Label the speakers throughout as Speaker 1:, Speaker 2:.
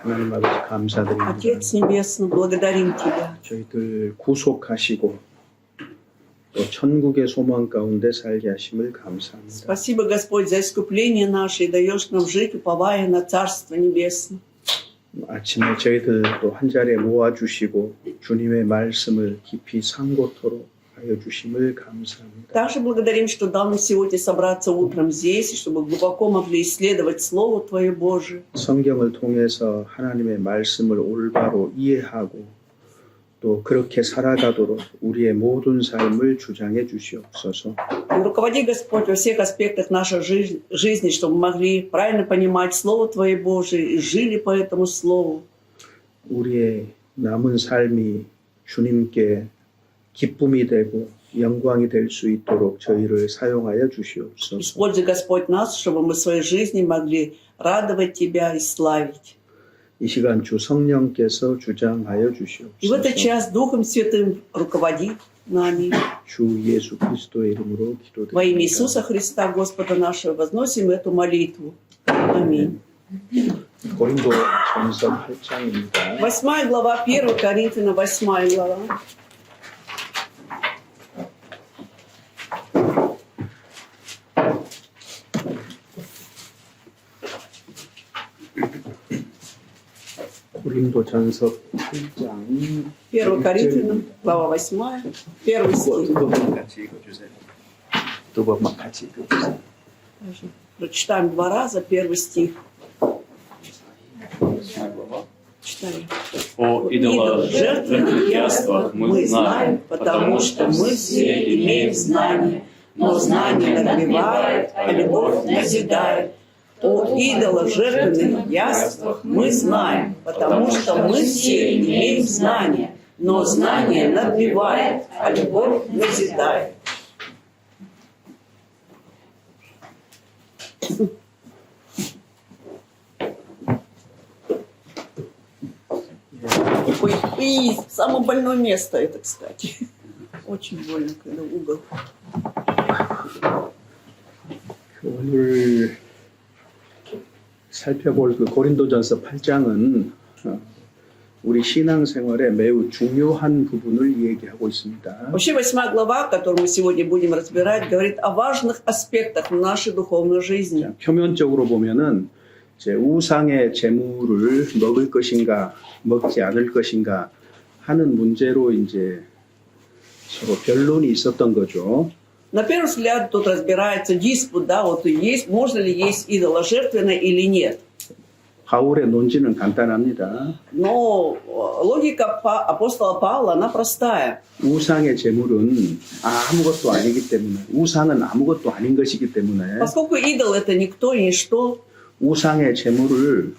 Speaker 1: 하나님 아버지 감사드립니다.
Speaker 2: Отец Небесный, благодарим Тебя.
Speaker 1: 저희들 구속하시고 또 천국의 소망 가운데 살게 하심을 감사합니다.
Speaker 2: Спасибо, Господь, за искупление наше и даешь нам жить, уповая на Царство Небесное.
Speaker 1: 아침에 저희들 또 한 자리에 모아주시고 주님의 말씀을 깊이 상고토록 하여 주심을 감사합니다.
Speaker 2: Также благодарим, что дал нам сегодня собраться утром здесь, чтобы глубоко могли исследовать Слово Твое Божие.
Speaker 1: 성경을 통해서 하나님의 말씀을 올바로 이해하고 또 그렇게 살아가도록 우리의 모든 삶을 주장해 주시옵소서.
Speaker 2: Руководи, Господь, во всех аспектах нашей жизни, чтобы мы могли правильно понимать Слово Твое Божие и жили по этому Слову.
Speaker 1: 우리의 남은 삶이 주님께 기쁨이 되고 영광이 될 수 있도록 저희를 사용하여 주시옵소서.
Speaker 2: Используй, Господь, нас, чтобы мы в своей жизни могли радовать Тебя и славить.
Speaker 1: 이 시간 주 성령께서 주장하여
Speaker 2: И в этот
Speaker 1: 주시옵소서.
Speaker 2: час Духом Святым руководи нами.
Speaker 1: 주 예수 그리스도의 이름으로
Speaker 2: Во имя
Speaker 1: 기도드립니다.
Speaker 2: Иисуса Христа, Господа нашего, возносим эту молитву. Аминь.
Speaker 1: 고린도 전서 8장입니다.
Speaker 2: 8 глава, 1 Коринфянам, 8 глава.
Speaker 1: 고린도 전서 8장
Speaker 2: 1 Коринфянам, глава 8, 1 стих.
Speaker 1: 두 번만 같이 읽어주세요. 두 번만 같이 읽어주세요.
Speaker 2: Прочитаем 2 раза 1 стих. Читаем.
Speaker 3: О идоложертвенных яствах мы знаем, потому что мы все имеем знание, но знание надбивает, а любовь назидает.
Speaker 2: О идоложертвенных яствах мы знаем, потому что мы все имеем знание, но знание надбивает, а любовь назидает. Ой, и самое больное место это, кстати. Очень больно, когда угол.
Speaker 1: 오늘 살펴볼 그 고린도전서 8장은 우리 신앙생활에 매우 중요한 부분을 얘기하고 있습니다.
Speaker 2: Вообще 8 глава, которую мы сегодня будем разбирать, говорит о важных аспектах нашей духовной жизни.
Speaker 1: 표면적으로 보면은 이제 우상의 제물을 먹을 것인가 먹지 않을 것인가 하는 문제로 이제 서로 변론이 있었던 거죠.
Speaker 2: На первый взгляд тут разбирается диспут, да, вот есть, можно ли есть идоложертвенное или нет.
Speaker 1: 바울의 논지는 간단합니다.
Speaker 2: Но логика апостола Павла, она простая.
Speaker 1: 우상의 제물은 아무것도 아니기 때문에 우상은 아무것도 아닌 것이기 때문에
Speaker 2: Поскольку идол это никто и ничто,
Speaker 1: 우상의 제물을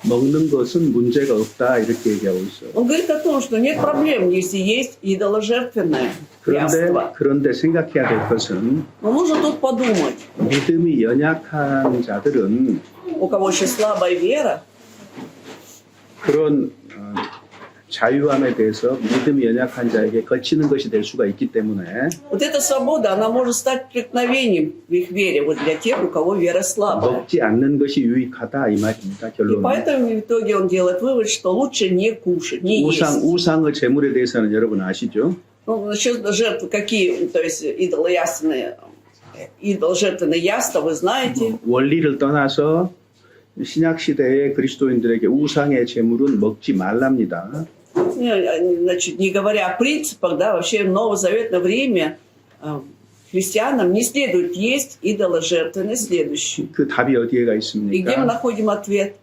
Speaker 1: 먹는 것은 문제가 없다 이렇게 얘기하고 있어요.
Speaker 2: он говорит о том, что нет проблем, если есть идоложертвенное яство.
Speaker 1: 그런데 생각해야 될 것은
Speaker 2: Но нужно тут подумать,
Speaker 1: 믿음이 연약한 자들은
Speaker 2: у кого еще слабая вера,
Speaker 1: 그런 자유함에 대해서 믿음이 연약한 자에게 거치는 것이 될 수가 있기 때문에
Speaker 2: вот эта свобода, она может стать преткновением в их вере, вот для тех, у кого вера слабая.
Speaker 1: 먹지 않는 것이 유익하다 이 말입니다.
Speaker 2: И
Speaker 1: 결론은
Speaker 2: поэтому в итоге он делает вывод, что лучше не кушать, не есть.
Speaker 1: 우상의 제물에 대해서는 여러분 아시죠?
Speaker 2: Ну, насчет жертв, какие, то есть идоложертвенные яства, вы знаете.
Speaker 1: 원리를 떠나서 신약 시대의 그리스도인들에게 우상의 제물은 먹지 말랍니다.
Speaker 2: Значит, не говоря о принципах, да, вообще в новозаветное время христианам не следует есть идоложертвенное следующее.
Speaker 1: 그 답이 어디에가
Speaker 2: И где мы
Speaker 1: 있습니까?
Speaker 2: находим ответ?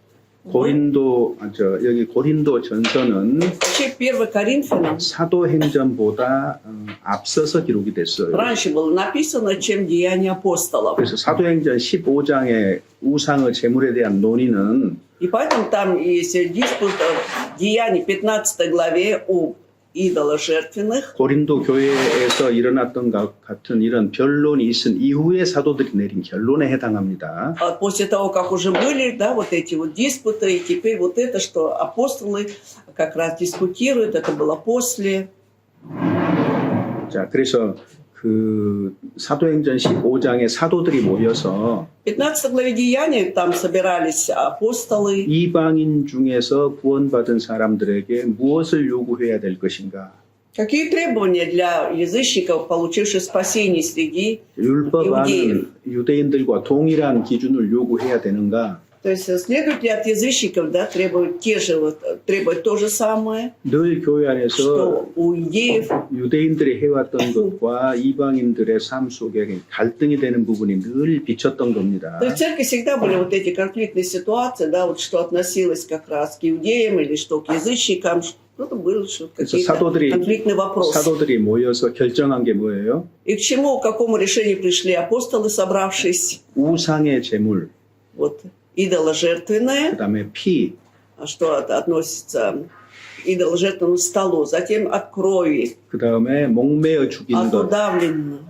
Speaker 1: 여기 고린도 전서는
Speaker 2: Вообще 1 Коринфянам
Speaker 1: 사도행전보다 앞서서 기록이 됐어요.
Speaker 2: раньше было написано, чем Деяния апостолов.
Speaker 1: 그래서 사도행전 15장의 우상의 제물에 대한 논의는
Speaker 2: И поэтому там есть диспут в Деянии 15 главе о идоложертвенных.
Speaker 1: 고린도 교회에서 일어났던 것 같은 이런 변론이 있은 이후에 사도들이 내린 결론에 해당합니다.
Speaker 2: После того, как уже были, да, вот эти вот диспуты, и теперь вот это, что апостолы как раз дискутируют, это было после.
Speaker 1: 자, 그래서 그 사도행전 15장에 사도들이 모여서
Speaker 2: В 15 главе Деяний там собирались апостолы.
Speaker 1: 이방인 중에서 구원받은 사람들에게 무엇을 요구해야 될 것인가?
Speaker 2: Какие требования для язычников, получивших спасение среди
Speaker 1: 율법은
Speaker 2: 이웃.
Speaker 1: 유대인들과 동일한 기준을 요구해야 되는가?
Speaker 2: То есть следует ли от язычников, да, требовать то же самое,
Speaker 1: 늘 교회 안에서
Speaker 2: что у иудеев?
Speaker 1: 유대인들이 해왔던 것과 이방인들의 삶 속에 갈등이 되는 부분이 늘 비쳤던 겁니다.
Speaker 2: То есть в церкви всегда были вот эти конфликтные ситуации, да, вот что относилось как раз к иудеям или что к язычникам, что-то было, что какие-то
Speaker 1: 사도들이
Speaker 2: конфликтные вопросы.
Speaker 1: 사도들이 모여서 결정한 게 뭐예요?
Speaker 2: И к чему, к какому решению пришли апостолы, собравшись?
Speaker 1: 우상의 제물,
Speaker 2: Вот идоложертвенное,
Speaker 1: 그다음에 피,
Speaker 2: что относится к идоложертвенному столу, затем от крови,
Speaker 1: 그다음에 목매어 죽인
Speaker 2: от
Speaker 1: 것.
Speaker 2: удавленного.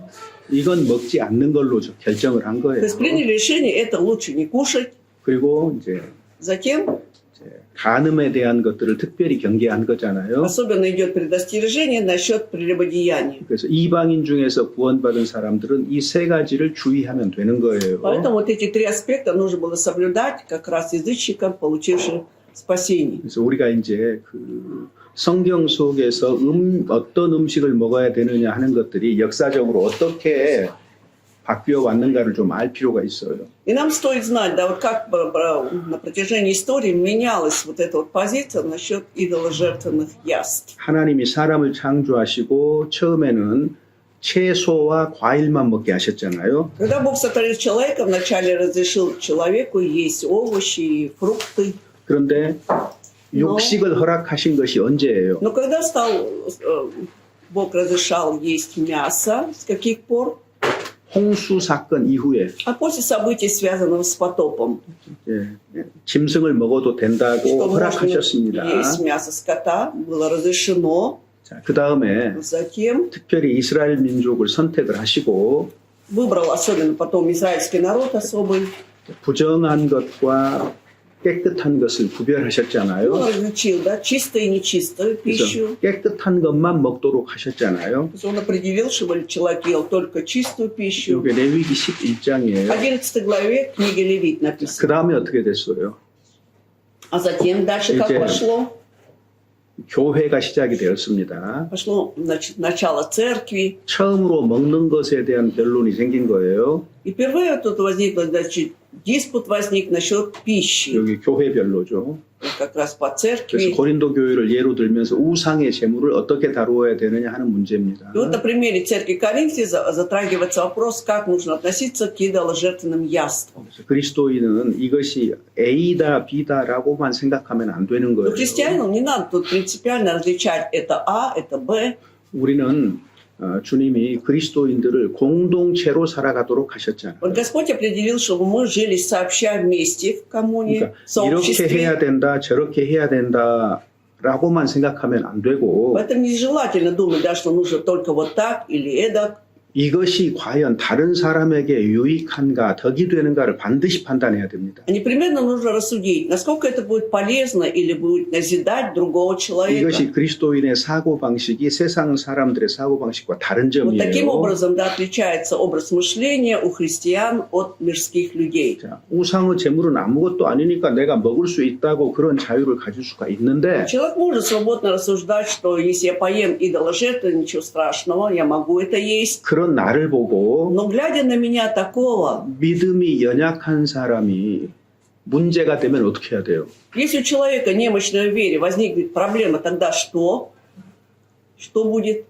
Speaker 1: 이건 먹지 않는 걸로 결정을 한
Speaker 2: То
Speaker 1: 거예요.
Speaker 2: есть приняли решение, это лучше не кушать.
Speaker 1: 그리고 이제
Speaker 2: Затем
Speaker 1: 간음에 대한 것들을 특별히 경계한 거잖아요.
Speaker 2: особенно идет предостережение насчет прелюбодеяния.
Speaker 1: 그래서 이방인 중에서 구원받은 사람들은 이 세 가지를 주의하면 되는 거예요.
Speaker 2: Поэтому вот эти три аспекта нужно было соблюдать как раз язычникам, получившим спасение.
Speaker 1: 그래서 우리가 이제 그 성경 속에서 어떤 음식을 먹어야 되느냐 하는 것들이 역사적으로 어떻게 바뀌어 왔는가를 좀 알 필요가 있어요.
Speaker 2: И нам стоит знать, да, вот как на протяжении истории менялась вот эта вот позиция насчет идоложертвенных яств.
Speaker 1: 하나님이 사람을 창조하시고 처음에는 채소와 과일만 먹게 하셨잖아요.
Speaker 2: Когда Бог сотворил человека, вначале разрешил человеку есть овощи и фрукты.
Speaker 1: 그런데 육식을 허락하신 것이 언제예요?
Speaker 2: Но когда Бог разрешал есть мясо, с каких пор?
Speaker 1: 홍수 사건 이후에
Speaker 2: А после событий, связанных с потопом.
Speaker 1: 짐승을 먹어도 된다고
Speaker 2: Что можно
Speaker 1: 허락하셨습니다.
Speaker 2: есть мясо скота, было разрешено.
Speaker 1: 그 다음에
Speaker 2: Затем
Speaker 1: 특별히 이스라엘 민족을 선택을 하시고
Speaker 2: выбрал особенно потом израильский народ особый.
Speaker 1: 부정한 것과 깨끗한 것을 구별하셨잖아요.
Speaker 2: Он различил, да, чистую и нечистую пищу.
Speaker 1: 그래서 깨끗한 것만 먹도록 하셨잖아요.
Speaker 2: То есть он определил, чтобы человек ел только чистую пищу.
Speaker 1: 이게 레위기 11장이에요.
Speaker 2: В 11 главе книги Левит
Speaker 1: 그
Speaker 2: написано.
Speaker 1: 다음에 어떻게 됐어요?
Speaker 2: А затем дальше как
Speaker 1: 이제
Speaker 2: пошло?
Speaker 1: 교회가 시작이 되었습니다.
Speaker 2: Пошло, значит, начало церкви.
Speaker 1: 처음으로 먹는 것에 대한 변론이 생긴 거예요.
Speaker 2: И впервые тут возник, значит, диспут возник насчет пищи.
Speaker 1: 여기 교회별로죠.
Speaker 2: Как раз по
Speaker 1: 그래서
Speaker 2: церкви.
Speaker 1: 고린도 교회를 예로 들면서 우상의 제물을 어떻게 다루어야 되느냐 하는 문제입니다.
Speaker 2: И вот на примере церкви Коринфе затрагивается вопрос, как нужно относиться к идоложертвенным яствам.
Speaker 1: 그래서 그리스도인은 이것이 A다 B다라고만 생각하면 안 되는
Speaker 2: Но
Speaker 1: 거예요.
Speaker 2: христианам не надо тут принципиально различать это А, это Б.
Speaker 1: 우리는 주님이 그리스도인들을 공동체로 살아가도록 하셨잖아요.
Speaker 2: Вот Господь определил, чтобы мы жили сообща вместе в коммуне,
Speaker 1: 그러니까
Speaker 2: в сообществе.
Speaker 1: 이렇게 해야 된다, 저렇게 해야 된다라고만 생각하면 안 되고
Speaker 2: Поэтому нежелательно думать, да, что нужно только вот так или эдак.
Speaker 1: 이것이 과연 다른 사람에게 유익한가, 덕이 되는가를 반드시 판단해야 됩니다.
Speaker 2: А непременно нужно рассудить, насколько это будет полезно или будет назидать другого человека.
Speaker 1: 이것이 그리스도인의 사고방식이 세상 사람들의 사고방식과 다른
Speaker 2: Вот таким
Speaker 1: 점이에요.
Speaker 2: образом, да, отличается образ мышления у христиан от мирских людей.
Speaker 1: 자, 우상의 제물은 아무것도 아니니까 내가 먹을 수 있다고 그런 자유를 가질 수가 있는데
Speaker 2: Человек может свободно рассуждать, что если я поем идоложертву, ничего страшного, я могу это есть.
Speaker 1: 그런 나를 보고
Speaker 2: Но глядя на меня такого,
Speaker 1: 믿음이 연약한 사람이 문제가 되면 어떻게 해야 돼요?
Speaker 2: если у человека немощная в вере возникнет проблема, тогда что? Что будет?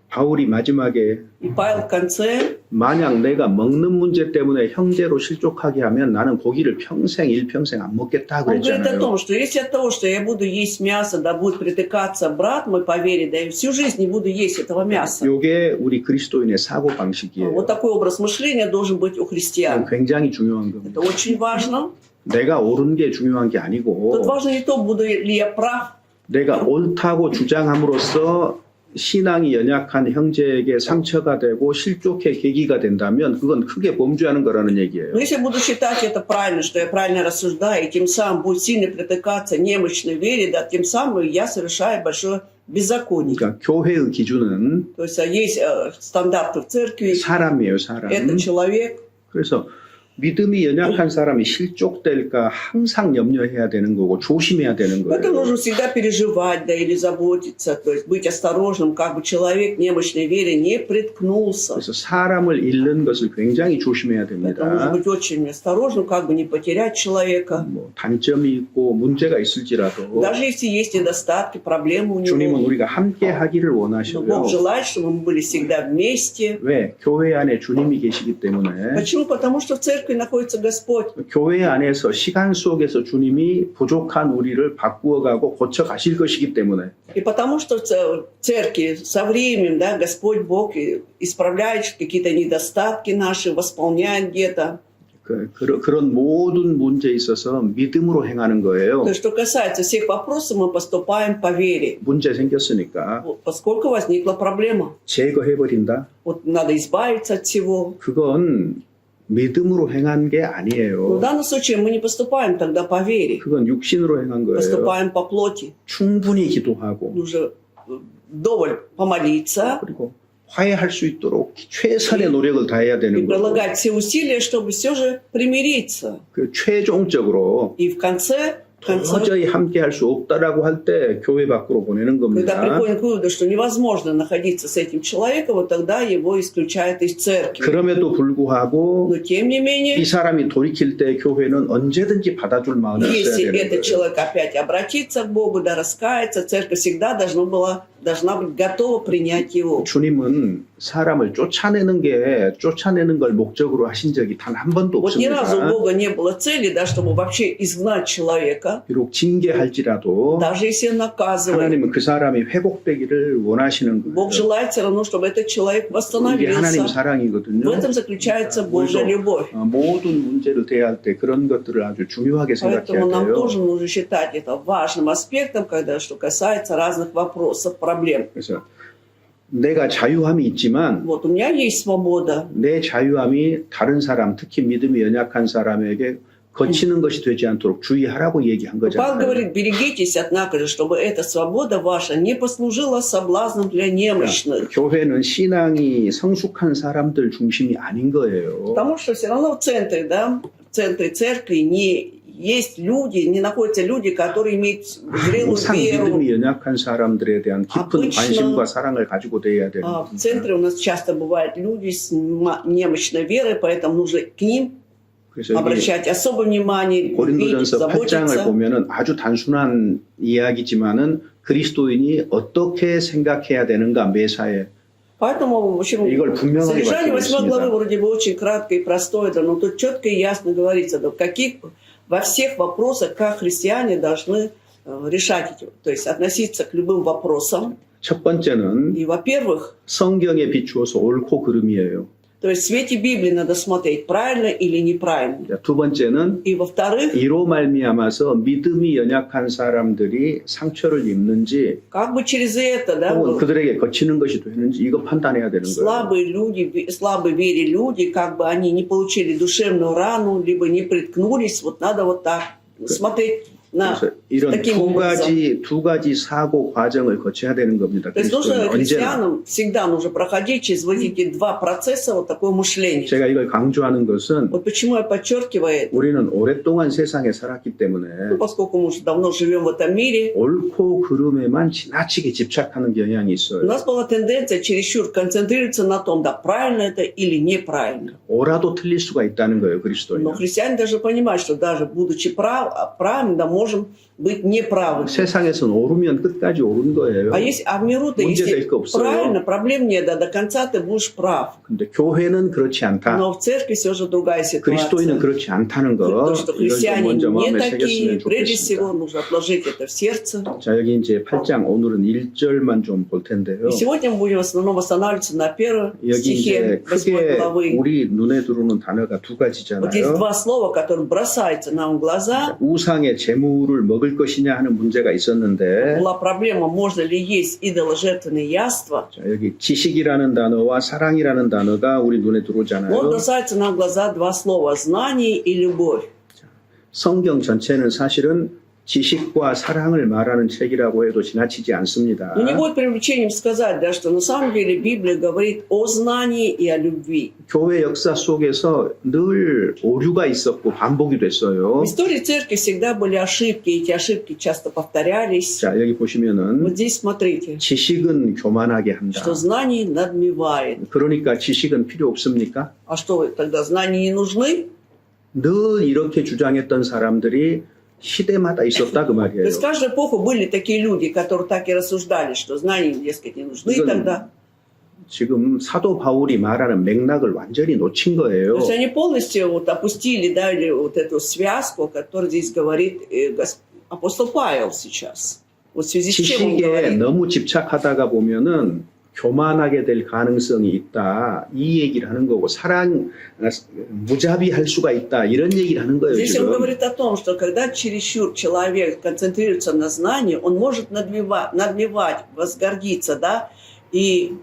Speaker 1: 바울이 마지막에
Speaker 2: И Павел в конце,
Speaker 1: 만약 내가 먹는 문제 때문에 형제로 실족하게 하면 나는 고기를 일평생 안 먹겠다
Speaker 2: он говорит о
Speaker 1: 그랬잖아요.
Speaker 2: том, что если от того, что я буду есть мясо, да будет притыкаться брат мой по вере, да я всю жизнь не буду есть этого мяса.
Speaker 1: 이게 우리 그리스도인의 사고방식이에요.
Speaker 2: Вот такой образ мышления должен быть у христиан.
Speaker 1: 굉장히 중요한 겁니다.
Speaker 2: Это очень важно.
Speaker 1: 내가 옳은 게 중요한 게
Speaker 2: Тут
Speaker 1: 아니고
Speaker 2: важно не то, буду ли я прав,
Speaker 1: 내가 옳다고 주장함으로써 신앙이 연약한 형제에게 상처가 되고 실족의 계기가 된다면 그건 크게 범죄하는 거라는 얘기예요.
Speaker 2: Но если я буду считать это правильно, что я правильно рассуждаю, и тем самым будет сильно притыкаться немощной вере, да, тем самым я совершаю большое беззаконие.
Speaker 1: 그러니까 교회의 기준은
Speaker 2: То есть есть стандарты в церкви,
Speaker 1: 사람이에요, 사람.
Speaker 2: это человек.
Speaker 1: 그래서 믿음이 연약한 사람이 실족될까 항상 염려해야 되는 거고 조심해야 되는
Speaker 2: Поэтому
Speaker 1: 거예요.
Speaker 2: нужно всегда переживать, да, или заботиться, то есть быть осторожным, как бы человек немощной вере не приткнулся.
Speaker 1: 그래서 사람을 잃는 것을 굉장히 조심해야
Speaker 2: Это нужно
Speaker 1: 됩니다.
Speaker 2: быть очень осторожным, как бы не потерять человека.
Speaker 1: 뭐 단점이 있고 문제가 있을지라도
Speaker 2: Даже если есть недостатки, проблемы у
Speaker 1: 주님은
Speaker 2: него.
Speaker 1: 우리가 함께 하기를
Speaker 2: Но
Speaker 1: 원하셔요.
Speaker 2: Бог желает, чтобы мы были всегда вместе.
Speaker 1: 왜? 교회 안에 주님이 계시기 때문에.
Speaker 2: Почему? Потому что в церкви находится Господь.
Speaker 1: 교회 안에서 시간 속에서 주님이 부족한 우리를 바꾸어가고 고쳐가실 것이기 때문에.
Speaker 2: И потому что в церкви со временем, да, Господь Бог исправляет какие-то недостатки наши, восполняет где-то.
Speaker 1: 그런 모든 문제에 있어서 믿음으로 행하는 거예요.
Speaker 2: То есть, что касается всех вопросов, мы поступаем по вере.
Speaker 1: 문제 생겼으니까
Speaker 2: Вот поскольку возникла проблема,
Speaker 1: 제거해버린다.
Speaker 2: вот надо избавиться от всего.
Speaker 1: 그건 믿음으로 행한 게
Speaker 2: Но в
Speaker 1: 아니에요.
Speaker 2: данном случае мы не поступаем тогда по вере,
Speaker 1: 그건 육신으로 행한 거예요.
Speaker 2: поступаем по плоти.
Speaker 1: 충분히 기도하고
Speaker 2: Нужно вдоволь помолиться
Speaker 1: 그리고 화해할 수 있도록 최선의 노력을 다해야
Speaker 2: и
Speaker 1: 되는 거고
Speaker 2: прилагать все усилия, чтобы все же примириться.
Speaker 1: 그 최종적으로
Speaker 2: И в конце
Speaker 1: 도저히 함께 할 수 없다라고 할 때 교회 밖으로 보내는
Speaker 2: когда
Speaker 1: 겁니다.
Speaker 2: приходим к выводу, что невозможно находиться с этим человеком, вот тогда его исключают из церкви.
Speaker 1: 그럼에도 불구하고
Speaker 2: Но тем не
Speaker 1: 이
Speaker 2: менее,
Speaker 1: 사람이 돌이킬 때 교회는 언제든지 받아줄 마음이 있어야
Speaker 2: если
Speaker 1: 되는
Speaker 2: этот
Speaker 1: 거예요.
Speaker 2: человек опять обратится к Богу, да раскается, церковь всегда должна быть готова принять его.
Speaker 1: 주님은 사람을 쫓아내는 걸 목적으로 하신 적이 단 한 번도
Speaker 2: Вот ни разу у
Speaker 1: 없습니다.
Speaker 2: Бога не было цели, да, чтобы вообще изгнать человека,
Speaker 1: 비록 징계할지라도
Speaker 2: даже если он 나казывает.
Speaker 1: 하나님은 그 사람이 회복되기를 원하시는
Speaker 2: Бог
Speaker 1: 거예요.
Speaker 2: желает все равно, чтобы этот человек
Speaker 1: 이게 하나님
Speaker 2: восстановился. В
Speaker 1: 사랑이거든요.
Speaker 2: этом заключается Божья любовь.
Speaker 1: 모든 문제를 대할 때 그런 것들을 아주 중요하게 생각해야
Speaker 2: Поэтому нам
Speaker 1: 돼요.
Speaker 2: тоже нужно считать это важным аспектом, когда что касается разных вопросов, проблем.
Speaker 1: 그래서 내가 자유함이 있지만
Speaker 2: Вот у меня есть свобода,
Speaker 1: 내 자유함이 다른 사람, 특히 믿음이 연약한 사람에게 거치는 것이 되지 않도록 주의하라고 얘기한
Speaker 2: Павел
Speaker 1: 거잖아요.
Speaker 2: говорит, берегитесь, однако же, чтобы эта свобода ваша не послужила соблазном для немощных.
Speaker 1: 교회는 신앙이 성숙한 사람들 중심이 아닌 거예요.
Speaker 2: Потому что все равно в центре, да, в центре церкви не есть люди, не находятся люди, которые имеют зрелую
Speaker 1: 항상
Speaker 2: веру.
Speaker 1: 믿음이 연약한 사람들에 대한 깊은
Speaker 2: обычно,
Speaker 1: 관심과 사랑을 가지고 대해야 되는
Speaker 2: В
Speaker 1: 겁니다.
Speaker 2: центре у нас часто бывают люди с немощной верой, поэтому нужно к ним
Speaker 1: 그래서 여기
Speaker 2: обращать особое внимание, любить,
Speaker 1: 고린도전서 8장을
Speaker 2: заботиться.
Speaker 1: 보면은 아주 단순한 이야기지만은 그리스도인이 어떻게 생각해야 되는가 매사에
Speaker 2: Поэтому, в общем,
Speaker 1: 이걸 분명하게
Speaker 2: содержание
Speaker 1: 밝히고
Speaker 2: 8 главы
Speaker 1: 있습니다.
Speaker 2: вроде бы очень краткое и простое, да, но тут четко и ясно говорится, да, во всех вопросах, как христиане должны решать эти, то есть относиться к любым вопросам.
Speaker 1: 첫 번째는
Speaker 2: И, во-первых,
Speaker 1: 성경에 비추어서 옳고 그름이에요.
Speaker 2: то есть в свете Библии надо смотреть, правильно или неправильно.
Speaker 1: 두 번째는
Speaker 2: И, во-вторых,
Speaker 1: 이로 말미암아서 믿음이 연약한 사람들이 상처를 입는지
Speaker 2: как бы через это, да,
Speaker 1: 혹은 그들에게 거치는 것이 되는지 이거 판단해야 되는 거예요.
Speaker 2: слабые люди, слабой вере люди, как бы они не получили душевную рану, либо не приткнулись, вот надо вот так смотреть на
Speaker 1: 그래서 이런
Speaker 2: таким образом.
Speaker 1: 두 가지 사고 과정을 거쳐야 되는 겁니다.
Speaker 2: То есть нужно
Speaker 1: 그리스도인은 언제나.
Speaker 2: христианам всегда нужно проходить через вот эти два процесса, вот такое мышление.
Speaker 1: 제가 이걸 강조하는 것은
Speaker 2: Вот почему я подчеркиваю это.
Speaker 1: 우리는 오랫동안 세상에 살았기 때문에
Speaker 2: Ну, поскольку мы уже давно живем в этом мире,
Speaker 1: 옳고 그름에만 지나치게 집착하는 경향이
Speaker 2: у
Speaker 1: 있어요.
Speaker 2: нас была тенденция чересчур концентрироваться на том, да, правильно это или неправильно.
Speaker 1: 옳아도 틀릴 수가 있다는 거예요,
Speaker 2: Но
Speaker 1: 그리스도인은.
Speaker 2: христиане должны понимать, что даже будучи правым, да, можем быть неправыми.
Speaker 1: 세상에서는 옳으면 끝까지 옳은 거예요.
Speaker 2: А в миру-то,
Speaker 1: 문제될
Speaker 2: если
Speaker 1: 거 없어요.
Speaker 2: правильно, проблем нет, да, до конца ты будешь прав.
Speaker 1: 근데 교회는 그렇지 않다.
Speaker 2: Но в церкви все же другая
Speaker 1: 그리스도인은
Speaker 2: ситуация.
Speaker 1: 그렇지 않다는 거.
Speaker 2: То, что
Speaker 1: 이걸 좀
Speaker 2: христиане
Speaker 1: 먼저
Speaker 2: не
Speaker 1: 마음에
Speaker 2: такие,
Speaker 1: 새겼으면
Speaker 2: прежде
Speaker 1: 좋겠습니다.
Speaker 2: всего нужно отложить это в сердце.
Speaker 1: 자, 여기 이제 8장 오늘은 1절만 좀 볼 텐데요.
Speaker 2: И сегодня мы будем в основном останавливаться на первом
Speaker 1: 여기
Speaker 2: стихе
Speaker 1: 이제
Speaker 2: 8
Speaker 1: 크게
Speaker 2: главы.
Speaker 1: 우리 눈에 들어오는 단어가 두
Speaker 2: Вот есть
Speaker 1: 가지잖아요.
Speaker 2: два слова, которые бросаются нам в глаза.
Speaker 1: 우상의 재물을 먹을 것이냐 하는 문제가 있었는데
Speaker 2: Была проблема, можно ли есть идоложертвенные яства.
Speaker 1: 자, 여기 지식이라는 단어와 사랑이라는 단어가 우리 눈에
Speaker 2: Вот
Speaker 1: 들어오잖아요.
Speaker 2: бросаются нам в глаза два слова: знание и любовь.
Speaker 1: 성경 전체는 사실은 지식과 사랑을 말하는 책이라고 해도 지나치지 않습니다.
Speaker 2: Но не будет преувеличением сказать, да, что на самом деле Библия говорит о знании и о любви.
Speaker 1: 교회 역사 속에서 늘 오류가 있었고 반복이
Speaker 2: В
Speaker 1: 됐어요.
Speaker 2: истории церкви всегда были ошибки, и эти ошибки часто повторялись.
Speaker 1: 자, 여기
Speaker 2: Вот
Speaker 1: 보시면은
Speaker 2: здесь смотрите,
Speaker 1: 지식은 교만하게 한다.
Speaker 2: что знание надмевает.
Speaker 1: 그러니까 지식은 필요 없습니까?
Speaker 2: А что, тогда знания не нужны?
Speaker 1: 늘 이렇게 주장했던 사람들이 시대마다 있었다 그
Speaker 2: То
Speaker 1: 말이에요.
Speaker 2: есть в каждую эпоху были такие люди, которые так и рассуждали, что знания, дескать, не нужны
Speaker 1: 이건
Speaker 2: тогда.
Speaker 1: 지금 사도 바울이 말하는 맥락을 완전히 놓친
Speaker 2: То
Speaker 1: 거예요.
Speaker 2: есть они полностью вот опустили, да, или вот эту связку, о которой здесь говорит апостол Павел сейчас. Вот в связи с чем он
Speaker 1: 지식에
Speaker 2: говорит.
Speaker 1: 너무 집착하다가 보면은 교만하게 될 가능성이 있다. 이 얘기를 하는 거고 무자비할 수가 있다. 이런 얘기를 하는 거예요.
Speaker 2: Здесь он
Speaker 1: 지금.
Speaker 2: говорит о том, что когда чересчур человек концентрируется на знании, он может надмевать, возгордиться, да, и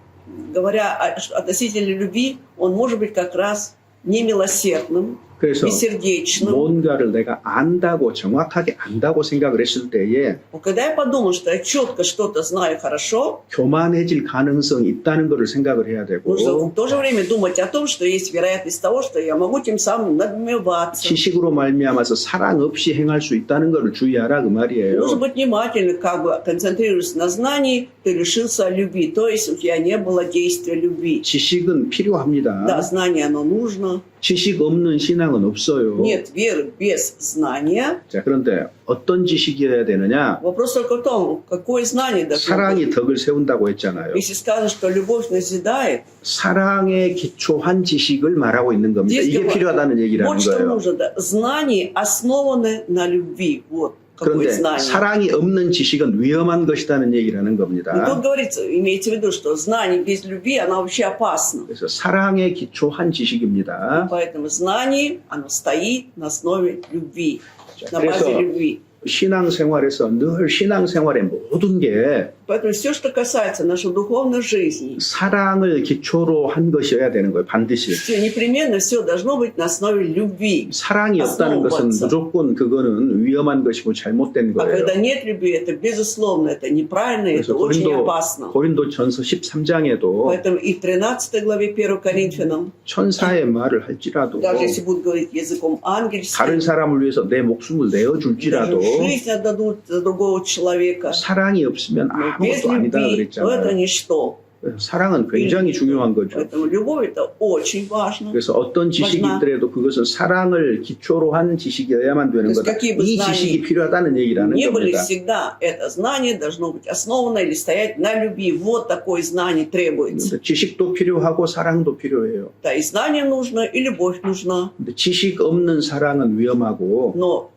Speaker 2: говоря относительно любви, он может быть как раз немилосердным,
Speaker 1: 그래서
Speaker 2: бессердечным.
Speaker 1: 뭔가를 내가 안다고 정확하게 안다고 생각을 했을 때에
Speaker 2: Когда я подумал, что я четко что-то знаю хорошо,
Speaker 1: 교만해질 가능성이 있다는 것을 생각을 해야 되고
Speaker 2: нужно в то же время думать о том, что есть вероятность того, что я могу тем самым надмеваться.
Speaker 1: 지식으로 말미암아서 사랑 없이 행할 수 있다는 것을 주의하라 그
Speaker 2: Нужно
Speaker 1: 말이에요.
Speaker 2: быть внимательным, как бы концентрируясь на знании, ты лишился любви, то есть у тебя не было действия любви.
Speaker 1: 지식은 필요합니다.
Speaker 2: Да, знание оно нужно.
Speaker 1: 지식 없는 신앙은 없어요.
Speaker 2: Нет веры без знания.
Speaker 1: 자, 그런데 어떤 지식이어야 되느냐?
Speaker 2: Вопрос только в том, какое знание должно быть.
Speaker 1: 사랑이 덕을 세운다고 했잖아요.
Speaker 2: Если сказано, что любовь назидает,
Speaker 1: 사랑에 기초한 지식을 말하고 있는 겁니다. 이게 필요하다는 얘기라는
Speaker 2: вот что
Speaker 1: 거예요.
Speaker 2: нужно. Да. Знание основано на любви. Вот какое
Speaker 1: 그런데
Speaker 2: знание.
Speaker 1: 사랑이 없는 지식은 위험한 것이라는 얘기라는
Speaker 2: И тут
Speaker 1: 겁니다.
Speaker 2: говорится, имеется в виду, что знание без любви, оно вообще опасно.
Speaker 1: 그래서 사랑에 기초한 지식입니다.
Speaker 2: Поэтому знание, оно стоит на основе любви,
Speaker 1: 자,
Speaker 2: на базе
Speaker 1: 그래서
Speaker 2: любви.
Speaker 1: 신앙생활에서 늘 신앙생활의 모든 게
Speaker 2: Поэтому все, что касается нашей духовной жизни,
Speaker 1: 사랑을 기초로 한 것이어야 되는 거예요. 반드시.
Speaker 2: все непременно все должно быть на основе любви.
Speaker 1: 사랑이 없다는 것은 무조건 그거는 위험한 것이고 잘못된
Speaker 2: А
Speaker 1: 거예요.
Speaker 2: когда нет любви, это безусловно, это неправильно, это
Speaker 1: 그래서
Speaker 2: очень опасно.
Speaker 1: 고린도전서 13장에도
Speaker 2: Поэтому и в 13 главе 1 Коринфянам,
Speaker 1: 천사의 말을 할지라도
Speaker 2: даже если будут говорить языком ангельским,
Speaker 1: 다른 사람을 위해서 내 목숨을
Speaker 2: даже
Speaker 1: 내어줄지라도
Speaker 2: жизнь отдадут за другого человека.
Speaker 1: 사랑이 없으면
Speaker 2: Но без
Speaker 1: 아무것도 아니다
Speaker 2: любви то это
Speaker 1: 그랬잖아요.
Speaker 2: ничто.
Speaker 1: 사랑은 굉장히 중요한 거죠.
Speaker 2: Поэтому любовь это очень важно.
Speaker 1: 그래서 어떤 지식이 있더라도 그것은 사랑을 기초로 한 지식이어야만 되는 거다. 이 지식이 필요하다는 얘기라는
Speaker 2: Не были
Speaker 1: 겁니다.
Speaker 2: всегда это знание должно быть основано или стоять на любви. Вот такое знание требуется.
Speaker 1: 지식도 필요하고 사랑도 필요해요.
Speaker 2: Да, и знание нужно, и любовь нужна.
Speaker 1: 근데 지식 없는 사랑은 위험하고
Speaker 2: Но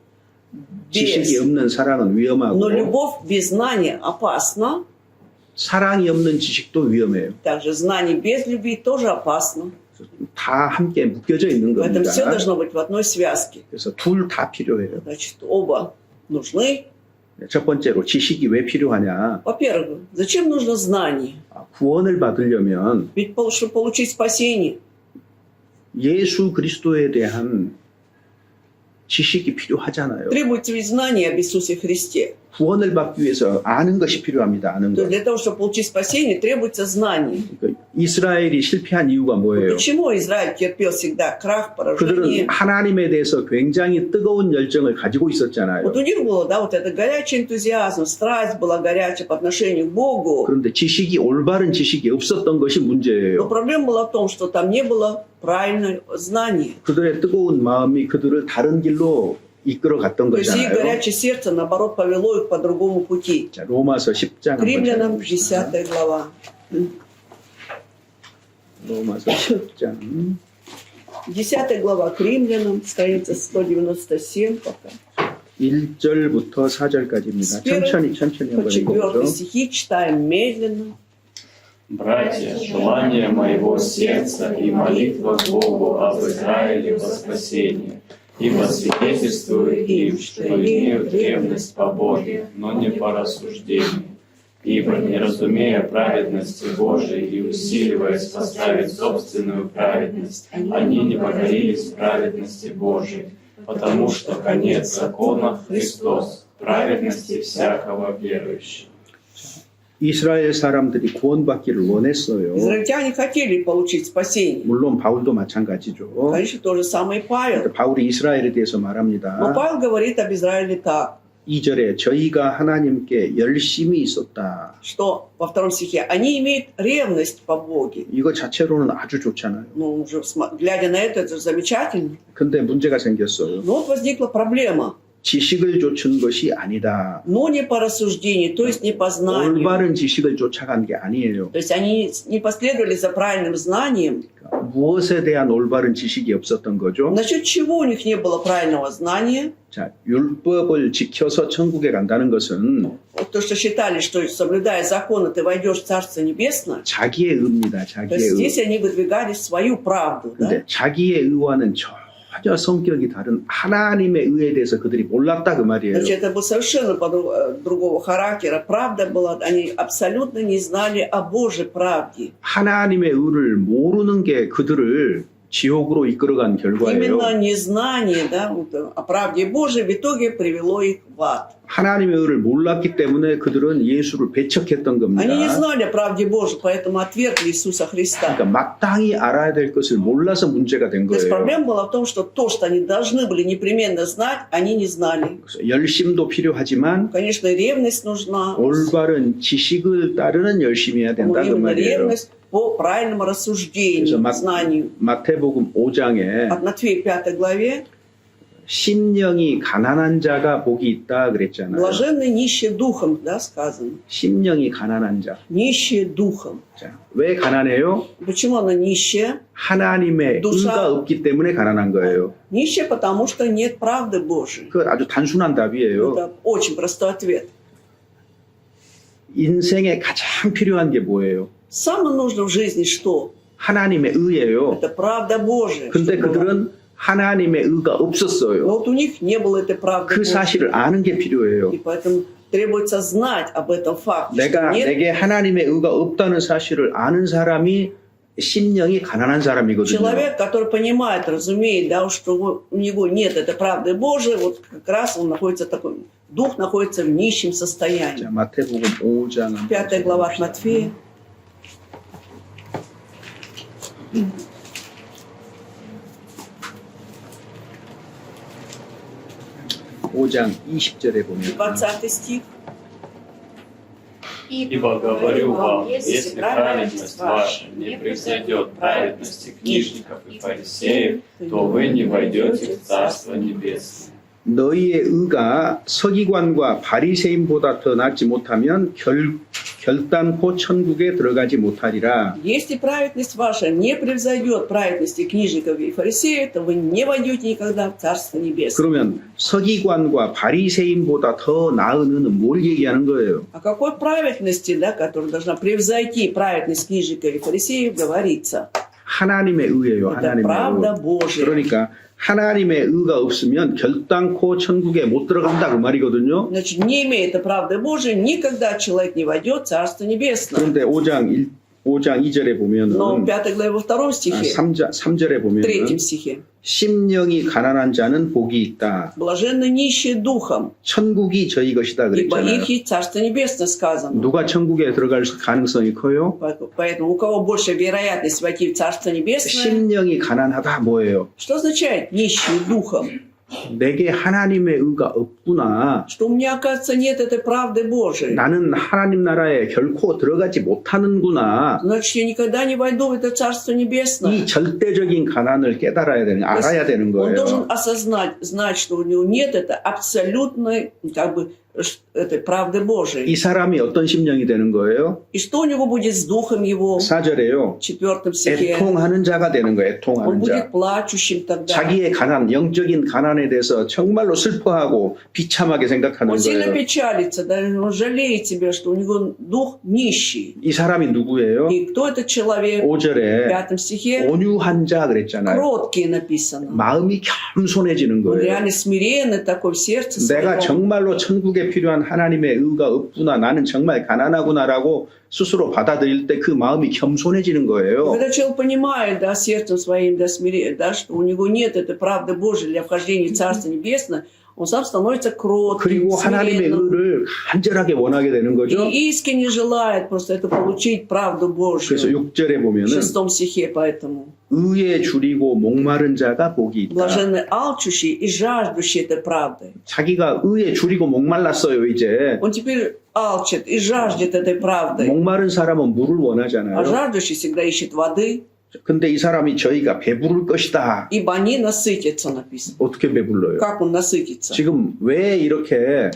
Speaker 1: 지식이 없는 사랑은 위험하고
Speaker 2: но любовь без знания опасна.
Speaker 1: 사랑이 없는 지식도 위험해요.
Speaker 2: Также знание без любви тоже опасно.
Speaker 1: 다 함께 묶여져 있는
Speaker 2: Поэтому
Speaker 1: 겁니다.
Speaker 2: все должно быть в одной связке.
Speaker 1: 그래서 둘 다 필요해요.
Speaker 2: Значит, оба нужны.
Speaker 1: 첫 번째로 지식이 왜 필요하냐?
Speaker 2: Во-первых, зачем нужно знание?
Speaker 1: 구원을 받으려면
Speaker 2: Ведь чтобы получить спасение,
Speaker 1: 예수 그리스도에 대한 지식이 필요하잖아요.
Speaker 2: требуется ведь знание об Иисусе Христе.
Speaker 1: 구원을 받기 위해서 아는 것이 필요합니다. 아는
Speaker 2: То
Speaker 1: 것.
Speaker 2: есть для того, чтобы получить спасение, требуется знание.
Speaker 1: 그러니까 이스라엘이 실패한 이유가 뭐예요?
Speaker 2: Почему Израиль терпел всегда крах,
Speaker 1: 그들은
Speaker 2: поражение?
Speaker 1: 하나님에 대해서 굉장히 뜨거운 열정을 가지고 있었잖아요.
Speaker 2: Вот у них было, да, вот это горячий энтузиазм, страсть была горячая по отношению к Богу.
Speaker 1: 그런데 지식이 올바른 지식이 없었던 것이
Speaker 2: Но
Speaker 1: 문제예요.
Speaker 2: проблема была в том, что там не было правильного знания.
Speaker 1: 그들의 뜨거운 마음이 그들을 다른 길로 이끌어 갔던
Speaker 2: То есть их
Speaker 1: 거잖아요.
Speaker 2: горячее сердце, наоборот, повело их по другому пути.
Speaker 1: 자, 로마서 10장
Speaker 2: К римлянам,
Speaker 1: 한번
Speaker 2: 10 глава.
Speaker 1: 로마서 10장
Speaker 2: 10 глава к римлянам, страница 197 пока.
Speaker 1: 1절부터 4절까지입니다. 천천히
Speaker 2: По
Speaker 1: 한번
Speaker 2: 4
Speaker 1: 읽어보죠.
Speaker 2: стихи читаем медленно.
Speaker 3: Братья, желание моего сердца и молитва к Богу об Израиле во спасение. Ибо свидетельствую им, что имеют ревность по Боге, но не по рассуждению. Ибо, не разумея праведности Божией и усиливаясь поставить собственную праведность, они не покорились праведности Божией, потому что конец закона — Христос, праведности всякого верующего.
Speaker 1: 이스라엘 사람들이 구원받기를 원했어요.
Speaker 2: Израильтяне хотели получить спасение.
Speaker 1: 물론 바울도 마찬가지죠.
Speaker 2: Конечно, то же самое и Павел.
Speaker 1: 바울이 이스라엘에 대해서
Speaker 2: Но
Speaker 1: 말합니다.
Speaker 2: Павел говорит об Израиле так,
Speaker 1: 2절에 저희가 하나님께 열심히 있었다.
Speaker 2: что во втором стихе они имеют ревность по Боге.
Speaker 1: 이거 자체로는 아주 좋잖아요.
Speaker 2: Ну, уже глядя на это же замечательно.
Speaker 1: 근데 문제가 생겼어요.
Speaker 2: Но вот возникла проблема.
Speaker 1: 지식을 좇은 것이 아니다.
Speaker 2: Но не по рассуждению, то есть не по знанию.
Speaker 1: 올바른 지식을 쫓아간 게 아니에요.
Speaker 2: То есть они не последовали за правильным знанием.
Speaker 1: 무엇에 대한 올바른 지식이 없었던 거죠?
Speaker 2: Насчет чего у них не было правильного знания?
Speaker 1: 자, 율법을 지켜서 천국에 간다는 것은
Speaker 2: Вот то, что считали, что соблюдая законы, ты войдешь в Царство Небесное.
Speaker 1: 자기의 의입니다.
Speaker 2: То
Speaker 1: 자기의
Speaker 2: есть
Speaker 1: 의.
Speaker 2: здесь они выдвигали свою правду. Да?
Speaker 1: 근데 자기의 의와는 전혀 성격이 다른 하나님의 의에 대해서 그들이 몰랐다 그 말이에요.
Speaker 2: Значит, это был совершенно другого характера. Правда была, они абсолютно не знали о Божьей правде.
Speaker 1: 하나님의 의를 모르는 게 그들을 지옥으로 이끌어간 결과예요.
Speaker 2: Именно незнание, да, вот, о правде Божией в итоге привело их в ад.
Speaker 1: 하나님의 의를 몰랐기 때문에 그들은 예수를 배척했던 겁니다.
Speaker 2: Они не знали о правде Божией, поэтому отвергли Иисуса Христа.
Speaker 1: 그러니까 마땅히 알아야 될 것을 몰라서 문제가 된
Speaker 2: То есть
Speaker 1: 거예요.
Speaker 2: проблема была в том, что то, что они должны были непременно знать, они не знали.
Speaker 1: 그래서 열심도 필요하지만
Speaker 2: Конечно, и ревность нужна.
Speaker 1: 올바른 지식을 따르는 열심히 해야
Speaker 2: Но
Speaker 1: 된다 그
Speaker 2: именно
Speaker 1: 말이에요.
Speaker 2: ревность по правильному рассуждению,
Speaker 1: 그래서
Speaker 2: знанию.
Speaker 1: 마태복음 5장에
Speaker 2: От Матфея 5 главе
Speaker 1: 심령이 가난한 자가 복이 있다 그랬잖아요.
Speaker 2: блаженны нищие духом, да, сказано.
Speaker 1: 심령이 가난한 자.
Speaker 2: Нищие духом.
Speaker 1: 자, 왜 가난해요?
Speaker 2: Почему она нищая?
Speaker 1: 하나님의
Speaker 2: душа.
Speaker 1: 의가 없기 때문에 가난한 거예요.
Speaker 2: Нищая, потому что нет правды Божией.
Speaker 1: 그 아주 단순한 답이에요.
Speaker 2: Это очень простой ответ.
Speaker 1: 인생에 가장 필요한 게 뭐예요?
Speaker 2: Самое нужное в жизни что?
Speaker 1: 하나님의 의예요.
Speaker 2: Это правда Божия.
Speaker 1: 근데
Speaker 2: чтобы была.
Speaker 1: 그들은 하나님의 의가
Speaker 2: Но
Speaker 1: 없었어요.
Speaker 2: вот у них не было этой правды
Speaker 1: 그
Speaker 2: Божией.
Speaker 1: 사실을 아는 게 필요해요.
Speaker 2: И поэтому требуется знать об этом факте.
Speaker 1: 내가
Speaker 2: что нет,
Speaker 1: 내게 하나님의 의가 없다는 사실을 아는 사람이 심령이 가난한 사람이거든요.
Speaker 2: человек, который понимает, разумеет, да, что у него нет этой правды Божией, вот как раз он находится такой, дух находится в нищем
Speaker 1: 자,
Speaker 2: состоянии.
Speaker 1: 마태복음 5장
Speaker 2: 5 глава от Матфея.
Speaker 1: 오장 20절에 보면
Speaker 2: 20 стих.
Speaker 3: Ибо говорю вам, если праведность ваша не превзойдет праведности книжников и фарисеев, то вы не войдете в Царство Небесное.
Speaker 1: 너희의 의가 서기관과 바리새인보다 더 낫지 못하면 결단코 천국에 들어가지 못하리라.
Speaker 2: Если праведность ваша не превзойдет праведности книжников и фарисеев, то вы не войдете никогда в Царство Небесное.
Speaker 1: 그러면 서기관과 바리새인보다 더 나은 의는 뭘 얘기하는 거예요?
Speaker 2: О какой праведности, да, которая должна превзойти праведность книжников и фарисеев, говорится?
Speaker 1: 하나님의 의예요.
Speaker 2: Это
Speaker 1: 하나님의
Speaker 2: правда
Speaker 1: 의.
Speaker 2: Божия.
Speaker 1: 그러니까 하나님의 의가 없으면 결단코 천국에 못 들어간다 그 말이거든요.
Speaker 2: Значит, не имея этой правды Божией, никогда человек не войдет в Царство Небесное.
Speaker 1: 그런데 5장 2절에 보면은
Speaker 2: Но в 5 главе во 2 стихе,
Speaker 1: 3절에
Speaker 2: в
Speaker 1: 보면은
Speaker 2: 3 стихе,
Speaker 1: 심령이 가난한 자는 복이 있다.
Speaker 2: блаженны нищие духом,
Speaker 1: 천국이 저희 것이다
Speaker 2: ибо
Speaker 1: 그랬잖아요.
Speaker 2: их и Царство Небесное сказано.
Speaker 1: 누가 천국에 들어갈 가능성이 커요?
Speaker 2: Поэтому у кого больше вероятность войти в Царство Небесное,
Speaker 1: 심령이 가난하다 뭐예요?
Speaker 2: что означает нищие духом?
Speaker 1: 내게 하나님의 의가 없구나.
Speaker 2: Что у меня, оказывается, нет этой правды Божией.
Speaker 1: 나는 하나님 나라에 결코 들어가지 못하는구나.
Speaker 2: Значит, я никогда не войду в это Царство Небесное.
Speaker 1: 이 절대적인 가난을 깨달아야 되는, 알아야 되는
Speaker 2: Он должен
Speaker 1: 거예요.
Speaker 2: осознать, знать, что у него нет это абсолютной, как бы, этой правды Божией.
Speaker 1: 이 사람이 어떤 심령이 되는 거예요?
Speaker 2: И что у него будет с духом его?
Speaker 1: 4절에요.
Speaker 2: В 4 стихе.
Speaker 1: 애통하는 자가 되는 거예요.
Speaker 2: Он
Speaker 1: 애통하는 자.
Speaker 2: будет плачущим тогда.
Speaker 1: 자기의 가난, 영적인 가난에 대해서 정말로 슬퍼하고 비참하게 생각하는
Speaker 2: Он сильно
Speaker 1: 거예요.
Speaker 2: печалится, даже он жалеет себя, что у него дух нищий.
Speaker 1: 이 사람이 누구예요?
Speaker 2: И кто этот человек? В
Speaker 1: 5절에
Speaker 2: 5 стихе
Speaker 1: 온유한 자 그랬잖아요.
Speaker 2: кроткий написано.
Speaker 1: 마음이 겸손해지는
Speaker 2: Он
Speaker 1: 거예요.
Speaker 2: реально смиренный такой в сердце
Speaker 1: 내가
Speaker 2: своем.
Speaker 1: 정말로 천국에 필요한 하나님의 의가 없구나. 나는 정말 가난하구나라고 스스로 받아들일 때 그 마음이 겸손해지는 거예요.
Speaker 2: Когда человек понимает, да, сердцем своим, да, да, что у него нет этой правды Божией для вхождения в Царство Небесное, он сам становится кротким,
Speaker 1: 그리고 하나님의
Speaker 2: смиренным.
Speaker 1: 의를 간절하게 원하게 되는 거죠.
Speaker 2: И искренне желает просто это получить правду
Speaker 1: 그래서
Speaker 2: Божью.
Speaker 1: 6절에
Speaker 2: В
Speaker 1: 보면은
Speaker 2: 6 стихе поэтому.
Speaker 1: 의에 줄이고 목마른 자가 복이 있다.
Speaker 2: Блаженны алчущие и жаждущие этой правды.
Speaker 1: 자기가 의에 줄이고 목말랐어요 이제.
Speaker 2: Он теперь алчит и жаждет этой правды.
Speaker 1: 목마른 사람은 물을
Speaker 2: А
Speaker 1: 원하잖아요.
Speaker 2: жаждущий всегда ищет воды,
Speaker 1: 근데 이 사람이 저희가 배부를 것이다.
Speaker 2: ибо они насытятся, написано.
Speaker 1: 어떻게 배불러요?
Speaker 2: Как он насытится?
Speaker 1: 지금 왜 이렇게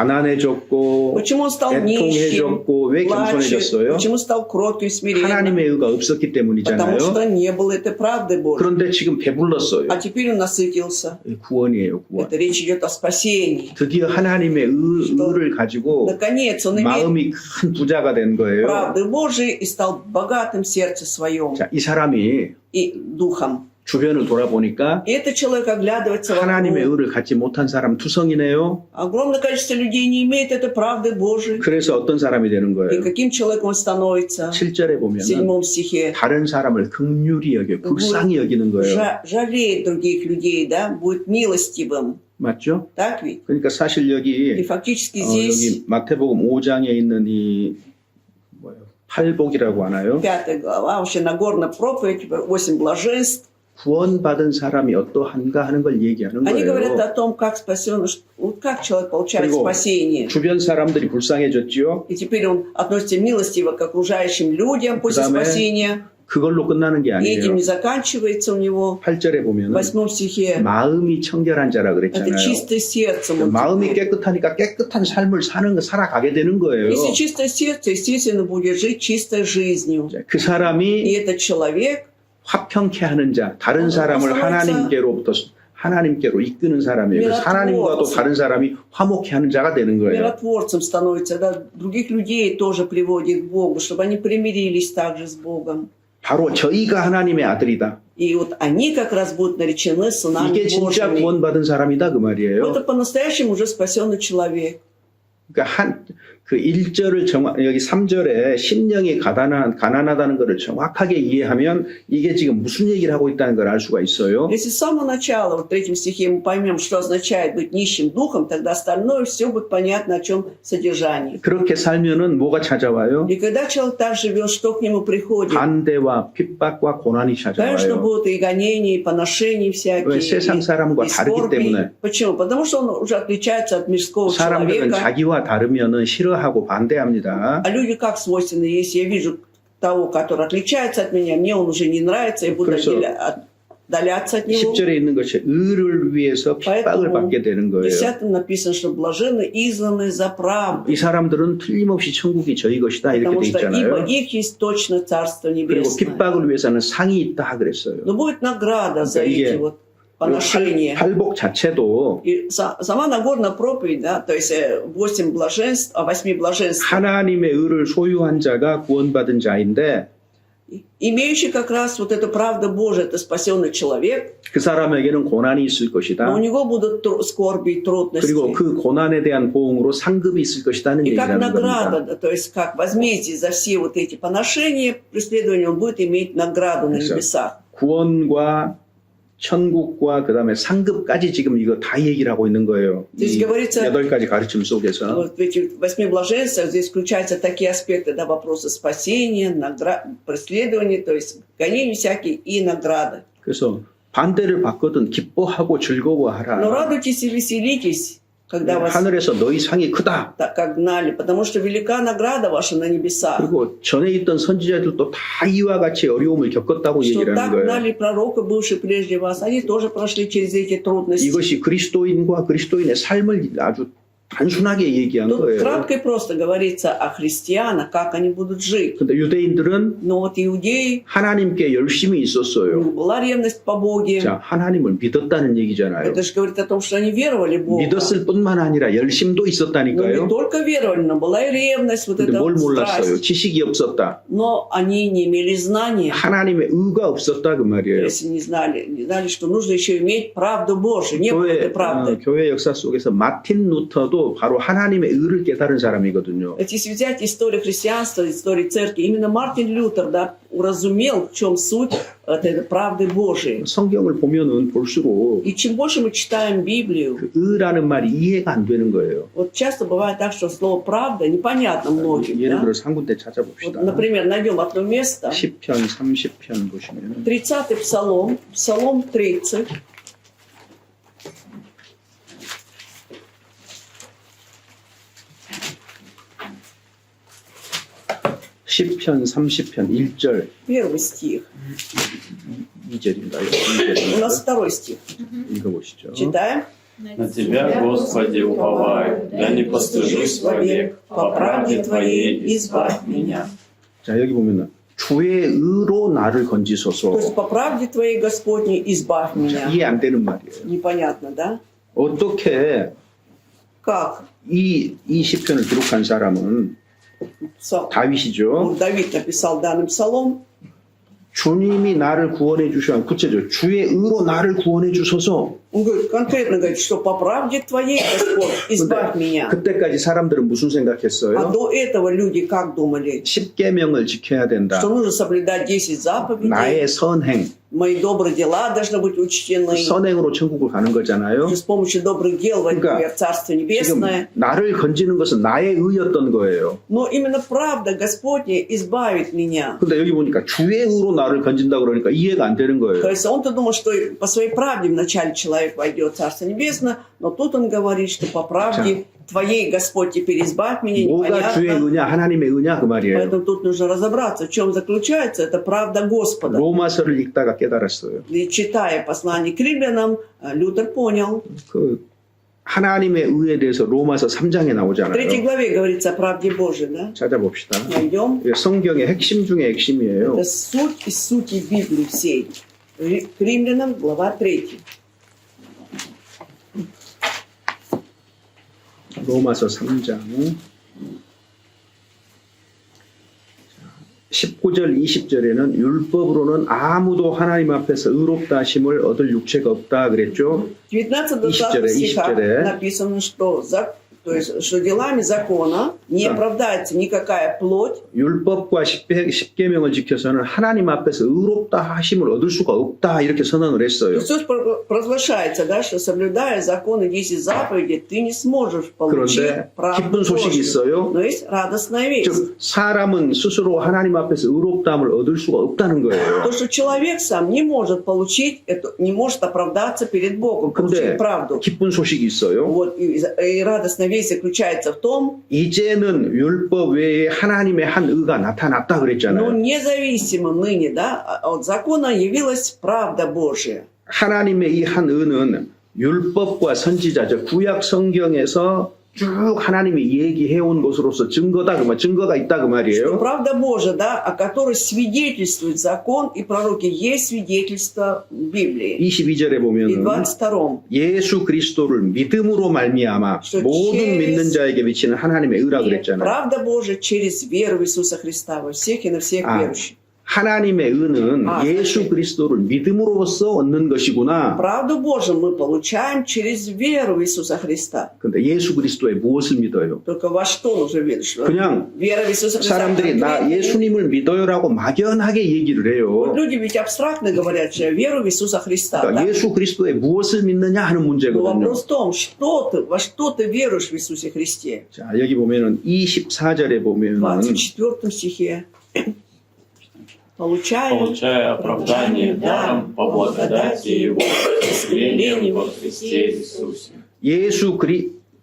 Speaker 1: 가난해졌고
Speaker 2: Почему он стал нищим,
Speaker 1: 애통해졌고 왜
Speaker 2: плачет?
Speaker 1: 겸손해졌어요?
Speaker 2: Почему стал кротким, смиренным?
Speaker 1: 하나님의 의가 없었기
Speaker 2: Потому
Speaker 1: 때문이잖아요.
Speaker 2: что не было этой правды Божьей.
Speaker 1: 그런데 지금 배불렀어요.
Speaker 2: А теперь он насытился.
Speaker 1: 구원이에요, 구원.
Speaker 2: Это речь идет о спасении.
Speaker 1: 드디어 하나님의 의를 가지고
Speaker 2: Наконец он имеет
Speaker 1: 마음이 큰 부자가 된 거예요.
Speaker 2: правды Божией и стал богатым в сердце своем
Speaker 1: 자, 이 사람이
Speaker 2: и духом.
Speaker 1: 주변을 돌아보니까
Speaker 2: И этот человек оглядывается
Speaker 1: 하나님의
Speaker 2: вокруг.
Speaker 1: 의를 갖지 못한 사람 투성이네요.
Speaker 2: Огромное количество людей не имеет этой правды Божией.
Speaker 1: 그래서 어떤 사람이 되는
Speaker 2: И
Speaker 1: 거예요?
Speaker 2: каким человеком он становится?
Speaker 1: 7절에
Speaker 2: В
Speaker 1: 보면은
Speaker 2: 7 стихе.
Speaker 1: 다른 사람을 긍휼히 여겨 불쌍히 여기는 거예요.
Speaker 2: Жалеет других людей, да? Будет милостивым.
Speaker 1: 맞죠?
Speaker 2: Так ведь?
Speaker 1: 그러니까 사실
Speaker 2: И
Speaker 1: 여기
Speaker 2: фактически здесь
Speaker 1: 여기 마태복음 5장에 있는 이 뭐예요? 팔복이라고 하나요?
Speaker 2: 5 глава, вообще Нагорная проповедь, 8 блаженств.
Speaker 1: 구원받은 사람이 어떠한가 하는 걸 얘기하는
Speaker 2: Они говорят
Speaker 1: 거예요.
Speaker 2: о том, как спасен, вот как человек получает
Speaker 1: 그리고
Speaker 2: спасение.
Speaker 1: 주변 사람들이 불쌍해졌지요.
Speaker 2: И теперь он относится милостиво к окружающим людям после
Speaker 1: 그다음에
Speaker 2: спасения.
Speaker 1: 그걸로 끝나는 게
Speaker 2: И этим
Speaker 1: 아니에요.
Speaker 2: не заканчивается у него.
Speaker 1: 8절에
Speaker 2: В
Speaker 1: 보면
Speaker 2: 8 стихе.
Speaker 1: 마음이 청결한 자라
Speaker 2: Это
Speaker 1: 그랬잖아요.
Speaker 2: чистое сердце. он
Speaker 1: 마음이
Speaker 2: теперь.
Speaker 1: 깨끗하니까 깨끗한 삶을 살아가게 되는 거예요.
Speaker 2: Если чистое сердце, естественно, будет жить чистой жизнью.
Speaker 1: 그
Speaker 2: И
Speaker 1: 사람이
Speaker 2: этот человек
Speaker 1: 화평케 하는 자, 다른 사람을 하나님께로 이끄는 사람이에요. 그래서 하나님과도 다른 사람이 화목케 하는 자가 되는 거예요.
Speaker 2: миротворцем становится, да, других людей тоже приводит к Богу, чтобы они примирились также с Богом.
Speaker 1: 바로 저희가 하나님의 아들이다.
Speaker 2: И вот они как раз будут наречены сынами
Speaker 1: 이게 진짜
Speaker 2: Божьими.
Speaker 1: 구원받은 사람이다 그 말이에요.
Speaker 2: Это по-настоящему уже спасенный человек.
Speaker 1: 그러니까 그 1절을 여기 3절에 심령이 가난하다는 것을 정확하게 이해하면 이게 지금 무슨 얘기를 하고 있다는 걸 알 수가 있어요.
Speaker 2: Если с самого начала, вот в 3 стихе мы поймем, что означает быть нищим духом, тогда остальное все будет понятно, о чем содержание.
Speaker 1: 그렇게 살면은 뭐가 찾아와요?
Speaker 2: И когда человек так живет, что к нему приходит?
Speaker 1: 반대와 핍박과 고난이
Speaker 2: Конечно,
Speaker 1: 찾아와요.
Speaker 2: будут и гонения, и поношения всякие,
Speaker 1: 왜 세상 사람과
Speaker 2: и
Speaker 1: 다르기
Speaker 2: скорби.
Speaker 1: 때문에.
Speaker 2: Почему? Потому что он уже отличается от мирского
Speaker 1: 사람들은
Speaker 2: человека.
Speaker 1: 자기와 다르면은 싫어하고 반대합니다.
Speaker 2: А люди как свойственны? Если я вижу того, который отличается от меня, мне он уже не нравится, и буду
Speaker 1: 그래서
Speaker 2: отдаляться от него.
Speaker 1: 10절에 있는 것이 의를 위해서 핍박을 받게 되는
Speaker 2: В
Speaker 1: 거예요.
Speaker 2: 10 написано, что блаженны изгнанные за правду,
Speaker 1: 이 사람들은 틀림없이 천국이 저희 것이다 이렇게
Speaker 2: потому
Speaker 1: 돼
Speaker 2: что ибо
Speaker 1: 있잖아요.
Speaker 2: их есть точно Царство
Speaker 1: 그리고
Speaker 2: Небесное.
Speaker 1: 핍박을 위해서는 상이 있다 그랬어요.
Speaker 2: Но будет награда за
Speaker 1: 그러니까 이게
Speaker 2: эти вот поношения.
Speaker 1: 팔복 자체도
Speaker 2: И сама Нагорная проповедь, да, то есть 8 блаженств, 8 блаженств,
Speaker 1: 하나님의 의를 소유한 자가 구원받은 자인데
Speaker 2: имеющий как раз вот эту правду Божию, это спасенный человек,
Speaker 1: 그 사람에게는 고난이 있을
Speaker 2: но
Speaker 1: 것이다.
Speaker 2: у него будут скорби и трудности.
Speaker 1: 그리고 그 고난에 대한 보응으로 상급이 있을 것이다는
Speaker 2: И как
Speaker 1: 얘기라는
Speaker 2: награда,
Speaker 1: 겁니다.
Speaker 2: да, то есть как возмездие за все вот эти поношения, преследования, он будет иметь награду на
Speaker 1: 그래서
Speaker 2: небесах.
Speaker 1: 구원과 천국과 그다음에 상급까지 지금 이거 다 얘기를 하고 있는 거예요.
Speaker 2: Здесь
Speaker 1: 이
Speaker 2: говорится,
Speaker 1: 8가지 가르침 속에서.
Speaker 2: вот в этих 8 блаженствах здесь включаются такие аспекты, да, вопросы спасения, преследования, то есть гонения всякие и награды.
Speaker 1: 그래서 반대를 받거든 기뻐하고
Speaker 2: Но
Speaker 1: 즐거워하라.
Speaker 2: радуйтесь и веселитесь, когда вас
Speaker 1: 하늘에서 너희 상이 크다.
Speaker 2: так как гнали, потому что велика награда ваша на небесах.
Speaker 1: 그리고 전에 있던 선지자들도 다 이와 같이 어려움을 겪었다고
Speaker 2: Что
Speaker 1: 얘기를 하는
Speaker 2: так
Speaker 1: 거예요.
Speaker 2: гнали пророка, бывшие прежде вас, они тоже прошли через эти трудности.
Speaker 1: 이것이 그리스도인과 그리스도인의 삶을 아주 단순하게 얘기한
Speaker 2: Тут
Speaker 1: 거예요.
Speaker 2: кратко и просто говорится о христианах, как они будут жить.
Speaker 1: 근데 유대인들은
Speaker 2: Но вот иудеи,
Speaker 1: 하나님께 열심히
Speaker 2: у
Speaker 1: 있었어요.
Speaker 2: них была ревность по Боге.
Speaker 1: 자, 하나님을 믿었다는 얘기잖아요.
Speaker 2: Это же говорит о том, что они веровали Богу.
Speaker 1: 믿었을 뿐만 아니라 열심도
Speaker 2: Но не
Speaker 1: 있었다니까요.
Speaker 2: только веровали, но была и ревность, вот
Speaker 1: 근데
Speaker 2: эта
Speaker 1: 뭘
Speaker 2: вот
Speaker 1: 몰랐어요?
Speaker 2: страсть.
Speaker 1: 지식이 없었다.
Speaker 2: Но они не имели знания.
Speaker 1: 하나님의 의가 없었다 그 말이에요.
Speaker 2: Если не знали, что нужно еще иметь правду Божию. Не было этой правды.
Speaker 1: 교회 역사 속에서 마틴 루터도 바로 하나님의 의를 깨달은 사람이거든요.
Speaker 2: Если взять историю христианства, историю церкви, именно Мартин Лютер, да, уразумел, в чем суть этой правды Божией.
Speaker 1: 성경을 보면은 볼수록
Speaker 2: И чем больше мы читаем Библию,
Speaker 1: 그 의라는 말이 이해가 안 되는 거예요.
Speaker 2: вот часто бывает так, что слово «правда» непонятно многим.
Speaker 1: 예를
Speaker 2: Да?
Speaker 1: 들어서 한 군데 찾아봅시다.
Speaker 2: Вот, например, найдем одно место.
Speaker 1: 시편 30편 보시면
Speaker 2: 30-й псалом, псалом 30.
Speaker 1: 시편 30편 1절
Speaker 2: Первый стих.
Speaker 1: 2절인가요?
Speaker 2: У нас
Speaker 1: 2절인가요?
Speaker 2: второй стих.
Speaker 1: 읽어보시죠.
Speaker 2: Читаем.
Speaker 3: На Тебя, Господи, уповаю, да не постыжусь вовек, по правде Твоей избавь меня.
Speaker 1: 자, 여기 보면은 주의 의로 나를
Speaker 2: То
Speaker 1: 건지소서.
Speaker 2: есть по правде Твоей, Господней, избавь меня.
Speaker 1: 이해 안 되는 말이에요.
Speaker 2: Непонятно, да?
Speaker 1: 어떻게
Speaker 2: Как?
Speaker 1: 이 시편을 기록한 사람은 다윗이죠.
Speaker 2: Давид написал данный псалом.
Speaker 1: 주님이 나를 구원해 주셔. 구체적으로 주의 의로 나를 구원해 주소서.
Speaker 2: Он говорит, конкретно говорит, что по правде Твоей, Господь, избавь меня.
Speaker 1: 그때까지 사람들은 무슨
Speaker 2: А
Speaker 1: 생각했어요?
Speaker 2: до этого люди как думали?
Speaker 1: 10계명을 지켜야 된다.
Speaker 2: Что нужно соблюдать 10 заповедей,
Speaker 1: 나의 선행,
Speaker 2: мои добрые дела должны быть учтены.
Speaker 1: 선행으로 천국을 가는 거잖아요.
Speaker 2: С помощью добрых дел войти в Царство
Speaker 1: 지금
Speaker 2: Небесное.
Speaker 1: 나를 건지는 것은 나의 의였던 거예요.
Speaker 2: Но именно правда Господня избавит меня.
Speaker 1: 근데 여기 보니까 주의 의로 나를 건진다 그러니까 이해가 안 되는
Speaker 2: То
Speaker 1: 거예요.
Speaker 2: есть он-то думал, что по своей правде вначале человек войдет в Царство Небесное, но тут он говорит, что по правде Твоей, Господь, теперь избавь меня,
Speaker 1: 뭐가 주의
Speaker 2: непонятно.
Speaker 1: 의냐, 하나님의 의냐 그 말이에요.
Speaker 2: Поэтому тут нужно разобраться, в чем заключается эта правда Господа.
Speaker 1: 로마서를 읽다가 깨달았어요.
Speaker 2: И читая послание к римлянам, Лютер понял.
Speaker 1: 그 하나님의 의에 대해서 로마서 3장에
Speaker 2: В 3
Speaker 1: 나오잖아요.
Speaker 2: главе говорится о правде Божией, да?
Speaker 1: 찾아봅시다.
Speaker 2: Найдем.
Speaker 1: 이게 성경의 핵심 중에 핵심이에요.
Speaker 2: Это суть из сути Библии всей. К римлянам, глава 3.
Speaker 1: 로마서 3장 19절 20절에는 율법으로는 아무도 하나님 앞에서 의롭다 하심을 얻을 육체가 없다 그랬죠.
Speaker 2: 19-20 стихах написано, что, то есть, что делами закона не оправдается никакая плоть.
Speaker 1: 율법과 10계명을 지켜서는 하나님 앞에서 의롭다 하심을 얻을 수가 없다 이렇게 선언을
Speaker 2: То
Speaker 1: 했어요.
Speaker 2: есть тут провозглашается, да, что соблюдая законы 10 заповедей, ты не сможешь получить
Speaker 1: 그런데
Speaker 2: правду
Speaker 1: 기쁜 소식이
Speaker 2: Божью.
Speaker 1: 있어요.
Speaker 2: Но есть радостная весть.
Speaker 1: 즉 사람은 스스로 하나님 앞에서 의롭다함을 얻을 수가 없다는 거예요.
Speaker 2: То, что человек сам не может получить, не может оправдаться перед Богом,
Speaker 1: 근데
Speaker 2: получить правду.
Speaker 1: 기쁜 소식이 있어요.
Speaker 2: Вот, и радостная весть заключается в том,
Speaker 1: 이제는 율법 외에 하나님의 한 의가 나타났다
Speaker 2: но
Speaker 1: 그랬잖아요.
Speaker 2: независимо ныне, да, от закона явилась правда Божия.
Speaker 1: 하나님의 이 한 의는 율법과 선지자, 즉 구약 성경에서 쭉 하나님이 얘기해온 것으로서 증거다, 증거가 있다 그
Speaker 2: Что
Speaker 1: 말이에요.
Speaker 2: правда Божия, да, о которой свидетельствует закон и пророки, есть свидетельство в Библии.
Speaker 1: 22절에
Speaker 2: И
Speaker 1: 보면
Speaker 2: 22.
Speaker 1: 예수 그리스도를 믿음으로 말미암아 모든 믿는 자에게 비치는 하나님의 의라 그랬잖아요.
Speaker 2: Правда Божия через веру в Иисуса Христа во всех и на всех верующих.
Speaker 1: 하나님의 의는 예수 그리스도를 믿음으로써 얻는 것이구나.
Speaker 2: Правду Божию мы получаем через веру в Иисуса Христа.
Speaker 1: 근데 예수 그리스도에 무엇을 믿어요?
Speaker 2: Только во что нужно верить?
Speaker 1: 그냥
Speaker 2: Вера в Иисуса Христа.
Speaker 1: 사람들이 나 예수님을 믿어요라고 막연하게 얘기를 해요.
Speaker 2: Люди ведь абстрактно говорят, что я верю в Иисуса Христа.
Speaker 1: 그러니까
Speaker 2: Да?
Speaker 1: 예수 그리스도에 무엇을 믿느냐 하는
Speaker 2: Но
Speaker 1: 문제거든요.
Speaker 2: вопрос в том, во что ты веруешь в Иисусе Христе.
Speaker 1: 자, 여기 보면은 24절에
Speaker 2: В
Speaker 1: 보면은
Speaker 2: 24 стихе.
Speaker 3: Получая оправдание даром по благодати Его, искуплением во Христе Иисусе.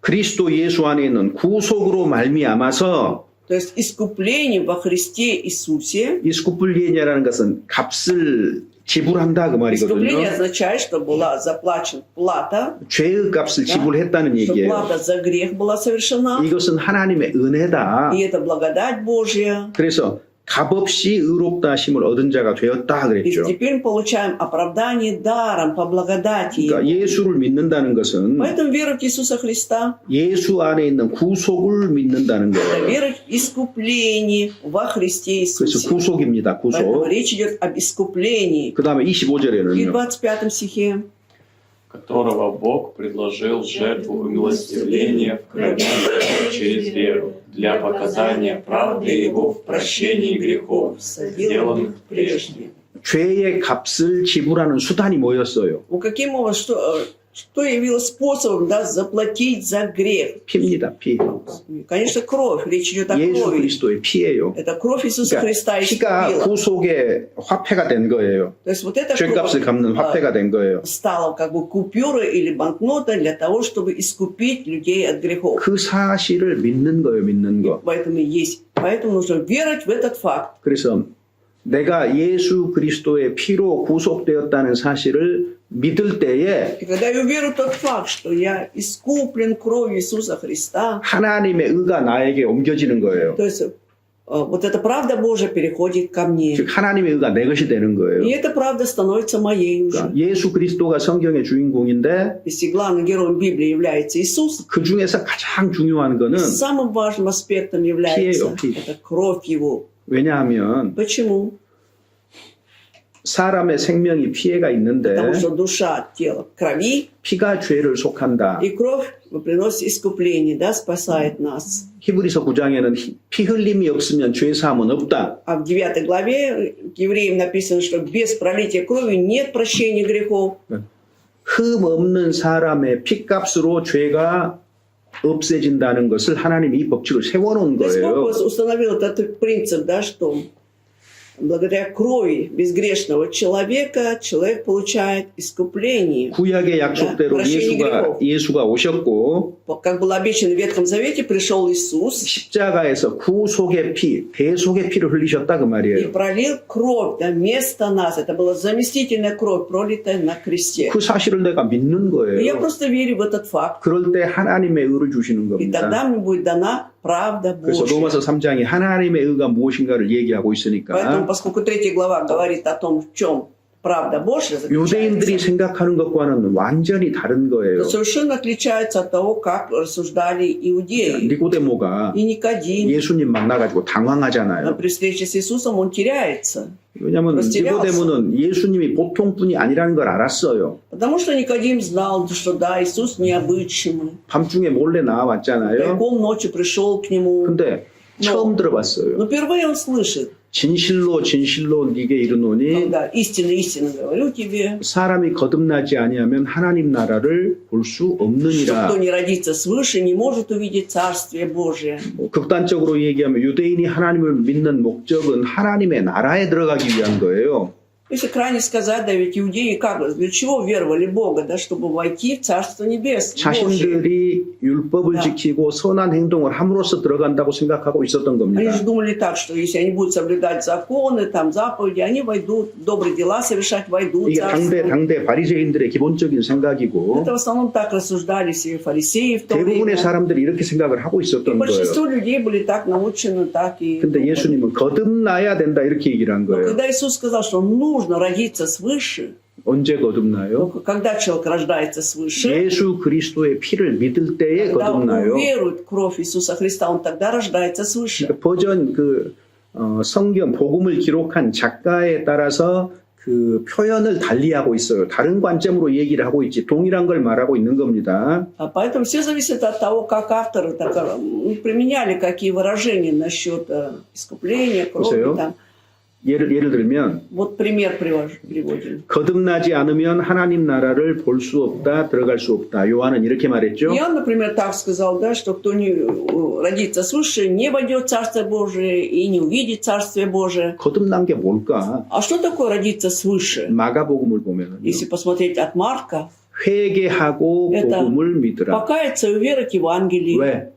Speaker 1: 그리스도 예수 안에 있는 구속으로 말미암아서
Speaker 2: То есть искуплением во Христе Иисусе.
Speaker 1: 이스쿠플리에냐라는 것은 값을 지불한다 그
Speaker 2: Искупление
Speaker 1: 말이거든요.
Speaker 2: означает, что была заплачена плата,
Speaker 1: 죄의 값을 지불했다는
Speaker 2: что
Speaker 1: 얘기예요.
Speaker 2: плата за грех была совершена,
Speaker 1: 이것은 하나님의 은혜다.
Speaker 2: и это благодать Божья.
Speaker 1: 그래서 값없이 의롭다 하심을 얻은 자가 되었다
Speaker 2: И
Speaker 1: 그랬죠.
Speaker 2: теперь мы получаем оправдание даром по благодати.
Speaker 1: 그러니까 예수를 믿는다는 것은
Speaker 2: Поэтому веровать в Иисуса Христа
Speaker 1: 예수 안에 있는 구속을 믿는다는
Speaker 2: это
Speaker 1: 거예요.
Speaker 2: веровать в искупление во Христе
Speaker 1: 그래서
Speaker 2: Иисусе.
Speaker 1: 구속입니다.
Speaker 2: Поэтому
Speaker 1: 구속.
Speaker 2: речь идет об искуплении.
Speaker 1: 그 다음에
Speaker 2: И в
Speaker 1: 25절에는요.
Speaker 2: 25 стихе.
Speaker 3: которого Бог предложил жертву умилостивления в крови через веру для показания правды Его в прощении грехов, сделанных прежде.
Speaker 1: 죄의 값을 지불하는 수단이 뭐였어요?
Speaker 2: Ну, каким образом, что явилось способом, да, заплатить за грех?
Speaker 1: 피입니다. 피.
Speaker 2: Конечно, кровь. Речь идет о
Speaker 1: 예수
Speaker 2: крови.
Speaker 1: 그리스도의 피예요.
Speaker 2: Это кровь Иисуса Христа
Speaker 1: 피가
Speaker 2: искупила.
Speaker 1: 구속의 화폐가 된 거예요.
Speaker 2: То есть вот эта
Speaker 1: 죄값을
Speaker 2: кровь
Speaker 1: 갚는 화폐가 된 거예요.
Speaker 2: стала как бы купюрой или банкнотой для того, чтобы искупить людей от грехов.
Speaker 1: 그 사실을 믿는 거예요. 믿는 거.
Speaker 2: Поэтому нужно верить в этот факт.
Speaker 1: 그래서 내가 예수 그리스도의 피로 구속되었다는 사실을 믿을 때에
Speaker 2: И когда я уверую в тот факт, что я искуплен кровью Иисуса Христа,
Speaker 1: 하나님의 의가 나에게 옮겨지는 거예요.
Speaker 2: то есть вот эта правда Божия переходит ко мне.
Speaker 1: 즉 하나님의 의가 내 것이 되는 거예요.
Speaker 2: И эта правда становится моей уже.
Speaker 1: 그러니까 예수 그리스도가 성경의 주인공인데
Speaker 2: Если главным героем Библии является Иисус,
Speaker 1: 그 중에서 가장 중요한 거는
Speaker 2: самым важным аспектом является
Speaker 1: 피예요, 피.
Speaker 2: это кровь Его.
Speaker 1: 왜냐하면
Speaker 2: Почему?
Speaker 1: 사람의 생명이 피해가 있는데
Speaker 2: Потому что душа, тело в крови,
Speaker 1: 피가 죄를 속한다.
Speaker 2: и кровь приносит искупление, да, спасает нас.
Speaker 1: 히브리서 9장에는 피 흘림이 없으면 죄 사함은 없다.
Speaker 2: А в 9 главе к евреям написано, что без пролития крови нет прощения грехов.
Speaker 1: 흠 없는 사람의 피값으로 죄가 없애진다는 것을 하나님이 이 법칙을 세워놓은
Speaker 2: То есть
Speaker 1: 거예요.
Speaker 2: Бог установил этот принцип, да, что благодаря крови безгрешного человека человек получает искупление.
Speaker 1: 구약의 약속대로 예수가 오셨고
Speaker 2: Как было обещано в Ветхом Завете, пришел Иисус
Speaker 1: 십자가에서 구속의 피, 대속의 피를 흘리셨다 그
Speaker 2: и
Speaker 1: 말이에요.
Speaker 2: пролил кровь, да, вместо нас. Это была заместительная кровь, пролитая на кресте.
Speaker 1: 그 사실을 내가 믿는
Speaker 2: И я
Speaker 1: 거예요.
Speaker 2: просто верю в этот факт.
Speaker 1: 그럴 때 하나님의 의를 주시는
Speaker 2: И тогда
Speaker 1: 겁니다.
Speaker 2: мне будет дана правда
Speaker 1: 그래서
Speaker 2: Божья.
Speaker 1: 로마서 3장이 하나님의 의가 무엇인가를 얘기하고 있으니까
Speaker 2: Поэтому, поскольку 3 глава говорит о том, в чем правда Божья
Speaker 1: 유대인들이
Speaker 2: заключается,
Speaker 1: 생각하는 것과는 완전히 다른 거예요.
Speaker 2: то совершенно отличается от того, как рассуждали иудеи.
Speaker 1: 니고데모가
Speaker 2: И Никодим,
Speaker 1: 예수님 만나가지고 당황하잖아요.
Speaker 2: при встрече с Иисусом, он теряется.
Speaker 1: 왜냐하면 니고데모는 예수님이 보통 분이 아니라는 걸 알았어요.
Speaker 2: Потому что Никодим знал, что да, Иисус необычный.
Speaker 1: 밤중에 몰래 나와왔잖아요.
Speaker 2: Тайком ночью пришел к нему.
Speaker 1: 근데 처음 들어봤어요.
Speaker 2: Но впервые он слышит,
Speaker 1: 진실로 진실로 네게 이르노니
Speaker 2: когда истинно, истинно говорю тебе,
Speaker 1: 사람이 거듭나지 아니하면 하나님 나라를 볼 수
Speaker 2: что
Speaker 1: 없느니라.
Speaker 2: кто не родится свыше, не может увидеть Царствие Божие.
Speaker 1: 극단적으로 얘기하면 유대인이 하나님을 믿는 목적은 하나님의 나라에 들어가기 위한 거예요.
Speaker 2: Если крайне сказать, да ведь иудеи как, для чего веровали Бога, да, чтобы войти в Царство Небесное.
Speaker 1: 자신들이 율법을 지키고 선한 행동을 함으로써 들어간다고 생각하고 있었던
Speaker 2: Они
Speaker 1: 겁니다.
Speaker 2: же думали так, что если они будут соблюдать законы, там заповеди, они войдут, добрые дела совершать, войдут в
Speaker 1: 이게
Speaker 2: Царство.
Speaker 1: 당대 바리새인들의 기본적인 생각이고
Speaker 2: Это в основном так рассуждали все фарисеи в то время.
Speaker 1: 대부분의 사람들이 이렇게 생각을 하고
Speaker 2: И
Speaker 1: 있었던 거예요.
Speaker 2: большинство людей были так научены, так и...
Speaker 1: 근데 예수님은 거듭나야 된다 이렇게 얘기를 한
Speaker 2: Но
Speaker 1: 거예요.
Speaker 2: когда Иисус сказал, что нужно родиться свыше,
Speaker 1: 언제 거듭나요?
Speaker 2: но когда человек рождается свыше,
Speaker 1: 예수 그리스도의 피를 믿을 때에
Speaker 2: когда он
Speaker 1: 거듭나요.
Speaker 2: уверует в кровь Иисуса Христа, он тогда рождается свыше.
Speaker 1: 그러니까 버전 성경 복음을 기록한 작가에 따라서 그 표현을 달리하고 있어요. 다른 관점으로 얘기를 하고 있지 동일한 걸 말하고 있는 겁니다.
Speaker 2: А поэтому все зависит от того, как авторы применяли какие выражения насчет искупления, крови.
Speaker 1: 보세요.
Speaker 2: Там.
Speaker 1: 예를 들면
Speaker 2: Вот пример приводим.
Speaker 1: 거듭나지 않으면 하나님 나라를 볼 수 없다, 들어갈 수 없다. 요한은 이렇게 말했죠.
Speaker 2: Иоанн, например, так сказал, да, что кто не родится свыше, не войдет в Царство Божие и не увидит Царствие Божие.
Speaker 1: 거듭난 게 뭘까?
Speaker 2: А что такое родиться свыше?
Speaker 1: 마가복음을 보면은요.
Speaker 2: Если посмотреть от Марка,
Speaker 1: 회개하고
Speaker 2: Это
Speaker 1: 복음을 믿으라.
Speaker 2: покаяться и уверовать в Евангелие.
Speaker 1: 왜?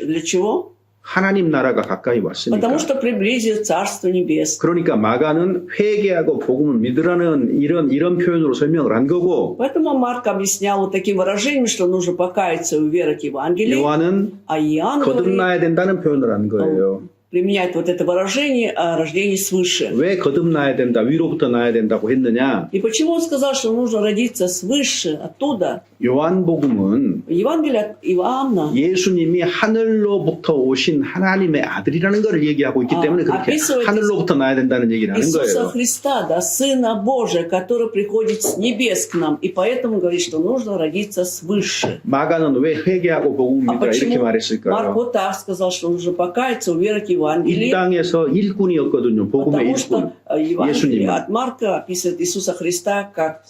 Speaker 2: Для чего?
Speaker 1: 하나님 나라가 가까이 왔으니까.
Speaker 2: Потому что приблизит Царство Небес.
Speaker 1: 그러니까 마가는 회개하고 복음을 믿으라는 이런 표현으로 설명을 한 거고,
Speaker 2: Поэтому Марк объяснял вот таким выражением, что нужно покаяться и уверовать в Евангелие.
Speaker 1: 요한은
Speaker 2: А Иоанн говорит,
Speaker 1: 거듭나야 된다는 표현을 한 거예요.
Speaker 2: применяет вот это выражение о рождении свыше.
Speaker 1: 왜 거듭나야 된다, 위로부터 나야 된다고 했느냐?
Speaker 2: И почему он сказал, что нужно родиться свыше, оттуда?
Speaker 1: 요한복음은
Speaker 2: Евангелие от Иоанна
Speaker 1: 예수님이 하늘로부터 오신 하나님의 아들이라는 걸 얘기하고 있기 때문에 그렇게
Speaker 2: описывает
Speaker 1: 하늘로부터 나야 된다는 얘기를 하는
Speaker 2: Иисуса
Speaker 1: 거예요.
Speaker 2: Христа, да, Сына Божия, который приходит с небес к нам. И поэтому говорит, что нужно родиться свыше.
Speaker 1: 마가는 왜 회개하고 복음을
Speaker 2: А
Speaker 1: 믿으라 이렇게
Speaker 2: почему Марк
Speaker 1: 말했을까요?
Speaker 2: вот так сказал, что нужно покаяться, уверовать в
Speaker 1: 이
Speaker 2: Евангелие?
Speaker 1: 땅에서 일꾼이었거든요. 복음의
Speaker 2: Потому
Speaker 1: 일꾼.
Speaker 2: что Евангелие
Speaker 1: 예수님은.
Speaker 2: от Марка описывает Иисуса Христа как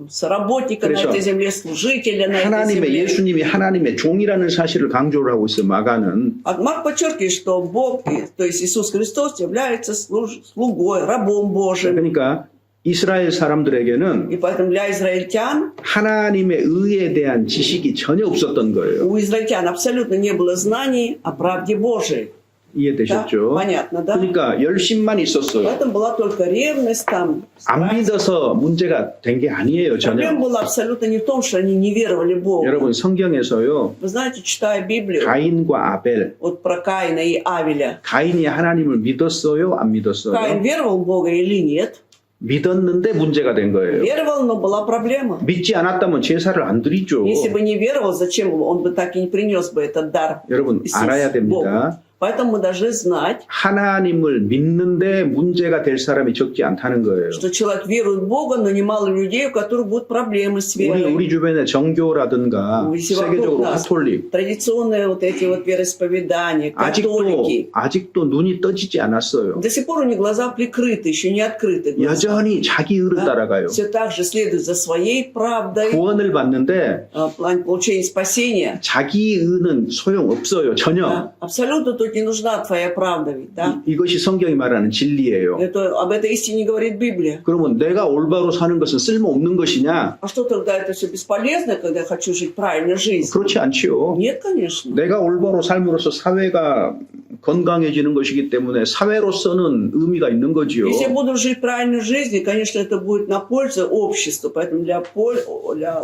Speaker 2: соработника на
Speaker 1: 그래서
Speaker 2: этой земле, служителя на этой
Speaker 1: 하나님의
Speaker 2: земле.
Speaker 1: 예수님이 하나님의 종이라는 사실을 강조를 하고 있어요. 마가는.
Speaker 2: А Марк подчеркивает, что Бог, то есть Иисус Христос, является слугой, рабом Божьим.
Speaker 1: 그러니까 이스라엘 사람들에게는
Speaker 2: И поэтому для израильтян,
Speaker 1: 하나님의 의에 대한 지식이 전혀 없었던 거예요.
Speaker 2: у израильтян абсолютно не было знаний о правде Божией. Да?
Speaker 1: 이해되셨죠?
Speaker 2: Понятно, да?
Speaker 1: 그러니까 열심만 있었어요.
Speaker 2: Поэтому была только ревность там.
Speaker 1: 안
Speaker 2: страсть.
Speaker 1: 믿어서 문제가 된 게 아니에요,
Speaker 2: Проблема
Speaker 1: 전혀.
Speaker 2: была абсолютно не в том, что они не веровали Богу.
Speaker 1: 여러분 성경에서요.
Speaker 2: Вы знаете, читая Библию,
Speaker 1: 가인과 아벨.
Speaker 2: вот про Каина и Авеля.
Speaker 1: 가인이 하나님을 믿었어요, 안
Speaker 2: Каин
Speaker 1: 믿었어요?
Speaker 2: веровал в Бога или нет?
Speaker 1: 믿었는데 문제가 된 거예요.
Speaker 2: Веровал, но была проблема.
Speaker 1: 믿지 않았다면 제사를 안 드리죠.
Speaker 2: Если бы не веровал, зачем он бы так и не принес бы этот дар?
Speaker 1: 여러분
Speaker 2: Иисус
Speaker 1: 알아야
Speaker 2: Богу?
Speaker 1: 됩니다.
Speaker 2: Поэтому мы должны знать,
Speaker 1: 하나님을 믿는데 문제가 될 사람이 적지 않다는 거예요.
Speaker 2: что человек верует в Бога, но немало людей, у которых будут проблемы с верой.
Speaker 1: 우리 주변에 정교라든가
Speaker 2: Если
Speaker 1: 세계적으로
Speaker 2: вокруг нас
Speaker 1: 카톨릭
Speaker 2: традиционные вот эти вот вероисповедания, католики,
Speaker 1: 아직도 눈이 떠지지 않았어요.
Speaker 2: до сих пор у них глаза прикрыты, еще не открыты глаза.
Speaker 1: 여전히 자기 의를 따라가요.
Speaker 2: Все так же следуют за своей правдой
Speaker 1: 구원을 받는데
Speaker 2: в плане получения спасения.
Speaker 1: 자기 의는 소용없어요. 전혀.
Speaker 2: Да? Абсолютно тут не нужна твоя правда, ведь, да?
Speaker 1: 이것이 성경이 말하는 진리예요.
Speaker 2: Об этой истине говорит Библия.
Speaker 1: 그러면 내가 올바로 사는 것은 쓸모없는 것이냐?
Speaker 2: А что тогда это все бесполезно, когда я хочу жить правильной жизнью?
Speaker 1: 그렇지 않지요.
Speaker 2: Нет, конечно.
Speaker 1: 내가 올바로 삶으로써 사회가 건강해지는 것이기 때문에 사회로서는 의미가 있는 거지요.
Speaker 2: Если я буду жить правильной жизнью, конечно, это будет на пользу обществу, поэтому для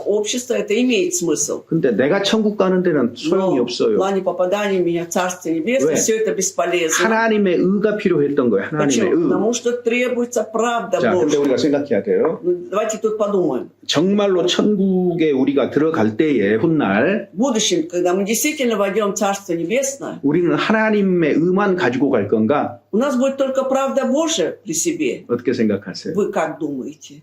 Speaker 2: общества это имеет смысл.
Speaker 1: 근데 내가 천국 가는 데는 소용이
Speaker 2: Но в
Speaker 1: 없어요.
Speaker 2: плане попадания меня в Царство Небесное,
Speaker 1: 왜?
Speaker 2: все это бесполезно.
Speaker 1: 하나님의 의가 필요했던 거예요. 하나님의
Speaker 2: Почему?
Speaker 1: 의.
Speaker 2: Потому что требуется правда
Speaker 1: 자, 근데
Speaker 2: Божья.
Speaker 1: 우리가 생각해야 돼요.
Speaker 2: Ну, давайте тут подумаем.
Speaker 1: 정말로 천국에 우리가 들어갈 때에 훗날
Speaker 2: В будущем, когда мы действительно войдем в Царство Небесное,
Speaker 1: 우리는 하나님의 의만 가지고 갈 건가?
Speaker 2: у нас будет только правда Божья при себе.
Speaker 1: 어떻게 생각하세요?
Speaker 2: Вы как думаете?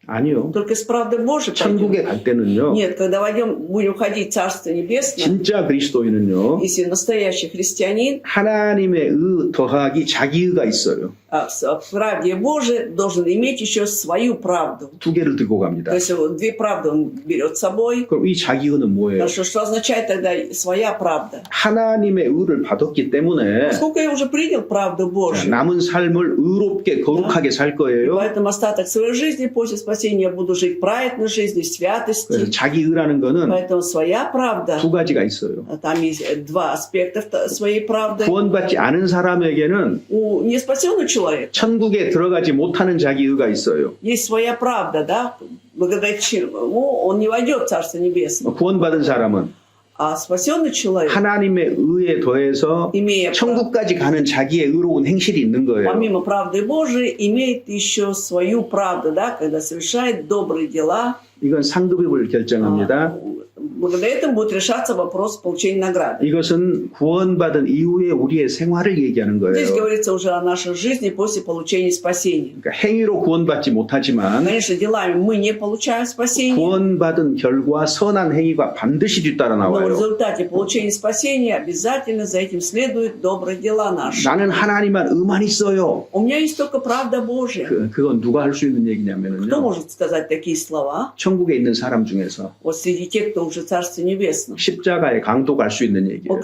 Speaker 1: 아니요.
Speaker 2: Только с правдой Божьей пойдем?
Speaker 1: 천국에 갈 때는요.
Speaker 2: Нет, когда будем входить в Царство Небесное,
Speaker 1: 진짜 그리스도인은요.
Speaker 2: если настоящий христианин,
Speaker 1: 하나님의 의 더하기 자기 의가 있어요.
Speaker 2: в правде Божией должен иметь еще свою правду.
Speaker 1: 두 개를 들고 갑니다.
Speaker 2: То есть вот две правды он берет с собой.
Speaker 1: 그럼 이 자기 의는 뭐예요?
Speaker 2: Потому что означает тогда своя правда?
Speaker 1: 하나님의 의를 받았기 때문에
Speaker 2: Поскольку я уже принял правду Божью,
Speaker 1: 남은 삶을 의롭게 거룩하게 살
Speaker 2: и
Speaker 1: 거예요.
Speaker 2: поэтому остаток своей жизни после спасения я буду жить праведной жизнью, в
Speaker 1: 그래서
Speaker 2: святости.
Speaker 1: 자기 의라는 거는
Speaker 2: Поэтому своя правда,
Speaker 1: 두 가지가 있어요.
Speaker 2: там есть два аспекта своей правды.
Speaker 1: 구원받지 않은 사람에게는
Speaker 2: У неспасенного человека
Speaker 1: 천국에 들어가지 못하는 자기 의가 있어요.
Speaker 2: есть своя правда, да, благодаря чему он не войдет в Царство Небесное.
Speaker 1: 구원받은 사람은
Speaker 2: А спасенный человек,
Speaker 1: 하나님의 의에 더해서
Speaker 2: имея
Speaker 1: 천국까지 가는 자기의 의로운 행실이 있는 거예요.
Speaker 2: помимо правды Божией, имеет еще свою правду, да, когда совершает добрые дела.
Speaker 1: 이건 상급입을 결정합니다.
Speaker 2: Благодаря этому будет решаться вопрос получения награды.
Speaker 1: 이것은 구원받은 이후에 우리의 생활을 얘기하는
Speaker 2: Здесь
Speaker 1: 거예요.
Speaker 2: говорится уже о нашей жизни после получения спасения.
Speaker 1: 그러니까 행위로 구원받지 못하지만
Speaker 2: Конечно, делами мы не получаем спасения,
Speaker 1: 구원받은 결과 선한 행위가 반드시 뒤따라
Speaker 2: но в
Speaker 1: 나와요.
Speaker 2: результате получения спасения обязательно за этим следуют добрые дела наши.
Speaker 1: 나는 하나님만 의만 있어요.
Speaker 2: У меня есть только правда Божья.
Speaker 1: 그건 누가 할 수 있는
Speaker 2: Кто
Speaker 1: 얘기냐면요.
Speaker 2: может сказать такие слова?
Speaker 1: 천국에 있는 사람 중에서
Speaker 2: Вот среди тех, кто уже в Царстве Небесном.
Speaker 1: 십자가의 강도 갈 수 있는 얘기예요.
Speaker 2: Вот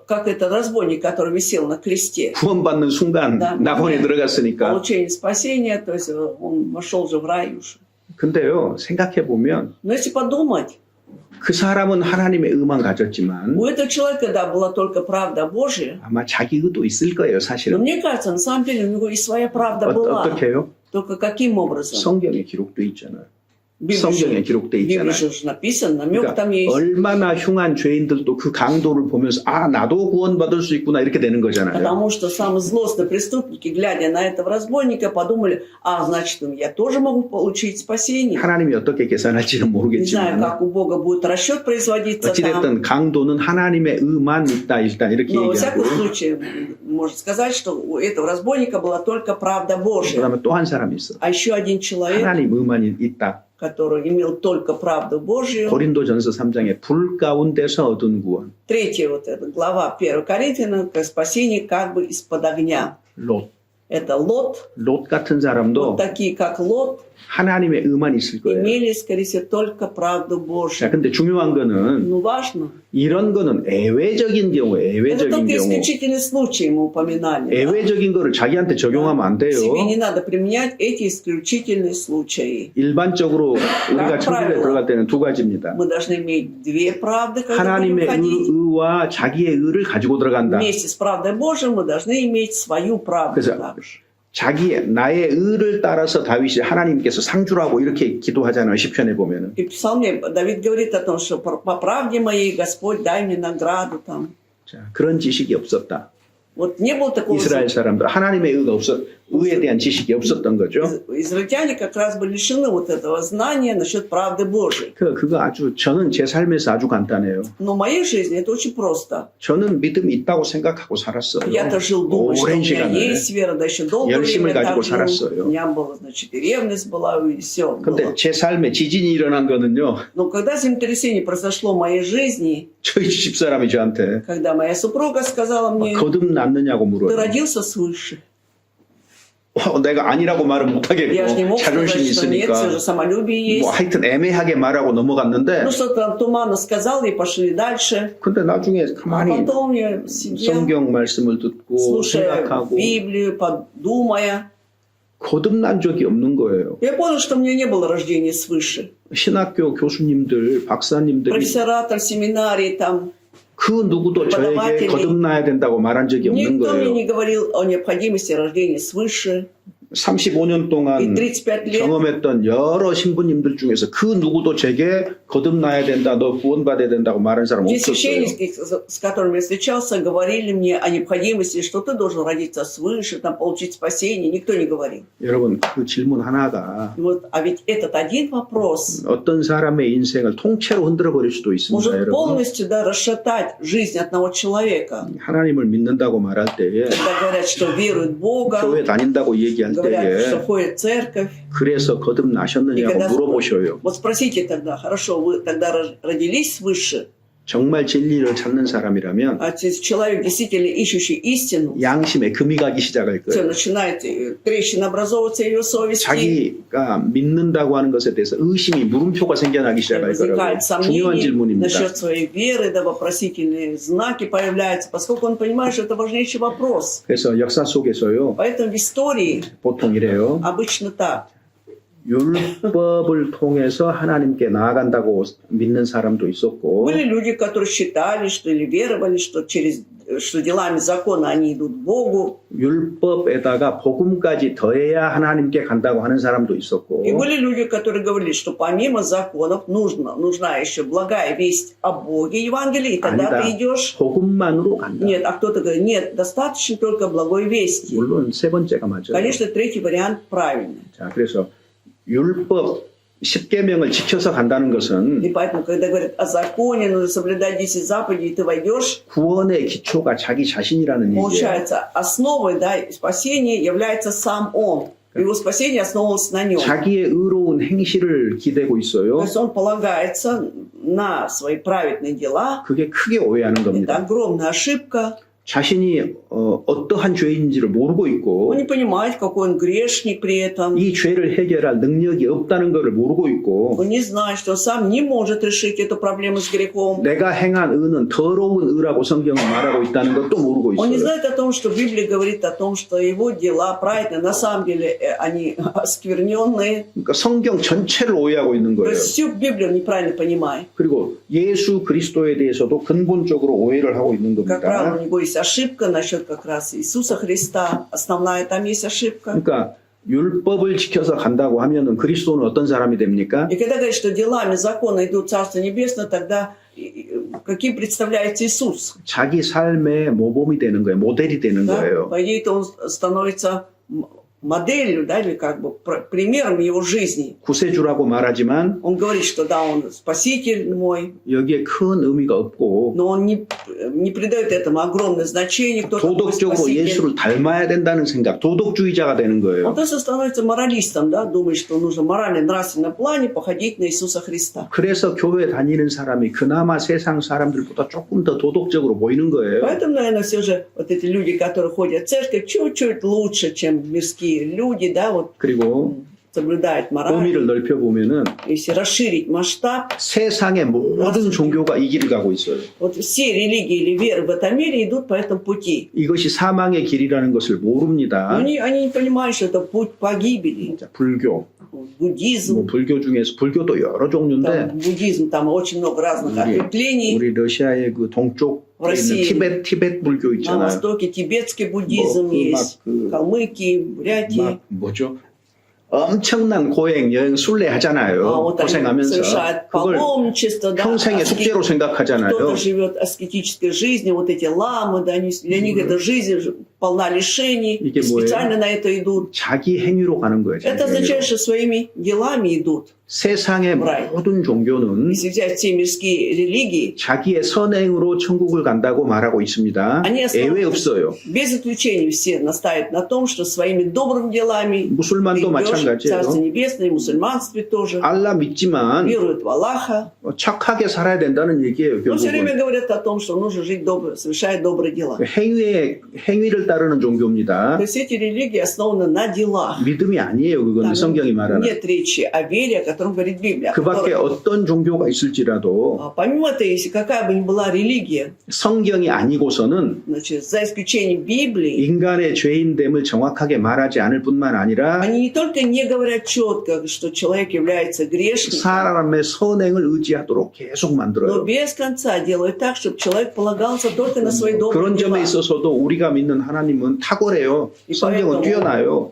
Speaker 2: как этот разбойник, который висел на кресте.
Speaker 1: 구원받는 순간
Speaker 2: Да.
Speaker 1: 낙원에 들어갔으니까.
Speaker 2: Получение спасения, то есть он вошел же в рай уже.
Speaker 1: 근데요, 생각해 보면
Speaker 2: Но если подумать,
Speaker 1: 그 사람은 하나님의 의만 가졌지만
Speaker 2: У этого человека, да, была только правда Божья,
Speaker 1: 아마 자기 의도 있을 거예요,
Speaker 2: но
Speaker 1: 사실은.
Speaker 2: мне кажется, на самом деле у него и своя правда была.
Speaker 1: 어떻게 해요?
Speaker 2: Только каким образом?
Speaker 1: 성경에 기록돼 있잖아요.
Speaker 2: В
Speaker 1: 성경에 기록돼
Speaker 2: Библии
Speaker 1: 있잖아요.
Speaker 2: же написано, намек там
Speaker 1: 그러니까
Speaker 2: есть.
Speaker 1: 얼마나 흉한 죄인들도 그 강도를 보면서 아 나도 구원받을 수 있구나 이렇게 되는 거잖아요.
Speaker 2: Потому что самые злостные преступники, глядя на этого разбойника, подумали, значит, я тоже могу получить спасение.
Speaker 1: 하나님이 어떻게 계산할지는
Speaker 2: Не знаю,
Speaker 1: 모르겠지만
Speaker 2: как у Бога будет расчет производиться там.
Speaker 1: 어찌됐든 강도는 하나님의 의만 있다 일단 이렇게
Speaker 2: Но, во
Speaker 1: 얘기하고
Speaker 2: всяком случае, можно сказать, что у этого разбойника была только правда Божья.
Speaker 1: 그다음에 또 한 사람이 있어.
Speaker 2: А еще один человек,
Speaker 1: 하나님 의만 있다.
Speaker 2: который имел только правду Божью.
Speaker 1: 고린도전서 3장에 불 가운데서 얻은 구원.
Speaker 2: Третья вот эта глава 1 Коринфянам, спасение как бы из-под огня.
Speaker 1: 롯.
Speaker 2: Это Лот.
Speaker 1: 롯 같은 사람도
Speaker 2: Вот такие, как Лот,
Speaker 1: 하나님의 의만 있을 거예요.
Speaker 2: имели, скорее всего, только правду
Speaker 1: 자,
Speaker 2: Божью.
Speaker 1: 근데 중요한 거는
Speaker 2: Ну, важно.
Speaker 1: 이런 거는 애외적인 경우,
Speaker 2: Это
Speaker 1: 애외적인
Speaker 2: только
Speaker 1: 경우.
Speaker 2: исключительный случай мы упоминали. Да?
Speaker 1: 애외적인 거를 자기한테 적용하면 안 돼요.
Speaker 2: Себе не надо применять эти исключительные случаи.
Speaker 1: 일반적으로 우리가
Speaker 2: как
Speaker 1: 천국에
Speaker 2: правило.
Speaker 1: 들어갈 때는 두 가지입니다.
Speaker 2: Мы должны иметь две правды, когда будем
Speaker 1: 하나님의
Speaker 2: ходить.
Speaker 1: 의와 자기의 의를 가지고 들어간다.
Speaker 2: Вместе с правдой Божией мы должны иметь свою правду
Speaker 1: 그래서
Speaker 2: также.
Speaker 1: 나의 의를 따라서 다윗이 하나님께서 상주라고 이렇게 기도하잖아요. 시편에 보면은.
Speaker 2: И в Псалме Давид говорит о том, что по правде моей Господь дай мне награду там.
Speaker 1: 자, 그런 지식이 없었다.
Speaker 2: Вот не было такого.
Speaker 1: 이스라엘 사람들 하나님의 의에 대한 지식이 없었던 거죠.
Speaker 2: Израильтяне как раз были лишены вот этого знания насчет правды Божией.
Speaker 1: 그거 저는 제 삶에서 아주 간단해요.
Speaker 2: Но в моей жизни это очень просто.
Speaker 1: 저는 믿음이 있다고 생각하고 살았어요.
Speaker 2: Я-то жил, думал, что у
Speaker 1: 오랜
Speaker 2: меня
Speaker 1: 시간을.
Speaker 2: есть вера, да еще долгое
Speaker 1: 열심을
Speaker 2: время
Speaker 1: 가지고
Speaker 2: так жил.
Speaker 1: 살았어요.
Speaker 2: У меня была, значит, и ревность была, и все было.
Speaker 1: 근데 제 삶에 지진이 일어난 거는요.
Speaker 2: Но когда землетрясение произошло в моей жизни,
Speaker 1: 저희 집사람이 저한테
Speaker 2: когда моя супруга сказала мне,
Speaker 1: 거듭났느냐고
Speaker 2: ты
Speaker 1: 물어요.
Speaker 2: родился свыше.
Speaker 1: 내가 아니라고 말은
Speaker 2: Я же не
Speaker 1: 못하겠고
Speaker 2: мог
Speaker 1: 자존심이
Speaker 2: сказать, что нет, все же
Speaker 1: 있으니까
Speaker 2: самолюбие
Speaker 1: 뭐
Speaker 2: есть.
Speaker 1: 하여튼 애매하게 말하고 넘어갔는데
Speaker 2: Ну, что-то там туманно сказал, и пошли дальше.
Speaker 1: 근데 나중에
Speaker 2: А
Speaker 1: 가만히
Speaker 2: потом я сидел,
Speaker 1: 성경 말씀을 듣고
Speaker 2: слушая
Speaker 1: 생각하고
Speaker 2: Библию, подумая.
Speaker 1: 거듭난 적이 없는 거예요.
Speaker 2: Я понял, что у меня не было рождения свыше.
Speaker 1: 신학교 교수님들, 박사님들이
Speaker 2: Профессорат в семинарии там.
Speaker 1: 그 누구도 저에게
Speaker 2: подаватели.
Speaker 1: 거듭나야 된다고 말한 적이 없는
Speaker 2: Никто мне
Speaker 1: 거예요.
Speaker 2: не говорил о необходимости рождения свыше.
Speaker 1: 35년
Speaker 2: И
Speaker 1: 동안
Speaker 2: 35 лет
Speaker 1: 경험했던 여러 신부님들 중에서 그 누구도 제게 거듭나야 된다, 너 구원받아야 된다고 말한 사람
Speaker 2: те
Speaker 1: 없었어요.
Speaker 2: священники, с которыми я встречался, говорили мне о необходимости, что ты должен родиться свыше, там, получить спасение. Никто не говорил.
Speaker 1: 여러분 그 질문 하나가
Speaker 2: И вот, а ведь этот один вопрос
Speaker 1: 어떤 사람의 인생을 통째로 흔들어 버릴 수도 있습니다.
Speaker 2: может
Speaker 1: 여러분
Speaker 2: полностью, да, расшатать жизнь одного человека.
Speaker 1: 하나님을 믿는다고 말할 때에
Speaker 2: Когда говорят, что веруют в Бога,
Speaker 1: 교회 다닌다고 얘기할
Speaker 2: говорят, что
Speaker 1: 때에
Speaker 2: ходят в церковь.
Speaker 1: 그래서 거듭나셨느냐고 물어보셔요.
Speaker 2: Вот спросите тогда, хорошо, вы тогда родились свыше?
Speaker 1: 정말 진리를 찾는 사람이라면
Speaker 2: А человек, действительно ищущий истину,
Speaker 1: 양심에 금이 가기 시작할
Speaker 2: все
Speaker 1: 거예요.
Speaker 2: начинает трещина образовываться в ее совести,
Speaker 1: 자기가 믿는다고 하는 것에 대해서 의심이 물음표가 생겨나기 시작할 거라고.
Speaker 2: возникает
Speaker 1: 중요한
Speaker 2: сомнение
Speaker 1: 질문입니다.
Speaker 2: насчет своей веры, да, вопросительные знаки появляются, поскольку он понимает, что это важнейший вопрос.
Speaker 1: 그래서 역사 속에서요
Speaker 2: Поэтому в истории
Speaker 1: 보통 이래요.
Speaker 2: обычно так.
Speaker 1: 율법을 통해서 하나님께 나아간다고 믿는 사람도 있었고
Speaker 2: Были люди, которые считали, что или веровали, что что делами закона они идут к Богу.
Speaker 1: 율법에다가 복음까지 더해야 하나님께 간다고 하는 사람도 있었고
Speaker 2: И были люди, которые говорили, что помимо законов нужна еще благая весть о Боге, Евангелие, и тогда
Speaker 1: 아니다.
Speaker 2: ты идешь.
Speaker 1: 복음만으로 간다.
Speaker 2: Нет, а кто-то говорит, нет, достаточно только благой вести.
Speaker 1: 물론 세 번째가 맞아요.
Speaker 2: Конечно, третий вариант правильный.
Speaker 1: 자, 그래서 율법 10계명을 지켜서 간다는 것은
Speaker 2: И поэтому, когда говорят о законе, нужно соблюдать 10 заповедей, и ты войдешь,
Speaker 1: 구원의 기초가 자기 자신이라는 얘기예요.
Speaker 2: получается, основой, да, спасения является сам он. Его спасение основывалось на нем.
Speaker 1: 자기의 의로운 행실을 기대고
Speaker 2: То
Speaker 1: 있어요.
Speaker 2: есть он полагается на свои праведные дела.
Speaker 1: 그게 크게 오해하는
Speaker 2: Это
Speaker 1: 겁니다.
Speaker 2: огромная ошибка.
Speaker 1: 자신이 어떠한 죄인지를 모르고 있고
Speaker 2: Он не понимает, какой он грешник при этом.
Speaker 1: 이 죄를 해결할 능력이 없다는 것을 모르고 있고
Speaker 2: Он не знает, что он сам не может решить эту проблему с грехом.
Speaker 1: 내가 행한 의는 더러운 의라고 성경은 말하고 있다는 것도 모르고
Speaker 2: Он не
Speaker 1: 있어요.
Speaker 2: знает о том, что Библия говорит о том, что его дела праведные, на самом деле они оскверненные.
Speaker 1: 그러니까 성경 전체를 오해하고 있는
Speaker 2: То
Speaker 1: 거예요.
Speaker 2: есть всю Библию он неправильно понимает.
Speaker 1: 그리고 예수 그리스도에 대해서도 근본적으로 오해를 하고 있는
Speaker 2: Как правило,
Speaker 1: 겁니다.
Speaker 2: у него есть ошибка насчет как раз Иисуса Христа. Основная там есть ошибка.
Speaker 1: 그러니까 율법을 지켜서 간다고 하면은 그리스도는 어떤 사람이 됩니까?
Speaker 2: И когда говорят, что делами закона идут в Царство Небесное, тогда каким представляется Иисус?
Speaker 1: 자기 삶의 모범이 되는 거예요. 모델이 되는
Speaker 2: Да?
Speaker 1: 거예요.
Speaker 2: По идее, он становится моделью, да, или как бы примером его жизни.
Speaker 1: 구세주라고 말하지만
Speaker 2: Он говорит, что да, он спаситель мой,
Speaker 1: 여기에 큰 의미가 없고
Speaker 2: но он не придает этому огромное значение, кто такой
Speaker 1: 도덕적으로
Speaker 2: спаситель.
Speaker 1: 예수를 닮아야 된다는 생각, 도덕주의자가 되는
Speaker 2: Он
Speaker 1: 거예요.
Speaker 2: просто становится моралистом, да, думает, что нужно в морально-нравственном плане походить на Иисуса Христа.
Speaker 1: 그래서 교회 다니는 사람이 그나마 세상 사람들보다 조금 더 도덕적으로 보이는 거예요.
Speaker 2: Поэтому, наверное, все же вот эти люди, которые ходят в церковь, чуть-чуть лучше, чем мирские люди, да, вот
Speaker 1: 그리고
Speaker 2: соблюдают мораль.
Speaker 1: 범위를 넓혀보면은
Speaker 2: Если расширить масштаб,
Speaker 1: 세상의 모든 종교가 이 길을 가고 있어요.
Speaker 2: вот все религии или веры в этом мире идут по этому пути.
Speaker 1: 이것이 사망의 길이라는 것을
Speaker 2: Но
Speaker 1: 모릅니다.
Speaker 2: они не понимают, что это путь погибели.
Speaker 1: 자, 불교,
Speaker 2: Буддизм,
Speaker 1: 불교 중에서 불교도 여러 종류인데
Speaker 2: там, буддизм, там очень много разных ответвлений.
Speaker 1: 우리 러시아의 그 동쪽에 있는 티베트 불교
Speaker 2: На
Speaker 1: 있잖아요.
Speaker 2: востоке тибетский буддизм
Speaker 1: 뭐,
Speaker 2: есть,
Speaker 1: 그
Speaker 2: калмыки, бурятии.
Speaker 1: 막 뭐죠? 엄청난 고행, 여행, 순례 하잖아요.
Speaker 2: Вот они
Speaker 1: 고생하면서.
Speaker 2: совершают
Speaker 1: 그걸
Speaker 2: паломничество, да,
Speaker 1: 평생의 숙제로 생각하잖아요.
Speaker 2: кто-то живет аскетической жизнью, вот эти ламы, да, для них эта жизнь полна лишений,
Speaker 1: 이게
Speaker 2: и специально на это идут.
Speaker 1: 자기 행위로 가는 거예요.
Speaker 2: Это
Speaker 1: 자기
Speaker 2: означает,
Speaker 1: 행위로.
Speaker 2: что своими делами идут.
Speaker 1: 세상의
Speaker 2: Right.
Speaker 1: 모든 종교는
Speaker 2: Если взять все мирские религии,
Speaker 1: 자기의 선행으로 천국을 간다고 말하고 있습니다.
Speaker 2: 아니,
Speaker 1: 예외 없어요.
Speaker 2: без исключения все настаивают на том, что своими добрыми делами ты
Speaker 1: 무슬만도
Speaker 2: идешь в Царство
Speaker 1: 마찬가지예요.
Speaker 2: Небесное, и в мусульманстве тоже.
Speaker 1: 알라 믿지만
Speaker 2: Веруют в Аллаха.
Speaker 1: 착하게 살아야 된다는 얘기예요.
Speaker 2: Но все время
Speaker 1: 결국은
Speaker 2: говорят о том, что нужно жить добро, совершая добрые дела.
Speaker 1: 행위를 따르는 종교입니다.
Speaker 2: То есть эти религии основаны на делах.
Speaker 1: 믿음이 아니에요. 그거는
Speaker 2: Там
Speaker 1: 성경이 말하는.
Speaker 2: нет речи о вере, о котором говорит Библия.
Speaker 1: 그 밖에 어떤 종교가 있을지라도
Speaker 2: Помимо этого, если какая бы ни была религия,
Speaker 1: 성경이 아니고서는
Speaker 2: значит, за исключением Библии,
Speaker 1: 인간의 죄인됨을 정확하게 말하지 않을 뿐만 아니라
Speaker 2: они не только не говорят четко, что человек является грешником,
Speaker 1: 사람의 선행을 의지하도록 계속
Speaker 2: но
Speaker 1: 만들어요.
Speaker 2: без конца делают так, чтобы человек полагался только на свои добрые
Speaker 1: 그런 점에
Speaker 2: дела.
Speaker 1: 있어서도 우리가 믿는 하나님은 탁월해요. 성경은 뛰어나요.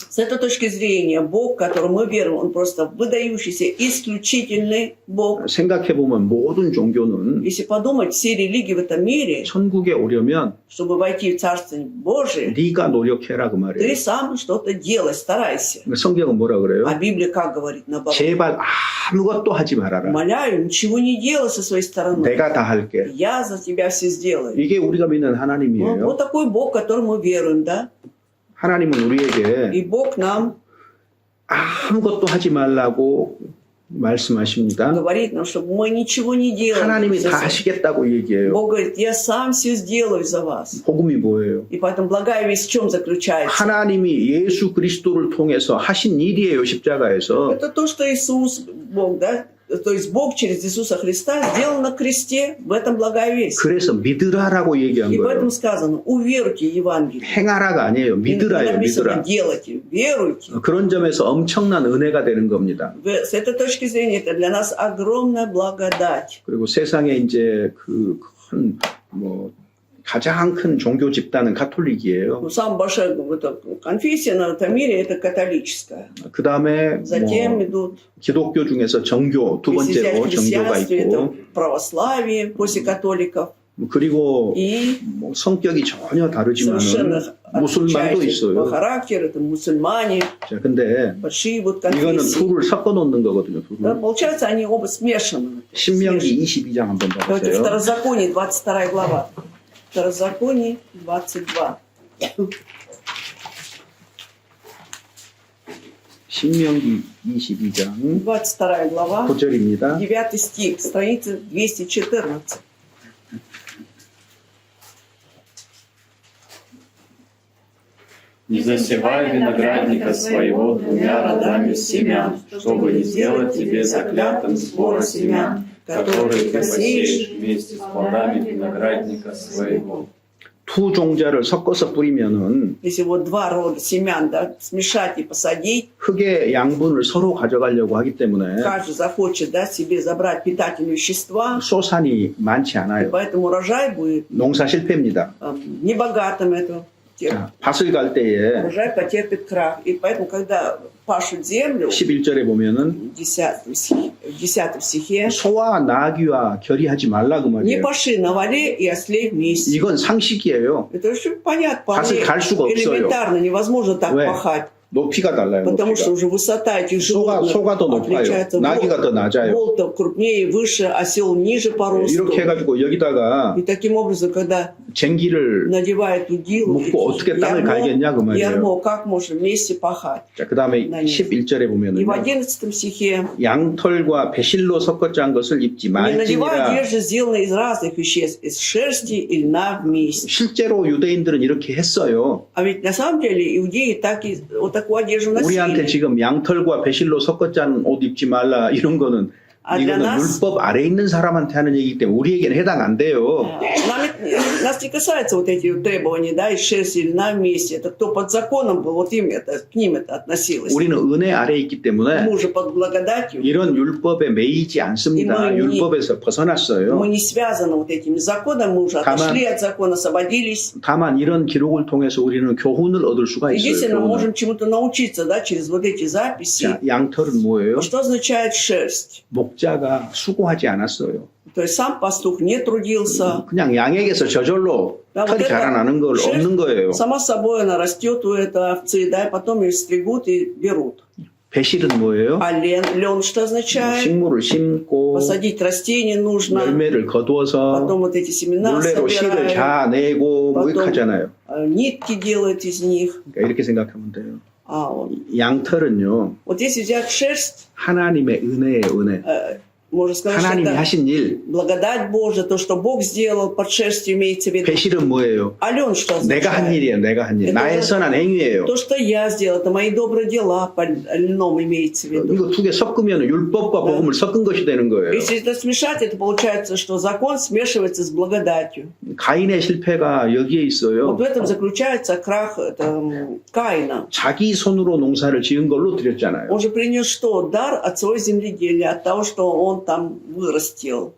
Speaker 2: С этой точки зрения, Бог, которому мы верим, Он просто выдающийся, исключительный Бог.
Speaker 1: 생각해보면 모든 종교는
Speaker 2: Если подумать, все религии в этом мире,
Speaker 1: 천국에 오려면
Speaker 2: чтобы войти в Царство Божие,
Speaker 1: 네가 노력해라 그
Speaker 2: ты
Speaker 1: 말이에요.
Speaker 2: сам что-то делай, старайся.
Speaker 1: 성경은 뭐라 그래요?
Speaker 2: А Библия как говорит? Наоборот.
Speaker 1: 제발 아무것도 하지 말아라.
Speaker 2: Умоляю, ничего не делай со своей стороны.
Speaker 1: 내가 다 할게.
Speaker 2: Я за тебя все сделаю.
Speaker 1: 이게 우리가 믿는 하나님이에요.
Speaker 2: Вот такой Бог, которому мы веруем, да?
Speaker 1: 하나님은 우리에게
Speaker 2: И Бог нам
Speaker 1: 아무것도 하지 말라고 말씀하십니다.
Speaker 2: говорит нам, чтобы мы ничего не делали.
Speaker 1: 하나님이 다 하시겠다고 얘기해요.
Speaker 2: Бог говорит, я сам все сделаю за вас.
Speaker 1: 복음이 뭐예요?
Speaker 2: И поэтому благая весть в чем заключается?
Speaker 1: 하나님이 예수 그리스도를 통해서 하신 일이에요. 십자가에서.
Speaker 2: Это то, что Иисус, Бог, да? То есть Бог через Иисуса Христа сделал на кресте, в этом благая весть.
Speaker 1: 그래서 믿으라라고 얘기한
Speaker 2: И
Speaker 1: 거예요.
Speaker 2: поэтому сказано, уверуйте Евангелие.
Speaker 1: 행하라가 아니에요.
Speaker 2: Не
Speaker 1: 믿으라예요.
Speaker 2: написано,
Speaker 1: 믿으라.
Speaker 2: делайте, веруйте.
Speaker 1: 그런 점에서 엄청난 은혜가 되는 겁니다.
Speaker 2: С этой точки зрения это для нас огромная благодать.
Speaker 1: 그리고 세상에 이제 가장 큰 종교 집단은 가톨릭이에요.
Speaker 2: Самая большая конфессия на этом мире это католическая.
Speaker 1: 그 다음에
Speaker 2: Затем идут,
Speaker 1: 기독교 중에서 정교 두
Speaker 2: если взять
Speaker 1: 번째로 정교가
Speaker 2: христианство, это
Speaker 1: 있고
Speaker 2: православие после католиков.
Speaker 1: 그리고
Speaker 2: И
Speaker 1: 성격이 전혀 다르지만은
Speaker 2: совершенно
Speaker 1: 무슬만도
Speaker 2: отличающиеся по
Speaker 1: 있어요.
Speaker 2: характеру, это мусульмане,
Speaker 1: 자, 근데
Speaker 2: большие вот
Speaker 1: 이거는
Speaker 2: конфессии.
Speaker 1: 둘을 섞어 놓는 거거든요.
Speaker 2: Да,
Speaker 1: 둘을.
Speaker 2: получается, они оба смешаны.
Speaker 1: 신명기 22장 한번
Speaker 2: Давайте
Speaker 1: 봐보세요.
Speaker 2: Второзаконие, 22 глава. Второзаконие, 22.
Speaker 1: 신명기 22장
Speaker 2: 22 глава,
Speaker 1: 9절입니다.
Speaker 2: 9 стих, страница 214.
Speaker 3: Не засевай виноградника своего двумя родами семян, чтобы не сделать тебе заклятым сбора семян, которые ты посеешь вместе с плодами виноградника своего.
Speaker 1: 두 종자를 섞어서 뿌리면은
Speaker 2: Если вот два рода семян, да, смешать и посадить,
Speaker 1: 흙의 양분을 서로 가져가려고 하기 때문에
Speaker 2: каждый захочет, да, себе забрать питательные вещества,
Speaker 1: 소산이 많지
Speaker 2: и
Speaker 1: 않아요.
Speaker 2: поэтому урожай будет
Speaker 1: 농사 실패입니다.
Speaker 2: небогатым, это
Speaker 1: 자, 밭을 갈 때에
Speaker 2: урожай потерпит крах. И поэтому, когда пашут землю,
Speaker 1: 11절에 보면은
Speaker 2: в 10 стихе,
Speaker 1: 소와 나귀와 결의하지 말라 그
Speaker 2: не
Speaker 1: 말이에요.
Speaker 2: паши на вале и ослей вместе.
Speaker 1: 이건 상식이에요.
Speaker 2: Это очень понятно,
Speaker 1: 밭을
Speaker 2: вполне
Speaker 1: 갈 수가 없어요.
Speaker 2: элементарно, невозможно так
Speaker 1: 왜?
Speaker 2: пахать.
Speaker 1: 높이가 달라요.
Speaker 2: Потому что
Speaker 1: 높이가.
Speaker 2: уже высота этих животных
Speaker 1: 소가 더 높아요.
Speaker 2: отличается.
Speaker 1: 나귀가 더 낮아요.
Speaker 2: Волк крупнее, выше, осел ниже по росту.
Speaker 1: 이렇게 해가지고 여기다가
Speaker 2: И таким образом, когда
Speaker 1: 쟁기를
Speaker 2: надевает удилу,
Speaker 1: 묶고 어떻게 땅을 갈겠냐 그 말이에요.
Speaker 2: ярмо, как можно вместе пахать?
Speaker 1: 자, 그 다음에 11절에
Speaker 2: И
Speaker 1: 보면은
Speaker 2: в 11 стихе
Speaker 1: 양털과 배실로 섞어 짠 것을 입지
Speaker 2: не надевай
Speaker 1: 말지니라.
Speaker 2: одежды, сделанные из разных веществ, из шерсти и льна вместе.
Speaker 1: 실제로 유대인들은 이렇게 했어요.
Speaker 2: А ведь на самом деле иудеи так и, вот такую одежду
Speaker 1: 우리한테
Speaker 2: носили.
Speaker 1: 지금 양털과 배실로 섞어 짠 옷 입지 말라 이런 거는
Speaker 2: 아,
Speaker 1: 이거는
Speaker 2: для нас-
Speaker 1: 율법 아래에 있는 사람한테 하는 얘기이기 때문에 우리에게는 해당 안 돼요.
Speaker 2: Нас не касаются вот эти вот требования, да, из шерсти и льна вместе. Это кто под законом был, вот им это, к ним это относилось.
Speaker 1: 우리는 은혜 아래에 있기 때문에
Speaker 2: Мы же под благодатью,
Speaker 1: 이런 율법에 매이지 않습니다.
Speaker 2: 이거
Speaker 1: 율법에서
Speaker 2: мы
Speaker 1: 벗어났어요.
Speaker 2: не связаны вот этими законами, мы уже отошли от закона, освободились.
Speaker 1: 다만 이런 기록을 통해서 우리는 교훈을 얻을 수가
Speaker 2: Единственное, мы
Speaker 1: 있어요.
Speaker 2: можем чему-то научиться, да, через вот эти записи.
Speaker 1: 자, 양털은 뭐예요?
Speaker 2: Что означает шерсть?
Speaker 1: 목자가 수고하지 않았어요.
Speaker 2: То есть сам пастух не трудился.
Speaker 1: 그냥 양에게서 저절로
Speaker 2: Да, вот
Speaker 1: 털이
Speaker 2: это
Speaker 1: 자라나는 걸
Speaker 2: шерсть,
Speaker 1: 얻는 거예요.
Speaker 2: сама собой она растет у этой овцы, да, и потом ее стригут и берут.
Speaker 1: 배실은 뭐예요?
Speaker 2: А лен что означает?
Speaker 1: 식물을 심고
Speaker 2: Посадить растение нужно,
Speaker 1: 열매를 거두어서
Speaker 2: потом вот эти семена
Speaker 1: 물레로 씨를
Speaker 2: собирают,
Speaker 1: 자내고 뭐 이렇게 하잖아요.
Speaker 2: нитки делают из них.
Speaker 1: 그러니까 이렇게 생각하면 돼요.
Speaker 2: Вот
Speaker 1: 양털은요
Speaker 2: если взять шерсть,
Speaker 1: 하나님의 은혜예요. 은혜.
Speaker 2: можно сказать, что
Speaker 1: 하나님이
Speaker 2: это
Speaker 1: 하신 일.
Speaker 2: благодать Божия, то, что Бог сделал под шерстью, имеется в виду.
Speaker 1: 배실은 뭐예요?
Speaker 2: А лен что
Speaker 1: 내가 한
Speaker 2: означает?
Speaker 1: 일이에요. 내가 한 일.
Speaker 2: Это
Speaker 1: 나의
Speaker 2: уже
Speaker 1: 선한 행위예요.
Speaker 2: То, что я сделал, это мои добрые дела под льном имеется в виду.
Speaker 1: 이거 두 개 섞으면 율법과 복음을 섞은 것이 되는 거예요.
Speaker 2: Если это смешать, это получается, что закон смешивается с благодатью.
Speaker 1: 가인의 실패가 여기에 있어요.
Speaker 2: Вот в этом заключается крах Каина.
Speaker 1: 자기 손으로 농사를 지은 걸로 드렸잖아요.
Speaker 2: Он же принес что? Дар от своего земледелия, от того, что он там вырастил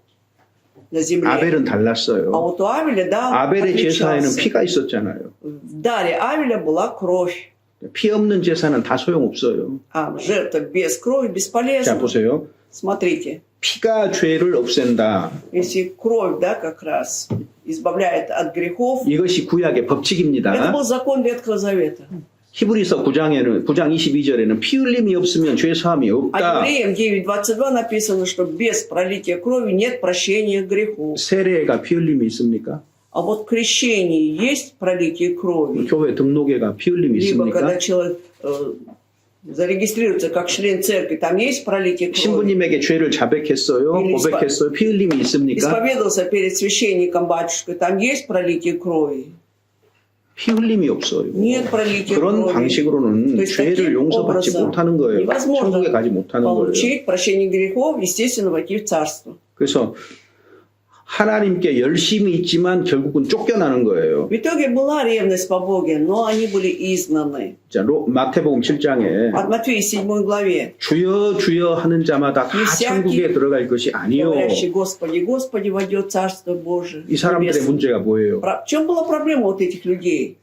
Speaker 2: на земле.
Speaker 1: 아벨은
Speaker 2: А
Speaker 1: 달랐어요.
Speaker 2: вот у Авеля, да,
Speaker 1: 아벨의 제사에는
Speaker 2: отличался.
Speaker 1: 피가 있었잖아요.
Speaker 2: В даре Авеля была кровь.
Speaker 1: 피 없는 제사는 다 소용없어요.
Speaker 2: А жертва без крови
Speaker 1: 자,
Speaker 2: бесполезна.
Speaker 1: 보세요.
Speaker 2: Смотрите,
Speaker 1: 피가 죄를 없앤다.
Speaker 2: если кровь, да, как раз избавляет от грехов,
Speaker 1: 이것이 구약의
Speaker 2: это
Speaker 1: 법칙입니다.
Speaker 2: был закон Ветхого Завета.
Speaker 1: 히브리서 9장 22절에는 피 흘림이 없으면 죄 사함이
Speaker 2: А
Speaker 1: 없다.
Speaker 2: Евреям 9:22 написано, что без пролития крови нет прощения грехов.
Speaker 1: 세례가 피 흘림이 있습니까?
Speaker 2: А вот в крещении есть пролитие крови.
Speaker 1: 교회 등록회가 피 흘림이
Speaker 2: Либо
Speaker 1: 있습니까?
Speaker 2: когда человек зарегистрируется как член церкви, там есть пролитие крови.
Speaker 1: 신부님에게 죄를 자백했어요. 고백했어요. 피 흘림이 있습니까?
Speaker 2: Исповедовался перед священником батюшкой, там есть пролитие крови.
Speaker 1: 피 흘림이 없어요.
Speaker 2: Нет пролития
Speaker 1: 그런
Speaker 2: крови.
Speaker 1: 방식으로는
Speaker 2: То есть
Speaker 1: 죄를
Speaker 2: таким
Speaker 1: 용서받지
Speaker 2: образом
Speaker 1: 못하는 거예요. 천국에 가지
Speaker 2: невозможно
Speaker 1: 못하는 거예요.
Speaker 2: получить прощение грехов, естественно, войти в царство.
Speaker 1: 그래서 하나님께 열심히 있지만 결국은 쫓겨나는 거예요.
Speaker 2: В итоге была ревность по Боге, но они были изгнаны.
Speaker 1: 자, 마태복음 7장에
Speaker 2: От Матфея 7 главе.
Speaker 1: 주여 주여 하는 자마다 다 천국에 들어갈 것이 아니요.
Speaker 2: Говорящий Господи, Господи, войдет Царство Божие.
Speaker 1: 이 사람들의 문제가 뭐예요?
Speaker 2: В чем была проблема вот этих людей?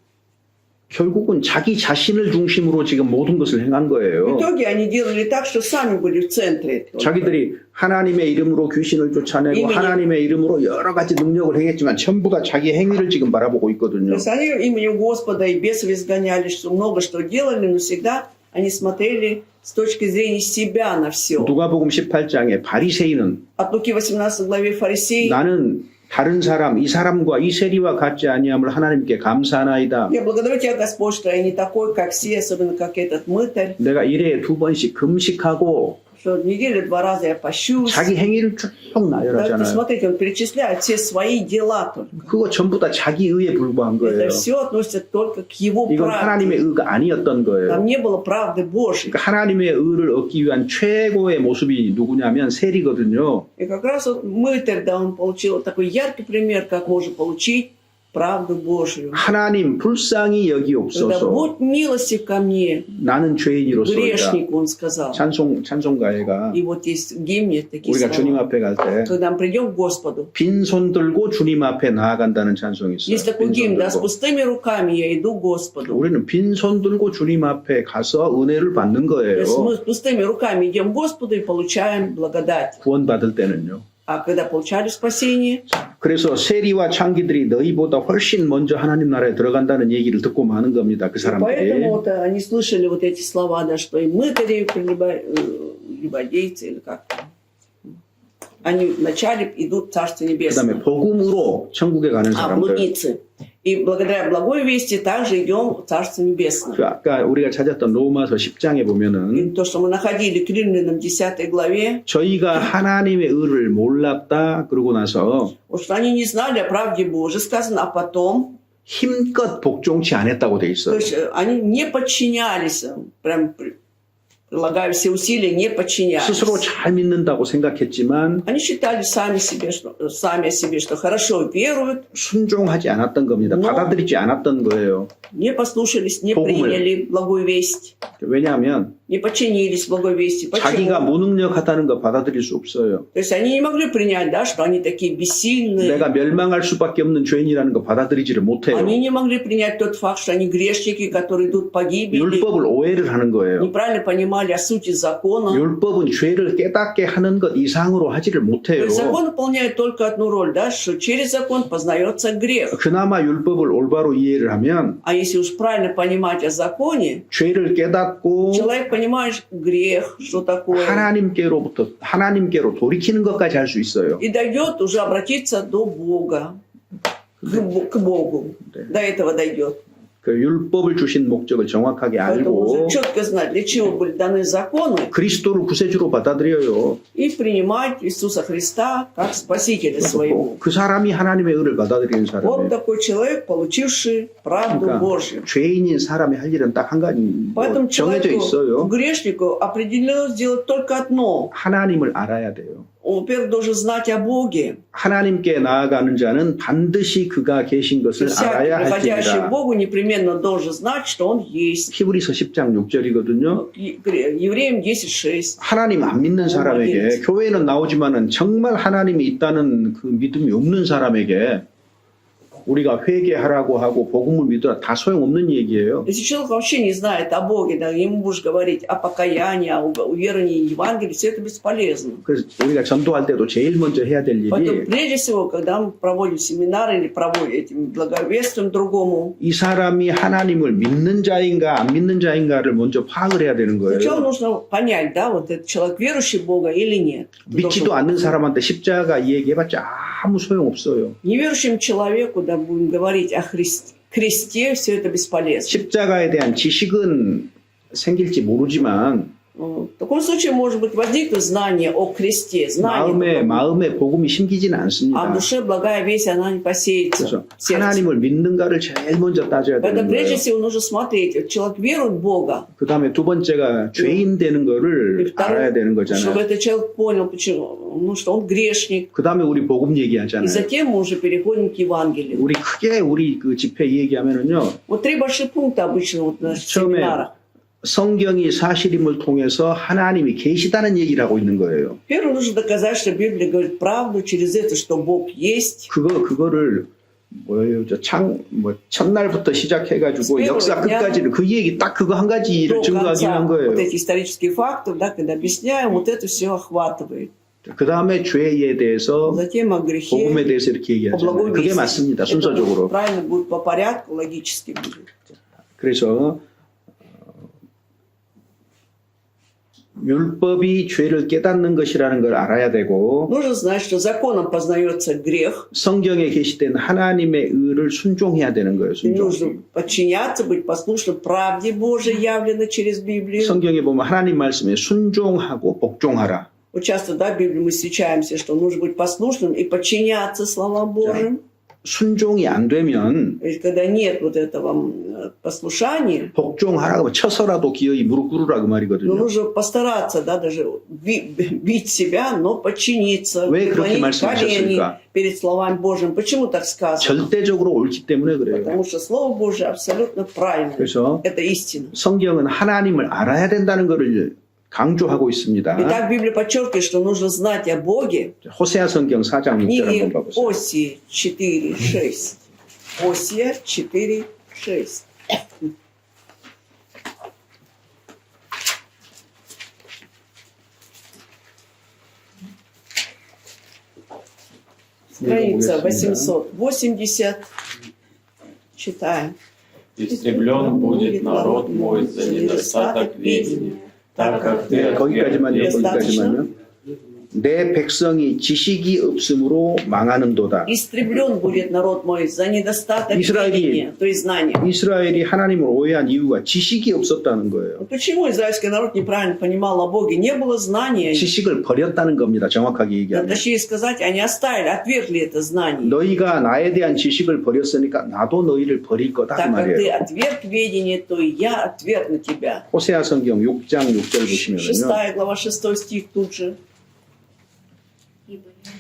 Speaker 1: 결국은 자기 자신을 중심으로 지금 모든 것을 행한
Speaker 2: В
Speaker 1: 거예요.
Speaker 2: итоге они делали так, что сами были в центре.
Speaker 1: 자기들이 하나님의 이름으로 귀신을 쫓아내고
Speaker 2: 이민이-
Speaker 1: 하나님의 이름으로 여러 가지 능력을 행했지만 전부 다 자기 행위를 지금 바라보고
Speaker 2: То
Speaker 1: 있거든요.
Speaker 2: есть они именем Господа и бесов изгоняли, что много что делали, но всегда они смотрели с точки зрения себя на все.
Speaker 1: 누가복음 18장에 바리새인은
Speaker 2: От Луки 18 главе фарисей.
Speaker 1: 나는 다른 사람, 이 사람과 이 세리와 같지 아니함을 하나님께 감사하나이다.
Speaker 2: Я благодарю Тебя, Господь, что я не такой, как все, особенно как этот мытарь.
Speaker 1: 내가 일에 2번씩 금식하고
Speaker 2: что в неделю 2 раза я пощусь.
Speaker 1: 자기 행위를 쭉
Speaker 2: Да,
Speaker 1: 나열하잖아요.
Speaker 2: смотрите, он перечисляет все свои дела только.
Speaker 1: 그거 전부 다 자기 의에 불과한 거예요.
Speaker 2: Это все относится только к его
Speaker 1: 이건 하나님의
Speaker 2: правде.
Speaker 1: 의가 아니었던 거예요.
Speaker 2: Там не было правды Божьей.
Speaker 1: 그러니까 하나님의 의를 얻기 위한 최고의 모습이 누구냐면 세리거든요.
Speaker 2: И как раз вот мытарь, да, он получил вот такой яркий пример, как можно получить правду Божью.
Speaker 1: 하나님 불쌍히
Speaker 2: Когда
Speaker 1: 여기옵소서.
Speaker 2: будь милостив ко мне,
Speaker 1: 나는 죄인이로소이다.
Speaker 2: грешник, он сказал.
Speaker 1: 찬송가에가
Speaker 2: И вот есть в гимне такие
Speaker 1: 우리가 주님
Speaker 2: слова.
Speaker 1: 앞에 갈 때
Speaker 2: Когда мы придем к Господу.
Speaker 1: 빈손 들고 주님 앞에 나아간다는 찬송이 있어요.
Speaker 2: Есть такой гимн, да, с
Speaker 1: 들고.
Speaker 2: пустыми руками я иду к Господу.
Speaker 1: 우리는 빈손 들고 주님 앞에 가서 은혜를 받는
Speaker 2: То
Speaker 1: 거예요.
Speaker 2: есть мы с пустыми руками идем к Господу и получаем благодать.
Speaker 1: 구원받을 때는요.
Speaker 2: А когда получали спасение,
Speaker 1: 그래서 세리와 창기들이 너희보다 훨씬 먼저 하나님 나라에 들어간다는 얘기를 듣고 마는 겁니다. 그
Speaker 2: поэтому
Speaker 1: 사람들이.
Speaker 2: вот, они слышали вот эти слова, да, что и мытари, прелюбодейцы, или как, они вначале идут в Царство
Speaker 1: 그
Speaker 2: Небесное,
Speaker 1: 다음에 복음으로 천국에 가는
Speaker 2: а
Speaker 1: 사람들.
Speaker 2: блудницы. И благодаря благой вести также идем в Царство Небесное.
Speaker 1: 그 아까 우리가 찾았던 로마서 10장에 보면은
Speaker 2: И то, что мы находили к Римлянам 10 главе,
Speaker 1: 저희가 하나님의 의를 몰랐다 그러고 나서
Speaker 2: вот что они не знали о правде Божьей, сказано, а потом,
Speaker 1: 힘껏 복종치 않았다고 돼
Speaker 2: то
Speaker 1: 있어요.
Speaker 2: есть они не подчинялись, прям прилагая все усилия, не подчинялись.
Speaker 1: 스스로 잘 믿는다고 생각했지만
Speaker 2: Они считали сами о себе, что хорошо веруют,
Speaker 1: 순종하지 않았던 겁니다.
Speaker 2: Но-
Speaker 1: 받아들이지 않았던 거예요.
Speaker 2: не послушались, не
Speaker 1: 복음을.
Speaker 2: приняли благую весть,
Speaker 1: 왜냐하면
Speaker 2: не подчинились благой вести.
Speaker 1: 자기가
Speaker 2: Почему?
Speaker 1: 무능력하다는 거 받아들일 수 없어요.
Speaker 2: То есть они не могли принять, да, что они такие бессильные.
Speaker 1: 내가 멸망할 수밖에 없는 죄인이라는 거 받아들이지를 못해요.
Speaker 2: Они не могли принять тот факт, что они грешники, которые идут в погибели,
Speaker 1: 율법을 오해를 하는 거예요.
Speaker 2: неправильно понимали о сути закона.
Speaker 1: 율법은 죄를 깨닫게 하는 것 이상으로 하지를
Speaker 2: То
Speaker 1: 못해요.
Speaker 2: есть закон выполняет только одну роль, да, что через закон познается грех.
Speaker 1: 그나마 율법을 올바로 이해를 하면
Speaker 2: А если уж правильно понимать о законе,
Speaker 1: 죄를 깨닫고
Speaker 2: человек понимает грех, что такое,
Speaker 1: 하나님께로 돌이키는 것까지 할 수 있어요.
Speaker 2: и дойдет уже обратиться до Бога, к Богу.
Speaker 1: 네.
Speaker 2: До этого дойдет.
Speaker 1: 그 율법을 주신 목적을 정확하게
Speaker 2: Поэтому
Speaker 1: 알고
Speaker 2: нужно четко знать, для чего были даны законы,
Speaker 1: 그리스도를 구세주로 받아들여요.
Speaker 2: и принимать Иисуса Христа как Спасителя своего.
Speaker 1: 그 사람이 하나님의 의를 받아들이는
Speaker 2: Вот
Speaker 1: 사람이에요.
Speaker 2: такой человек, получивший правду
Speaker 1: 그러니까
Speaker 2: Божью.
Speaker 1: 죄인인 사람이 할 일은 딱 한 가지
Speaker 2: Поэтому
Speaker 1: 정해져
Speaker 2: человеку,
Speaker 1: 있어요.
Speaker 2: грешнику, определено сделать только одно.
Speaker 1: 하나님을 알아야 돼요.
Speaker 2: Он, во-первых, должен знать о Боге.
Speaker 1: 하나님께 나아가는 자는 반드시 그가 계신 것을
Speaker 2: Всякий,
Speaker 1: 알아야
Speaker 2: приходящий к
Speaker 1: 할지니라.
Speaker 2: Богу, непременно должен знать, что Он есть.
Speaker 1: 히브리서 10장 6절이거든요.
Speaker 2: Евреям 10:6.
Speaker 1: 하나님 안 믿는 사람에게 교회는 나오지만은 정말 하나님이 있다는 그 믿음이 없는 사람에게 우리가 회개하라고 하고 복음을 믿으라 다 소용없는 얘기예요.
Speaker 2: Если человек вообще не знает о Боге, да, ему будешь говорить о покаянии, о уверовании в Евангелие, все это бесполезно.
Speaker 1: 그래서 우리가 전도할 때도 제일 먼저 해야 될
Speaker 2: Поэтому,
Speaker 1: 일이
Speaker 2: прежде всего, когда мы проводим семинары или проводим благовествуем другому,
Speaker 1: 이 사람이 하나님을 믿는 자인가 안 믿는 자인가를 먼저 파악을 해야 되는
Speaker 2: сначала
Speaker 1: 거예요.
Speaker 2: нужно понять, да, вот этот человек верующий в Бога или нет. Ты
Speaker 1: 믿지도
Speaker 2: должен-
Speaker 1: 않는 사람한테 십자가 얘기해봤자 아무 소용없어요.
Speaker 2: Неверующему человеку, да, будем говорить о кресте, все это бесполезно.
Speaker 1: 십자가에 대한 지식은 생길지 모르지만
Speaker 2: В таком случае, может быть, возникнет знание о кресте, знание,
Speaker 1: 마음에 복음이 심기지는
Speaker 2: а в
Speaker 1: 않습니다.
Speaker 2: душе благая весть, она не посеется.
Speaker 1: 그래서
Speaker 2: в сердце.
Speaker 1: 하나님을 믿는가를 제일 먼저 따져야
Speaker 2: Поэтому
Speaker 1: 되는
Speaker 2: прежде
Speaker 1: 거예요.
Speaker 2: всего нужно смотреть, вот человек верует в Бога,
Speaker 1: 그 다음에 두 번째가 죄인 되는
Speaker 2: и
Speaker 1: 거를 알아야 되는
Speaker 2: второе, чтобы
Speaker 1: 거잖아요.
Speaker 2: этот человек понял, почему, ну, что он грешник.
Speaker 1: 그 다음에 우리 복음
Speaker 2: И
Speaker 1: 얘기하잖아요.
Speaker 2: затем мы уже переходим к Евангелию.
Speaker 1: 우리 크게 우리 그 집회 얘기하면은요.
Speaker 2: Вот 3 больших пункта обычно вот на
Speaker 1: 처음에
Speaker 2: семинарах.
Speaker 1: 성경이 사실임을 통해서 하나님이 계시다는 얘기를 하고 있는 거예요.
Speaker 2: Первое, нужно доказать, что Библия говорит правду, через это, что Бог есть.
Speaker 1: 그거를 뭐예요? 첫날부터 시작해가지고 역사 끝까지는 그 얘기 딱 그거 한 가지를
Speaker 2: До
Speaker 1: 증거하기
Speaker 2: конца
Speaker 1: 위한 거예요.
Speaker 2: вот эти исторические факты, да, когда объясняем, вот это все охватывает.
Speaker 1: 그 다음에 죄에 대해서
Speaker 2: Затем о грехе,
Speaker 1: 복음에 대해서 이렇게
Speaker 2: о
Speaker 1: 얘기하잖아요.
Speaker 2: благой
Speaker 1: 그게
Speaker 2: вести.
Speaker 1: 맞습니다.
Speaker 2: Это
Speaker 1: 순서적으로.
Speaker 2: правильно будет по порядку, логически будет.
Speaker 1: 그래서 율법이 죄를 깨닫는 것이라는 걸 알아야 되고
Speaker 2: Нужно знать, что законом познается грех,
Speaker 1: 성경에 게시된 하나님의 의를 순종해야 되는 거예요.
Speaker 2: и
Speaker 1: 순종.
Speaker 2: нужно подчиняться, быть послушным правде Божией, явленной через Библию.
Speaker 1: 성경에 보면 하나님 말씀에 순종하고 복종하라.
Speaker 2: Вот часто, да, в Библии мы встречаемся, что нужно быть послушным и подчиняться словам Божьим.
Speaker 1: 순종이 안 되면
Speaker 2: Ведь когда нет вот этого послушания,
Speaker 1: 복종하라고 쳐서라도 기어이 무릎 꿇으라 그
Speaker 2: ну,
Speaker 1: 말이거든요.
Speaker 2: нужно постараться, да, даже бить себя, но подчиниться,
Speaker 1: 왜 그렇게
Speaker 2: преклонить
Speaker 1: 말씀하셨습니까?
Speaker 2: колени перед словами Божьим. Почему так сказано?
Speaker 1: 절대적으로 옳기 때문에 그래요.
Speaker 2: Потому что Слово Божие абсолютно правильно.
Speaker 1: 그래서
Speaker 2: Это истина.
Speaker 1: 성경은 하나님을 알아야 된다는 것을 강조하고 있습니다.
Speaker 2: Итак, Библия подчеркивает, что нужно знать о Боге.
Speaker 1: 호세아 성경 4장 6절
Speaker 2: Книги
Speaker 1: 한번 봐보세요.
Speaker 2: Осии 4:6. Осия 4:6. Страница 880. Читаем.
Speaker 3: Истреблен будет народ мой за недостаток ведения, так как ты отверг
Speaker 1: 거기까지만요.
Speaker 3: весть
Speaker 1: 거기까지만요. 내 백성이 지식이 없으므로 망하는도다.
Speaker 2: Истреблен будет народ мой за недостаток
Speaker 1: Израиль.
Speaker 2: ведения, то есть знания.
Speaker 1: 이스라엘이 하나님을 오해한 이유가 지식이 없었다는 거예요.
Speaker 2: Почему израильский народ неправильно понимал о Боге? Не было знания.
Speaker 1: 지식을 버렸다는 겁니다. 정확하게 얘기하면.
Speaker 2: Точнее сказать, они оставили, отвергли это знание.
Speaker 1: 너희가 나에 대한 지식을 버렸으니까 나도 너희를 버릴 거다 그
Speaker 2: Так как ты
Speaker 1: 말이에요.
Speaker 2: отверг ведение, то и я отвергну тебя.
Speaker 1: 호세아 성경 6장 6절 보시면요.
Speaker 2: 6 глава, 6 стих тут же.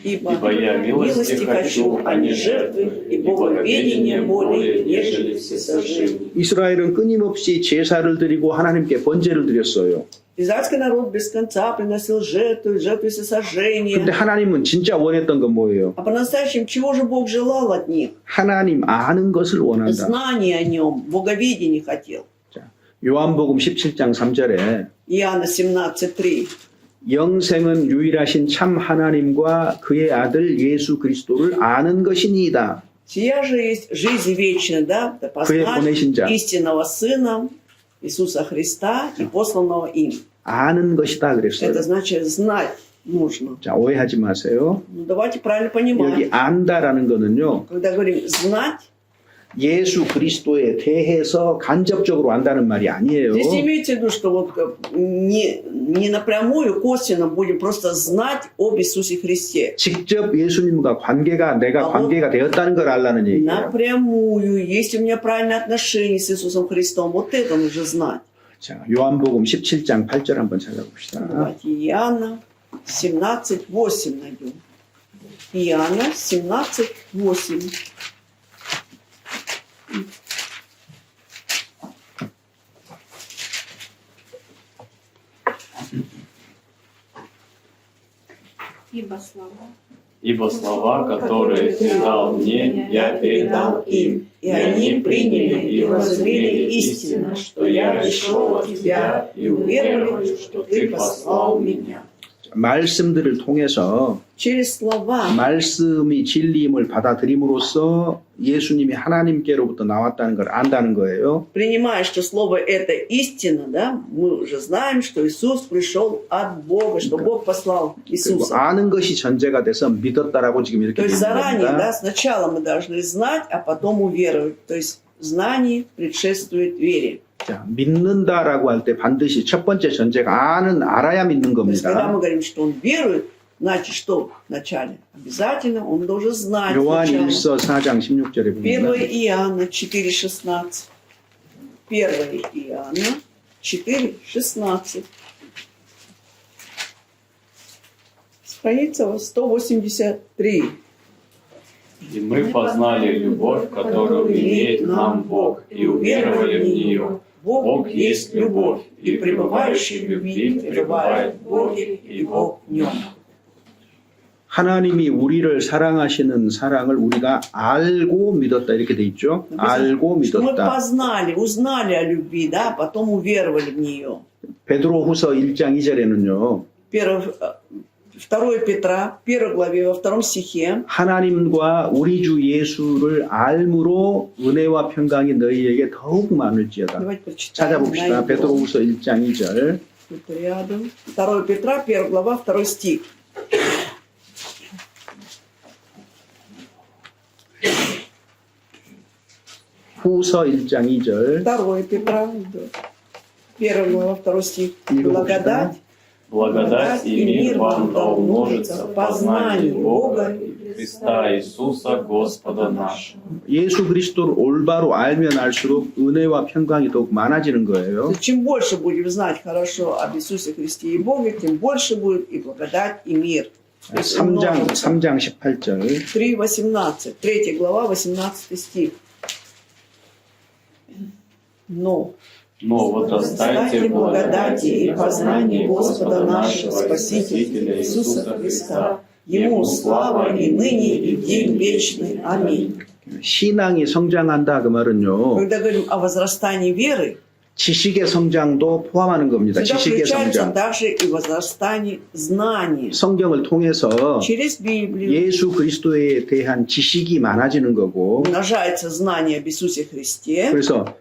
Speaker 3: Ибо я милости хочу, а не жертвы, и боговедение более, нежели всесожжение.
Speaker 1: 이스라엘은 끊임없이 제사를 드리고 하나님께 번제를 드렸어요.
Speaker 2: Израильский народ без конца приносил жертвы
Speaker 1: 근데
Speaker 2: всесожжения.
Speaker 1: 하나님은 진짜 원했던 건 뭐예요?
Speaker 2: А по-настоящему, чего же Бог желал от них?
Speaker 1: 하나님 아는 것을 원한다.
Speaker 2: Знание о нем, боговедение хотел.
Speaker 1: 자, 요한복음 17장 3절에
Speaker 2: Иоанна 17:3.
Speaker 1: 영생은 유일하신 참 하나님과 그의 아들 예수 그리스도를 아는 것이니이다.
Speaker 2: Сия же есть жизнь вечная, да, это
Speaker 1: 그의 보내신 자.
Speaker 2: познать истинного Сына Иисуса Христа и посланного им.
Speaker 1: 아는 것이다 그랬어요.
Speaker 2: Это значит знать нужно.
Speaker 1: 자, 오해하지 마세요.
Speaker 2: Ну, давайте правильно
Speaker 1: 여기
Speaker 2: понимать.
Speaker 1: 안다라는 거는요.
Speaker 2: Когда говорим знать,
Speaker 1: 예수 그리스도에 대해서 간접적으로 안다는 말이 아니에요.
Speaker 2: здесь не имеется в виду, что вот не напрямую, косвенно будем просто знать об Иисусе Христе.
Speaker 1: 직접 예수님과 내가 관계가 되었다는 걸 알라는 얘기예요.
Speaker 2: Напрямую, есть у меня правильное отношение с Иисусом Христом, вот это нужно знать.
Speaker 1: 자, 요한복음 17장 8절 한번 찾아봅시다.
Speaker 2: Давайте Иоанна 17:8 найдем. Иоанна 17:8.
Speaker 3: Ибо слова, которые ты дал мне, я передал им, и они приняли и разумели истину, что я пришел от тебя, и уверовали, что ты послал меня.
Speaker 1: 말씀들을 통해서
Speaker 2: Через слова,
Speaker 1: 말씀이 진리임을 받아들임으로써 예수님이 하나님께로부터 나왔다는 걸 안다는 거예요.
Speaker 2: принимая, что слово это истина, да, мы уже знаем, что Иисус пришел от Бога, что Бог послал
Speaker 1: 그리고
Speaker 2: Иисуса.
Speaker 1: 아는 것이 전제가 돼서 믿었다라고 지금 이렇게
Speaker 2: То есть
Speaker 1: 되는
Speaker 2: заранее,
Speaker 1: 겁니다.
Speaker 2: да, сначала мы должны знать, а потом уверовать. То есть знание предшествует вере.
Speaker 1: 자, 믿는다라고 할 때 반드시 첫 번째 전제가 알아야 믿는
Speaker 2: То есть когда
Speaker 1: 겁니다.
Speaker 2: мы говорим, что он верует, значит, что вначале? Обязательно он должен знать.
Speaker 1: 요한
Speaker 2: сначала.
Speaker 1: 1서 4장 16절에
Speaker 2: 1
Speaker 1: 보면
Speaker 2: Иоанна 4:16. 1 Иоанна 4:16. Страница 183.
Speaker 3: И мы познали любовь, которую имеет нам Бог, и уверовали в нее. Бог есть любовь, и пребывающий в любви пребывает в Боге, и Бог в нем.
Speaker 1: 하나님이 우리를 사랑하시는 사랑을 우리가 알고 믿었다 이렇게 돼 있죠. 알고
Speaker 2: Что мы
Speaker 1: 믿었다.
Speaker 2: познали, узнали о любви, да, потом уверовали в нее.
Speaker 1: 베드로후서 1장 2절에는요.
Speaker 2: 2 Петра, 1 главе, во 2 стихе.
Speaker 1: 하나님과 우리 주 예수를 알므로 은혜와 평강이 너희에게 더욱 많을지어다.
Speaker 2: Давайте прочитаем.
Speaker 1: 찾아봅시다.
Speaker 2: найдем.
Speaker 1: 베드로후서 1장 2절.
Speaker 2: Тут рядом. 2 Петра, 1 глава, 2 стих.
Speaker 1: 후서 1장 2절
Speaker 2: 2 Петра, да. 1 глава, 2 стих.
Speaker 1: 읽어봅시다.
Speaker 2: Благодать,
Speaker 3: Благодать и мир вам да умножится в познании Бога и Христа Иисуса Господа нашего.
Speaker 1: 예수 그리스도를 올바로 알면 알수록 은혜와 평강이 더욱 많아지는 거예요.
Speaker 2: Чем больше будем знать хорошо об Иисусе Христе и Боге, тем больше будет и благодать, и мир. То есть
Speaker 1: 3장
Speaker 2: умножится.
Speaker 1: 3장 18절
Speaker 2: 3:18, 3 глава, 18 стих. Но
Speaker 3: Но возрастайте в благодати и познании Господа нашего Спасителя Иисуса Христа.
Speaker 2: Ему слава и ныне, и в день вечный. Аминь.
Speaker 1: 신앙이 성장한다 그 말은요.
Speaker 2: Когда говорим о возрастании веры,
Speaker 1: 지식의 성장도 포함하는 겁니다.
Speaker 2: сюда
Speaker 1: 지식의
Speaker 2: включается
Speaker 1: 성장.
Speaker 2: также и возрастание знаний.
Speaker 1: 성경을 통해서
Speaker 2: Через Библию
Speaker 1: 예수 그리스도에 대한 지식이 많아지는 거고
Speaker 2: умножается знание об Иисусе Христе.
Speaker 1: 그래서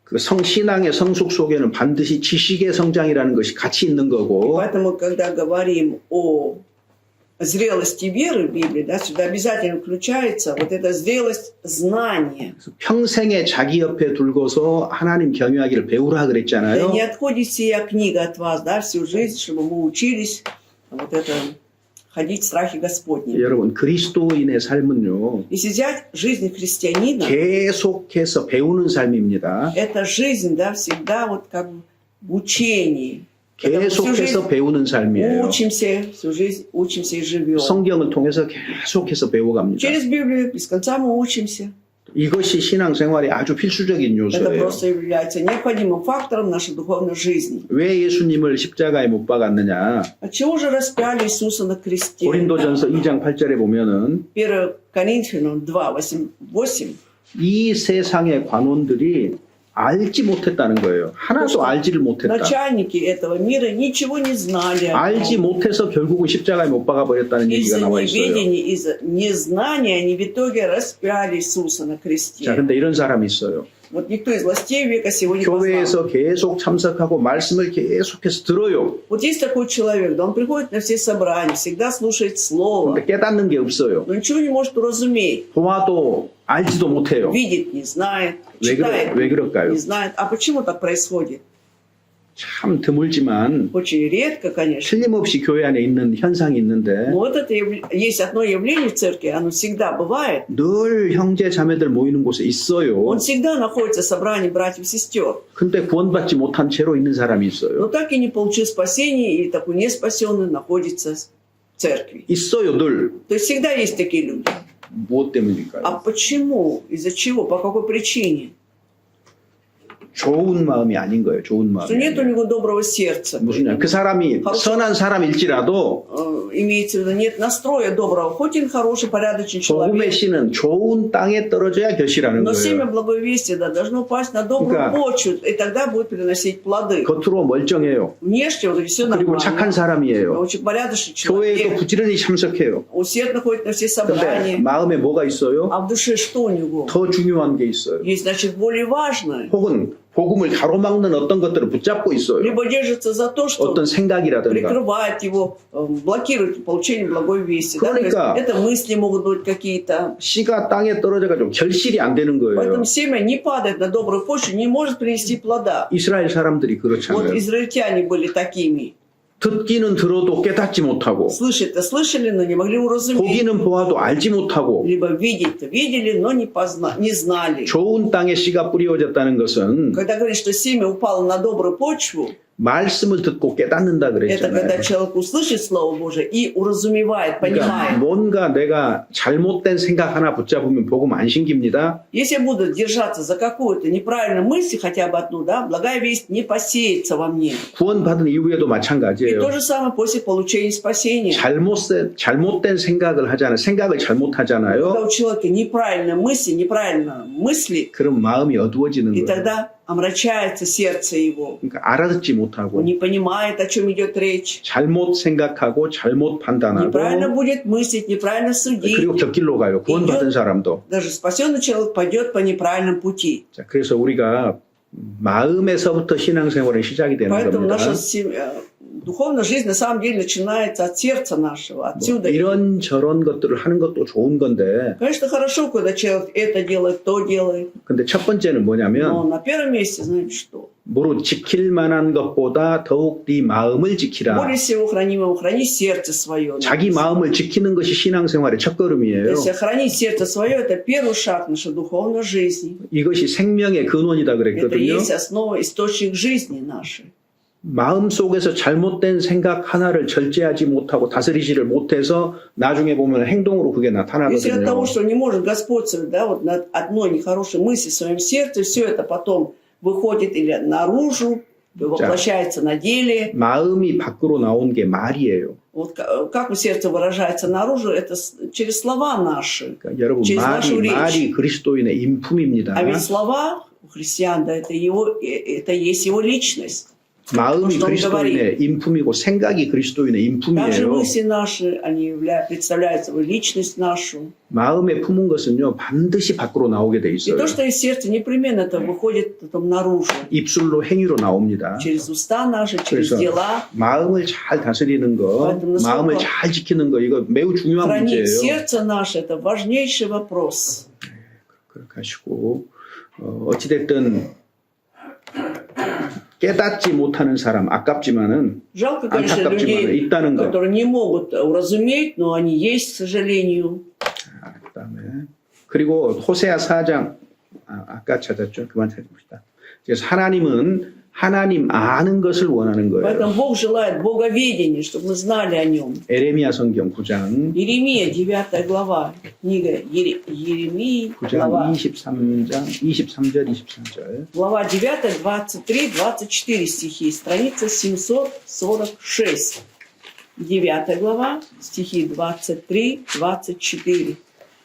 Speaker 1: 그 신앙의 성숙 속에는 반드시 지식의 성장이라는 것이 같이 있는 거고
Speaker 2: Поэтому, когда говорим о зрелости веры в Библии, да, сюда обязательно включается вот эта зрелость знания.
Speaker 1: 평생에 자기 옆에 두고서 하나님 경외하기를 배우라
Speaker 2: Да
Speaker 1: 그랬잖아요.
Speaker 2: не отходит сия книга от вас, да, всю жизнь, чтобы мы учились вот это ходить в страхе Господнем.
Speaker 1: 여러분 그리스도인의 삶은요.
Speaker 2: Если взять жизнь христианина,
Speaker 1: 계속해서 배우는 삶입니다.
Speaker 2: это жизнь, да, всегда вот как бы в учении. Когда мы всю жизнь
Speaker 1: 계속해서 배우는 삶이에요.
Speaker 2: учимся, всю жизнь учимся и живем.
Speaker 1: 성경을 통해서 계속해서 배워갑니다.
Speaker 2: Через Библию без конца мы учимся.
Speaker 1: 이것이 신앙생활의 아주 필수적인
Speaker 2: Это
Speaker 1: 요소예요.
Speaker 2: просто является необходимым фактором нашей духовной жизни.
Speaker 1: 왜 예수님을 십자가에 못 박았느냐?
Speaker 2: Отчего же распяли Иисуса на кресте?
Speaker 1: 고린도전서 2장 8절에 보면은
Speaker 2: 1 Коринфянам 2:8.
Speaker 1: 이 세상의 관원들이 알지 못했다는 거예요. 하나도 알지를 못했다.
Speaker 2: Начальники этого мира ничего не знали.
Speaker 1: 알지 못해서 결국은 십자가에 못 박아버렸다는 얘기가
Speaker 2: Из-за
Speaker 1: 나와 있어요.
Speaker 2: неведения, из-за незнания они в итоге распяли Иисуса на
Speaker 1: 자,
Speaker 2: кресте.
Speaker 1: 근데 이런 사람이 있어요.
Speaker 2: Вот никто из властей века сего не познал.
Speaker 1: 교회에서 계속 참석하고 말씀을 계속해서 들어요.
Speaker 2: Вот есть такой человек, да, он приходит на все собрания, всегда слушает слово,
Speaker 1: 근데 깨닫는 게 없어요.
Speaker 2: но ничего не может уразуметь.
Speaker 1: 보아도 알지도 못해요.
Speaker 2: Видит, не знает,
Speaker 1: 왜
Speaker 2: читает,
Speaker 1: 그럴까요?
Speaker 2: не знает. А почему так происходит?
Speaker 1: 참 드물지만
Speaker 2: Очень редко, конечно.
Speaker 1: 틀림없이 교회 안에 있는 현상이 있는데
Speaker 2: Но вот это есть одно явление в церкви, оно всегда бывает.
Speaker 1: 늘 형제 자매들 모이는 곳에 있어요.
Speaker 2: Он всегда находится в собрании братьев и сестер.
Speaker 1: 근데 구원받지 못한 채로 있는 사람이
Speaker 2: Но
Speaker 1: 있어요.
Speaker 2: так и не получил спасения, или такой неспасенный находится в церкви.
Speaker 1: 있어요, 늘.
Speaker 2: То есть всегда есть такие люди.
Speaker 1: 무엇 때문일까요?
Speaker 2: А почему? Из-за чего? По какой причине?
Speaker 1: 좋은 마음이 아닌 거예요. 좋은
Speaker 2: Что
Speaker 1: 마음이.
Speaker 2: нет у него доброго сердца.
Speaker 1: 무슨 그 사람이 선한 사람일지라도
Speaker 2: Имеется в виду, нет настроя доброго. Хоть он хороший, порядочный
Speaker 1: 복음의
Speaker 2: человек.
Speaker 1: 씨는 좋은 땅에 떨어져야 결실하는
Speaker 2: Но семя
Speaker 1: 거예요.
Speaker 2: благовестия, да, должно упасть на добрую
Speaker 1: 그러니까
Speaker 2: почву, и тогда будет приносить плоды.
Speaker 1: 겉으로 멀쩡해요.
Speaker 2: Внешне вот все
Speaker 1: 그리고 착한
Speaker 2: нормально.
Speaker 1: 사람이에요.
Speaker 2: Очень порядочный
Speaker 1: 교회에도
Speaker 2: человек.
Speaker 1: 부지런히 참석해요.
Speaker 2: Усердно ходит на все
Speaker 1: 근데
Speaker 2: собрания.
Speaker 1: 마음에 뭐가 있어요?
Speaker 2: А в душе что у него?
Speaker 1: 더 중요한 게 있어요.
Speaker 2: Есть, значит, более важное.
Speaker 1: 혹은 복음을 가로막는 어떤 것들을 붙잡고 있어요.
Speaker 2: Либо держится за то, что
Speaker 1: 어떤 생각이라든가.
Speaker 2: прикрывает его, блокирует получение благой вести. Да? То есть
Speaker 1: 그러니까
Speaker 2: это мысли могут быть какие-то.
Speaker 1: 씨가 땅에 떨어져가지고 결실이 안 되는 거예요.
Speaker 2: Поэтому семя не падает на добрую почву, не может принести плода.
Speaker 1: 이스라엘 사람들이
Speaker 2: Вот
Speaker 1: 그렇잖아요.
Speaker 2: израильтяне были такими.
Speaker 1: 듣기는 들어도 깨닫지 못하고
Speaker 2: Слышать-то слышали, но не могли уразуметь.
Speaker 1: 보기는 보아도 알지 못하고
Speaker 2: Либо видеть-то видели, но не знали.
Speaker 1: 좋은 땅에 씨가 뿌려졌다는 것은
Speaker 2: Когда говорят, что семя упало на добрую почву,
Speaker 1: 말씀을 듣고 깨닫는다
Speaker 2: это когда
Speaker 1: 그랬잖아요.
Speaker 2: человек услышит Слово Божие и уразумевает,
Speaker 1: 그러니까
Speaker 2: понимает.
Speaker 1: 뭔가 내가 잘못된 생각 하나 붙잡으면 복음 안 신깁니다.
Speaker 2: Если я буду держаться за какую-то неправильную мысль, хотя бы одну, да, благая весть не посеется во мне.
Speaker 1: 구원받은 이후에도
Speaker 2: И
Speaker 1: 마찬가지예요.
Speaker 2: то же самое после получения спасения.
Speaker 1: 잘못된 생각을 하잖아요. 생각을
Speaker 2: Когда
Speaker 1: 잘못하잖아요.
Speaker 2: у человека неправильная мысль, неправильно мысли,
Speaker 1: 그럼 마음이 어두워지는
Speaker 2: и
Speaker 1: 거예요.
Speaker 2: тогда омрачается сердце его.
Speaker 1: 그러니까 알아듣지 못하고
Speaker 2: Он не понимает, о чем идет речь.
Speaker 1: 잘못 생각하고 잘못
Speaker 2: Неправильно
Speaker 1: 판단하고
Speaker 2: будет мыслить, неправильно судить.
Speaker 1: 그리고 격길로 가요. 구원받은 사람도.
Speaker 2: Даже спасенный человек пойдет по неправильному пути.
Speaker 1: 자, 그래서 우리가 마음에서부터 신앙생활은 시작이 되는
Speaker 2: Поэтому
Speaker 1: 겁니다.
Speaker 2: наша духовная жизнь на самом деле начинается от сердца нашего. Отсюда.
Speaker 1: 이런 저런 것들을 하는 것도 좋은 건데,
Speaker 2: Конечно, хорошо, когда человек это делает, то делает.
Speaker 1: 근데 첫 번째는 뭐냐면
Speaker 2: Но на первом месте, знаете что?
Speaker 1: 뭐로 지킬 만한 것보다 더욱 네 마음을 지키라.
Speaker 2: Более всего хранимого, храни сердце свое.
Speaker 1: 자기 마음을 지키는 것이 신앙생활의
Speaker 2: То
Speaker 1: 첫걸음이에요.
Speaker 2: есть хранить сердце свое – это первый шаг нашей духовной жизни.
Speaker 1: 이것이 생명의 근원이다
Speaker 2: Это
Speaker 1: 그랬거든요.
Speaker 2: есть основа, источник жизни нашей.
Speaker 1: 마음 속에서 잘못된 생각 하나를 절제하지 못하고 다스리지를 못해서 나중에 보면 행동으로 그게
Speaker 2: Если от
Speaker 1: 나타나거든요.
Speaker 2: того, что не может господствовать, да, вот над одной нехорошей мыслью в своем сердце, все это потом выходит или наружу, воплощается на деле.
Speaker 1: 마음이 밖으로 나온 게 말이에요.
Speaker 2: Вот как сердце выражается наружу, это через слова наши.
Speaker 1: 그러니까 여러분
Speaker 2: через нашу речь.
Speaker 1: 말이 그리스도인의 인품입니다.
Speaker 2: А ведь слова у христиан, да, это есть его личность.
Speaker 1: 마음이
Speaker 2: что он
Speaker 1: 그리스도인의 인품이고 생각이 그리스도인의
Speaker 2: Также
Speaker 1: 인품이에요.
Speaker 2: мысли наши, они представляют собой личность нашу.
Speaker 1: 마음에 품은 것은요 반드시 밖으로 나오게 돼
Speaker 2: И
Speaker 1: 있어요.
Speaker 2: то, что из сердца, непременно это выходит потом наружу.
Speaker 1: 입술로 행위로 나옵니다.
Speaker 2: Через уста наши, через
Speaker 1: 그래서
Speaker 2: dела.
Speaker 1: 마음을 잘 다스리는 거,
Speaker 2: поэтому
Speaker 1: 마음을
Speaker 2: насколько
Speaker 1: 잘 지키는 거 이거 매우 중요한
Speaker 2: Хранить
Speaker 1: 문제예요.
Speaker 2: сердце наше – это важнейший вопрос.
Speaker 1: 그렇게 하시고 어찌됐든 깨닫지 못하는 사람 아깝지만은
Speaker 2: Жалко, конечно,
Speaker 1: 안타깝지만
Speaker 2: людей,
Speaker 1: 있다는 거.
Speaker 2: которые не могут уразуметь, но они есть, к сожалению.
Speaker 1: 그다음에 그리고 호세아 4장 아까 찾았죠. 그만 찾읍시다. 그래서 하나님은 하나님 아는 것을 원하는 거예요.
Speaker 2: Поэтому Бог желает боговедения, чтобы мы знали о Нем.
Speaker 1: 에레미야 성경 9장
Speaker 2: Иеремия, 9 глава, книга Иеремии,
Speaker 1: 9장
Speaker 2: глава
Speaker 1: 23절 24절.
Speaker 2: Глава 9, 23, 24 стихи, страница 746. 9 глава, стихи 23, 24.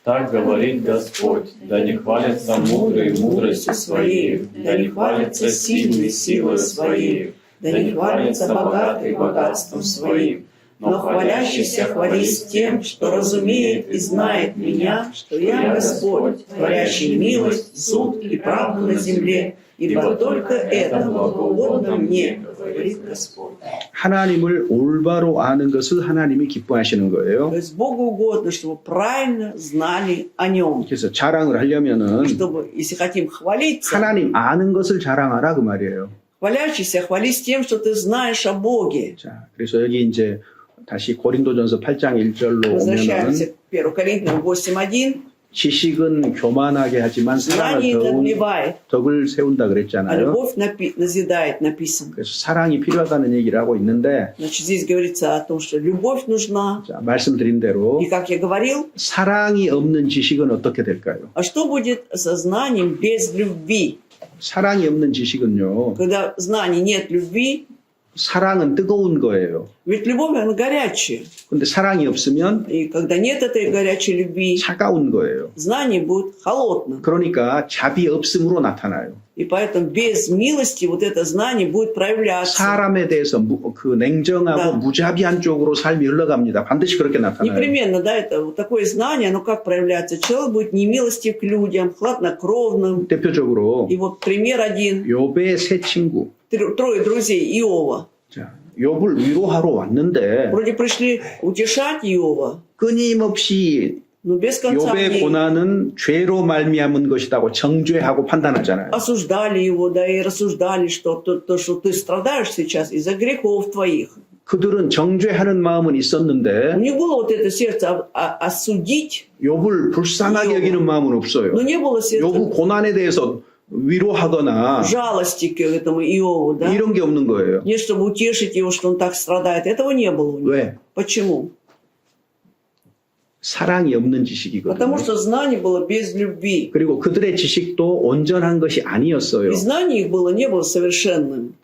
Speaker 3: Так говорит Господь, да не хвалится мудрый мудростью своей, да не хвалится сильный силой своей,
Speaker 2: Да не хвалится богатый богатством своим, но хвалящийся хвались тем, что разумеет и знает меня, что я Господь, творящий милость, суд и правду на земле, ибо только это благоугодно мне, говорит Господь.
Speaker 1: 하나님을 올바로 아는 것을 하나님이 기뻐하시는 거예요.
Speaker 2: То есть Богу угодно, чтобы правильно знали о Нем.
Speaker 1: 그래서 자랑을 하려면은
Speaker 2: Чтобы, если хотим хвалиться,
Speaker 1: 하나님 아는 것을 자랑하라 그 말이에요.
Speaker 2: хвалящийся хвались тем, что ты знаешь о Боге.
Speaker 1: 자, 그래서 여기 이제 다시 고린도전서 8장 1절로
Speaker 2: Возвращаемся
Speaker 1: 오면은
Speaker 2: к 1 Коринфянам 8:1.
Speaker 1: 지식은 교만하게 하지만 사랑을
Speaker 2: Знание надмевает,
Speaker 1: 덕을 세운다
Speaker 2: а
Speaker 1: 그랬잖아요.
Speaker 2: любовь назидает, написано.
Speaker 1: 그래서 사랑이 필요하다는 얘기를 하고 있는데
Speaker 2: Значит, здесь говорится о том, что любовь нужна.
Speaker 1: 자, 말씀드린 대로
Speaker 2: И, как я говорил,
Speaker 1: 사랑이 없는 지식은 어떻게 될까요?
Speaker 2: а что будет со знанием без любви?
Speaker 1: 사랑이 없는 지식은요.
Speaker 2: Когда в знании нет любви,
Speaker 1: 사랑은 뜨거운 거예요.
Speaker 2: ведь любовь, она горячая.
Speaker 1: 근데 사랑이 없으면
Speaker 2: И когда нет этой горячей любви,
Speaker 1: 차가운 거예요.
Speaker 2: знание будет холодным.
Speaker 1: 그러니까 잡이 없음으로 나타나요.
Speaker 2: И поэтому без милости вот это знание будет проявляться.
Speaker 1: 사람에 대해서 그 냉정하고
Speaker 2: Да.
Speaker 1: 무자비한 쪽으로 삶이 흘러갑니다. 반드시 그렇게 나타나요.
Speaker 2: Непременно, да, это вот такое знание, оно как проявляется? Человек будет немилостив к людям, хладнокровным.
Speaker 1: 대표적으로
Speaker 2: И вот пример один.
Speaker 1: 욥의 세 친구.
Speaker 2: Трое друзей Иова.
Speaker 1: 자, 욥을 위로하러 왔는데
Speaker 2: Вроде пришли утешать Иова,
Speaker 1: 끊임없이
Speaker 2: но без конца
Speaker 1: 욥의
Speaker 2: они
Speaker 1: 고난은 죄로 말미암은 것이라고 정죄하고 판단하잖아요.
Speaker 2: осуждали его, да, и рассуждали, что то, что ты страдаешь сейчас из-за грехов твоих.
Speaker 1: 그들은 정죄하는 마음은
Speaker 2: У
Speaker 1: 있었는데
Speaker 2: них было вот это сердце осудить,
Speaker 1: 욥을 불쌍하게
Speaker 2: 욥.
Speaker 1: 여기는 마음은 없어요.
Speaker 2: но не было сердца
Speaker 1: 욥 고난에 대해서 위로하거나
Speaker 2: жалости к этому Иову, да?
Speaker 1: 이런 게 없는 거예요.
Speaker 2: Не чтобы утешить его, что он так страдает. Этого не было у него.
Speaker 1: 왜?
Speaker 2: Почему?
Speaker 1: 사랑이 없는 지식이거든요.
Speaker 2: Потому что знание было без любви.
Speaker 1: 그리고 그들의 지식도 온전한 것이 아니었어요.
Speaker 2: И знание их было, не было совершенным.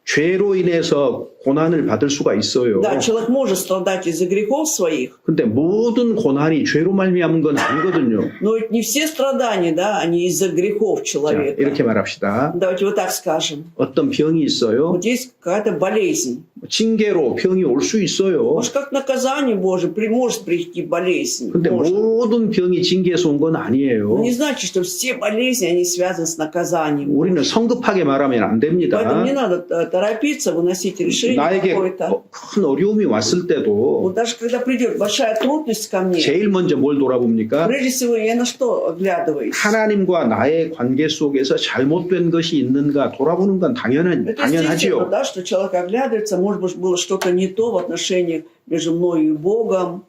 Speaker 1: 죄로 인해서 고난을 받을 수가 있어요.
Speaker 2: Да, человек может страдать из-за грехов своих,
Speaker 1: 근데 모든 고난이 죄로 말미암은 건 아니거든요.
Speaker 2: но ведь не все страдания, да, они из-за грехов
Speaker 1: 자,
Speaker 2: человека.
Speaker 1: 이렇게 말합시다.
Speaker 2: Давайте вот так скажем.
Speaker 1: 어떤 병이 있어요.
Speaker 2: Вот есть какая-то болезнь.
Speaker 1: 징계로 병이 올 수 있어요.
Speaker 2: Может, как наказание Божие может прийти болезнь.
Speaker 1: 근데
Speaker 2: Может.
Speaker 1: 모든 병이 징계에서 온 건
Speaker 2: Но
Speaker 1: 아니에요.
Speaker 2: не значит, что все болезни, они связаны с наказанием.
Speaker 1: 우리는 성급하게 말하면 안 됩니다.
Speaker 2: Поэтому не надо торопиться выносить решение
Speaker 1: 나에게
Speaker 2: какое-то.
Speaker 1: 큰 어려움이 왔을 때도
Speaker 2: Вот даже когда придет большая трудность ко мне,
Speaker 1: 제일 먼저 뭘 돌아봅니까?
Speaker 2: прежде всего я на что оглядываюсь?
Speaker 1: 하나님과 나의 관계 속에서 잘못된 것이 있는가 돌아보는 건
Speaker 2: Это естественно,
Speaker 1: 당연하지요.
Speaker 2: да, что человек оглядывается, может быть, было что-то не то в отношениях между мной и Богом.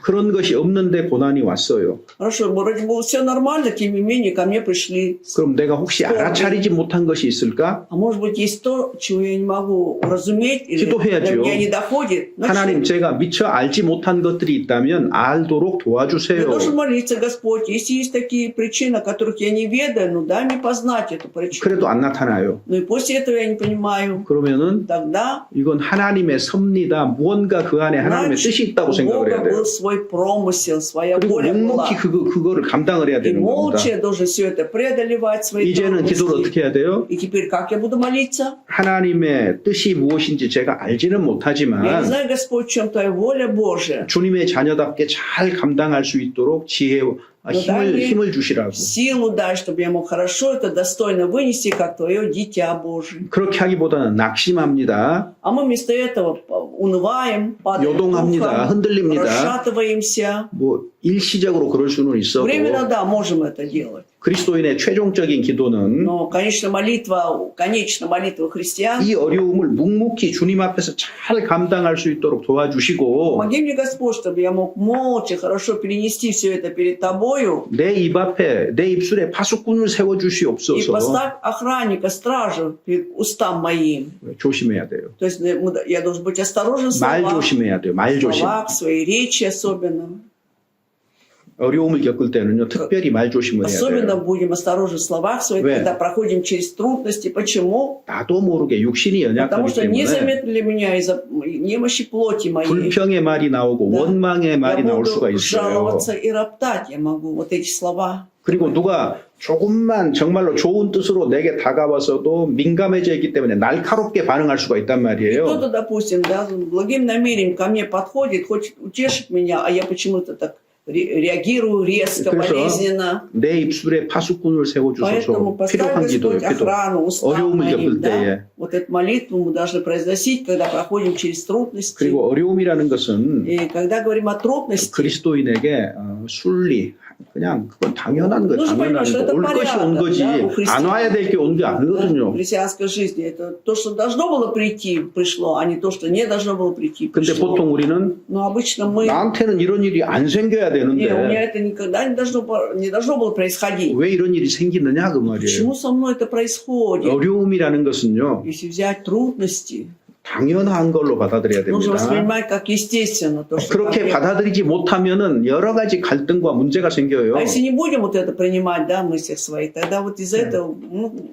Speaker 1: 그런 것이 없는데 고난이 왔어요.
Speaker 2: Хорошо, вроде было все нормально, тем не менее ко мне пришли.
Speaker 1: 그럼 내가 혹시 알아차리지 못한 것이 있을까?
Speaker 2: А может быть, есть то, чего я не могу уразуметь, или
Speaker 1: 기도해야죠.
Speaker 2: до меня не доходит.
Speaker 1: 하나님, 제가 미처 알지 못한 것들이 있다면 알도록
Speaker 2: Я
Speaker 1: 도와주세요.
Speaker 2: должен молиться, Господь, если есть такие причины, о которых я не ведаю, ну дай мне познать эту причину.
Speaker 1: 그래도 안 나타나요.
Speaker 2: Ну и после этого я не понимаю.
Speaker 1: 그러면은
Speaker 2: Тогда
Speaker 1: 이건 하나님의 섭리다. 무언가 그 안에 하나님의 뜻이
Speaker 2: значит,
Speaker 1: 있다고
Speaker 2: у
Speaker 1: 생각을
Speaker 2: Бога
Speaker 1: 해야 돼요.
Speaker 2: был свой промысел, своя
Speaker 1: 그리고
Speaker 2: воля была.
Speaker 1: 묵묵히 그거를 감당을 해야
Speaker 2: И
Speaker 1: 되는 겁니다.
Speaker 2: молча я должен все это преодолевать, свои
Speaker 1: 이제는 기도를
Speaker 2: трудности.
Speaker 1: 어떻게 해야 돼요?
Speaker 2: И теперь как я буду молиться?
Speaker 1: 하나님의 뜻이 무엇인지 제가 알지는
Speaker 2: Я не
Speaker 1: 못하지만
Speaker 2: знаю, Господь, в чем твоя воля Божия.
Speaker 1: 주님의 자녀답게 잘 감당할 수 있도록 지혜와 힘을 주시라고.
Speaker 2: Силу дай, чтобы я мог хорошо это достойно вынести, как твое дитя Божие.
Speaker 1: 그렇게 하기보다는 낙심합니다.
Speaker 2: А мы вместо этого унываем, падаем
Speaker 1: 요동합니다.
Speaker 2: духом,
Speaker 1: 흔들립니다.
Speaker 2: расшатываемся.
Speaker 1: 뭐 일시적으로 그럴 수는 있어도
Speaker 2: Временно, да, можем это делать.
Speaker 1: 그리스도인의 최종적인 기도는
Speaker 2: Но, конечно, молитва христиан.
Speaker 1: 이 어려움을 묵묵히 주님 앞에서 잘 감당할 수 있도록 도와주시고
Speaker 2: Помоги мне, Господь, чтобы я мог молча, хорошо перенести все это перед Тобою.
Speaker 1: 내 입 앞에 내 입술에 파수꾼을 세워
Speaker 2: И
Speaker 1: 주시옵소서.
Speaker 2: поставь охранника, стражу перед устам моим.
Speaker 1: 조심해야 돼요.
Speaker 2: То есть я должен быть осторожен в
Speaker 1: 말
Speaker 2: словах,
Speaker 1: 조심해야 돼요. 말 조심.
Speaker 2: в своей речи особенно.
Speaker 1: 어려움을 겪을 때는요, 특별히 말 조심을 해야
Speaker 2: Особенно
Speaker 1: 돼요.
Speaker 2: будем осторожны в словах своих,
Speaker 1: Вы.
Speaker 2: когда проходим через трудности. Почему?
Speaker 1: 나도 모르게 육신이
Speaker 2: Потому
Speaker 1: 연약하기
Speaker 2: что
Speaker 1: 때문에
Speaker 2: незаметно для меня из-за немощи плоти моей.
Speaker 1: 불평의 말이 나오고
Speaker 2: Да.
Speaker 1: 원망의
Speaker 2: Я
Speaker 1: 말이 나올
Speaker 2: буду
Speaker 1: 수가 있어요.
Speaker 2: жаловаться и роптать. Я могу вот эти слова.
Speaker 1: 그리고 누가 조금만 정말로 좋은 뜻으로 내게 다가와서도 민감해져 있기 때문에 날카롭게 반응할 수가 있단 말이에요.
Speaker 2: Кто-то, допустим, да, благим намерением ко мне подходит, хочет утешить меня, а я почему-то так реагирую резко,
Speaker 1: 그래서
Speaker 2: болезненно.
Speaker 1: 내 입술에 파수꾼을 세워주소서.
Speaker 2: Поэтому поставь,
Speaker 1: 필요한 기도예요.
Speaker 2: Господь,
Speaker 1: 기도.
Speaker 2: охрану устам
Speaker 1: 어려움을
Speaker 2: моим,
Speaker 1: 겪을
Speaker 2: да?
Speaker 1: 때에.
Speaker 2: Вот эту молитву мы должны произносить, когда проходим через трудности.
Speaker 1: 그리고 어려움이라는 것은
Speaker 2: И когда говорим о трудности,
Speaker 1: 그리스도인에게 순리, 그냥 그건 당연한 거,
Speaker 2: нужно
Speaker 1: 당연한
Speaker 2: понимать, что
Speaker 1: 거.
Speaker 2: это
Speaker 1: 올 것이 온
Speaker 2: порядок,
Speaker 1: 거지.
Speaker 2: да, у
Speaker 1: 안
Speaker 2: христиан.
Speaker 1: 와야 될 게 온 게
Speaker 2: Да, в
Speaker 1: 아니거든요.
Speaker 2: христианской жизни это то, что должно было прийти, пришло, а не то, что не должно было прийти,
Speaker 1: 근데
Speaker 2: пришло.
Speaker 1: 보통 우리는
Speaker 2: Но обычно мы...
Speaker 1: 나한테는 이런 일이 안 생겨야
Speaker 2: Не, у меня
Speaker 1: 되는데
Speaker 2: это никогда не должно было происходить.
Speaker 1: 왜 이런 일이 생기느냐 그 말이에요.
Speaker 2: Почему со мной это происходит?
Speaker 1: 어려움이라는 것은요,
Speaker 2: Если взять трудности,
Speaker 1: 당연한 걸로 받아들여야
Speaker 2: нужно
Speaker 1: 됩니다.
Speaker 2: воспринимать как естественно. То, что
Speaker 1: 그렇게
Speaker 2: ко мне.
Speaker 1: 받아들이지 못하면은 여러 가지 갈등과 문제가 생겨요.
Speaker 2: А если не будем вот это принимать, да, в мыслях своих, тогда вот из-за этого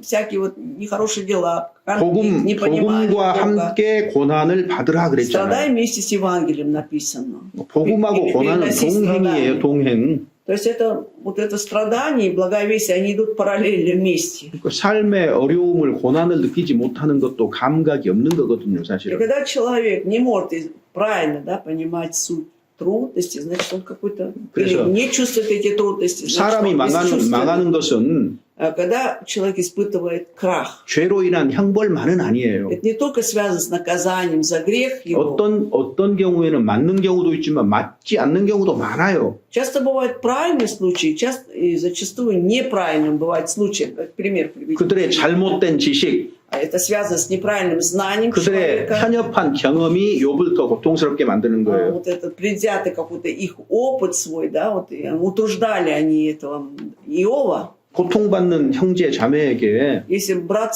Speaker 2: всякие вот нехорошие дела, конфликт, непонимание
Speaker 1: 복음과
Speaker 2: Бога.
Speaker 1: 함께 고난을 받으라
Speaker 2: Страдай
Speaker 1: 그랬잖아요.
Speaker 2: вместе с Евангелием написано.
Speaker 1: 복음하고 고난은 동행이에요, 동행.
Speaker 2: То есть это, вот это страдание и благая весть, они идут параллельно вместе.
Speaker 1: 그 삶의 어려움을 고난을 느끼지 못하는 것도 감각이 없는 거거든요,
Speaker 2: И
Speaker 1: 사실은.
Speaker 2: когда человек не может правильно, да, понимать суть трудности, значит, он какой-то... Или
Speaker 1: 그래서
Speaker 2: не чувствует эти трудности, значит,
Speaker 1: 사람이
Speaker 2: он бесчувственный.
Speaker 1: 망하는 것은
Speaker 2: А когда человек испытывает крах,
Speaker 1: 죄로 인한 형벌만은 아니에요.
Speaker 2: это не только связано с наказанием за грех его.
Speaker 1: 어떤 경우에는 맞는 경우도 있지만 맞지 않는 경우도 많아요.
Speaker 2: Часто бывают правильные случаи, часто, и зачастую неправильным бывает случаи. Как пример приведем.
Speaker 1: 그들의 잘못된 지식,
Speaker 2: А это связано с неправильным знанием
Speaker 1: 그들의
Speaker 2: человека.
Speaker 1: 편협한 경험이 욥을 더 고통스럽게 만드는 거예요.
Speaker 2: Вот этот предвзятый какой-то их опыт свой, да, вот и утруждали они этого Иова.
Speaker 1: 고통받는 형제 자매에게
Speaker 2: Если брат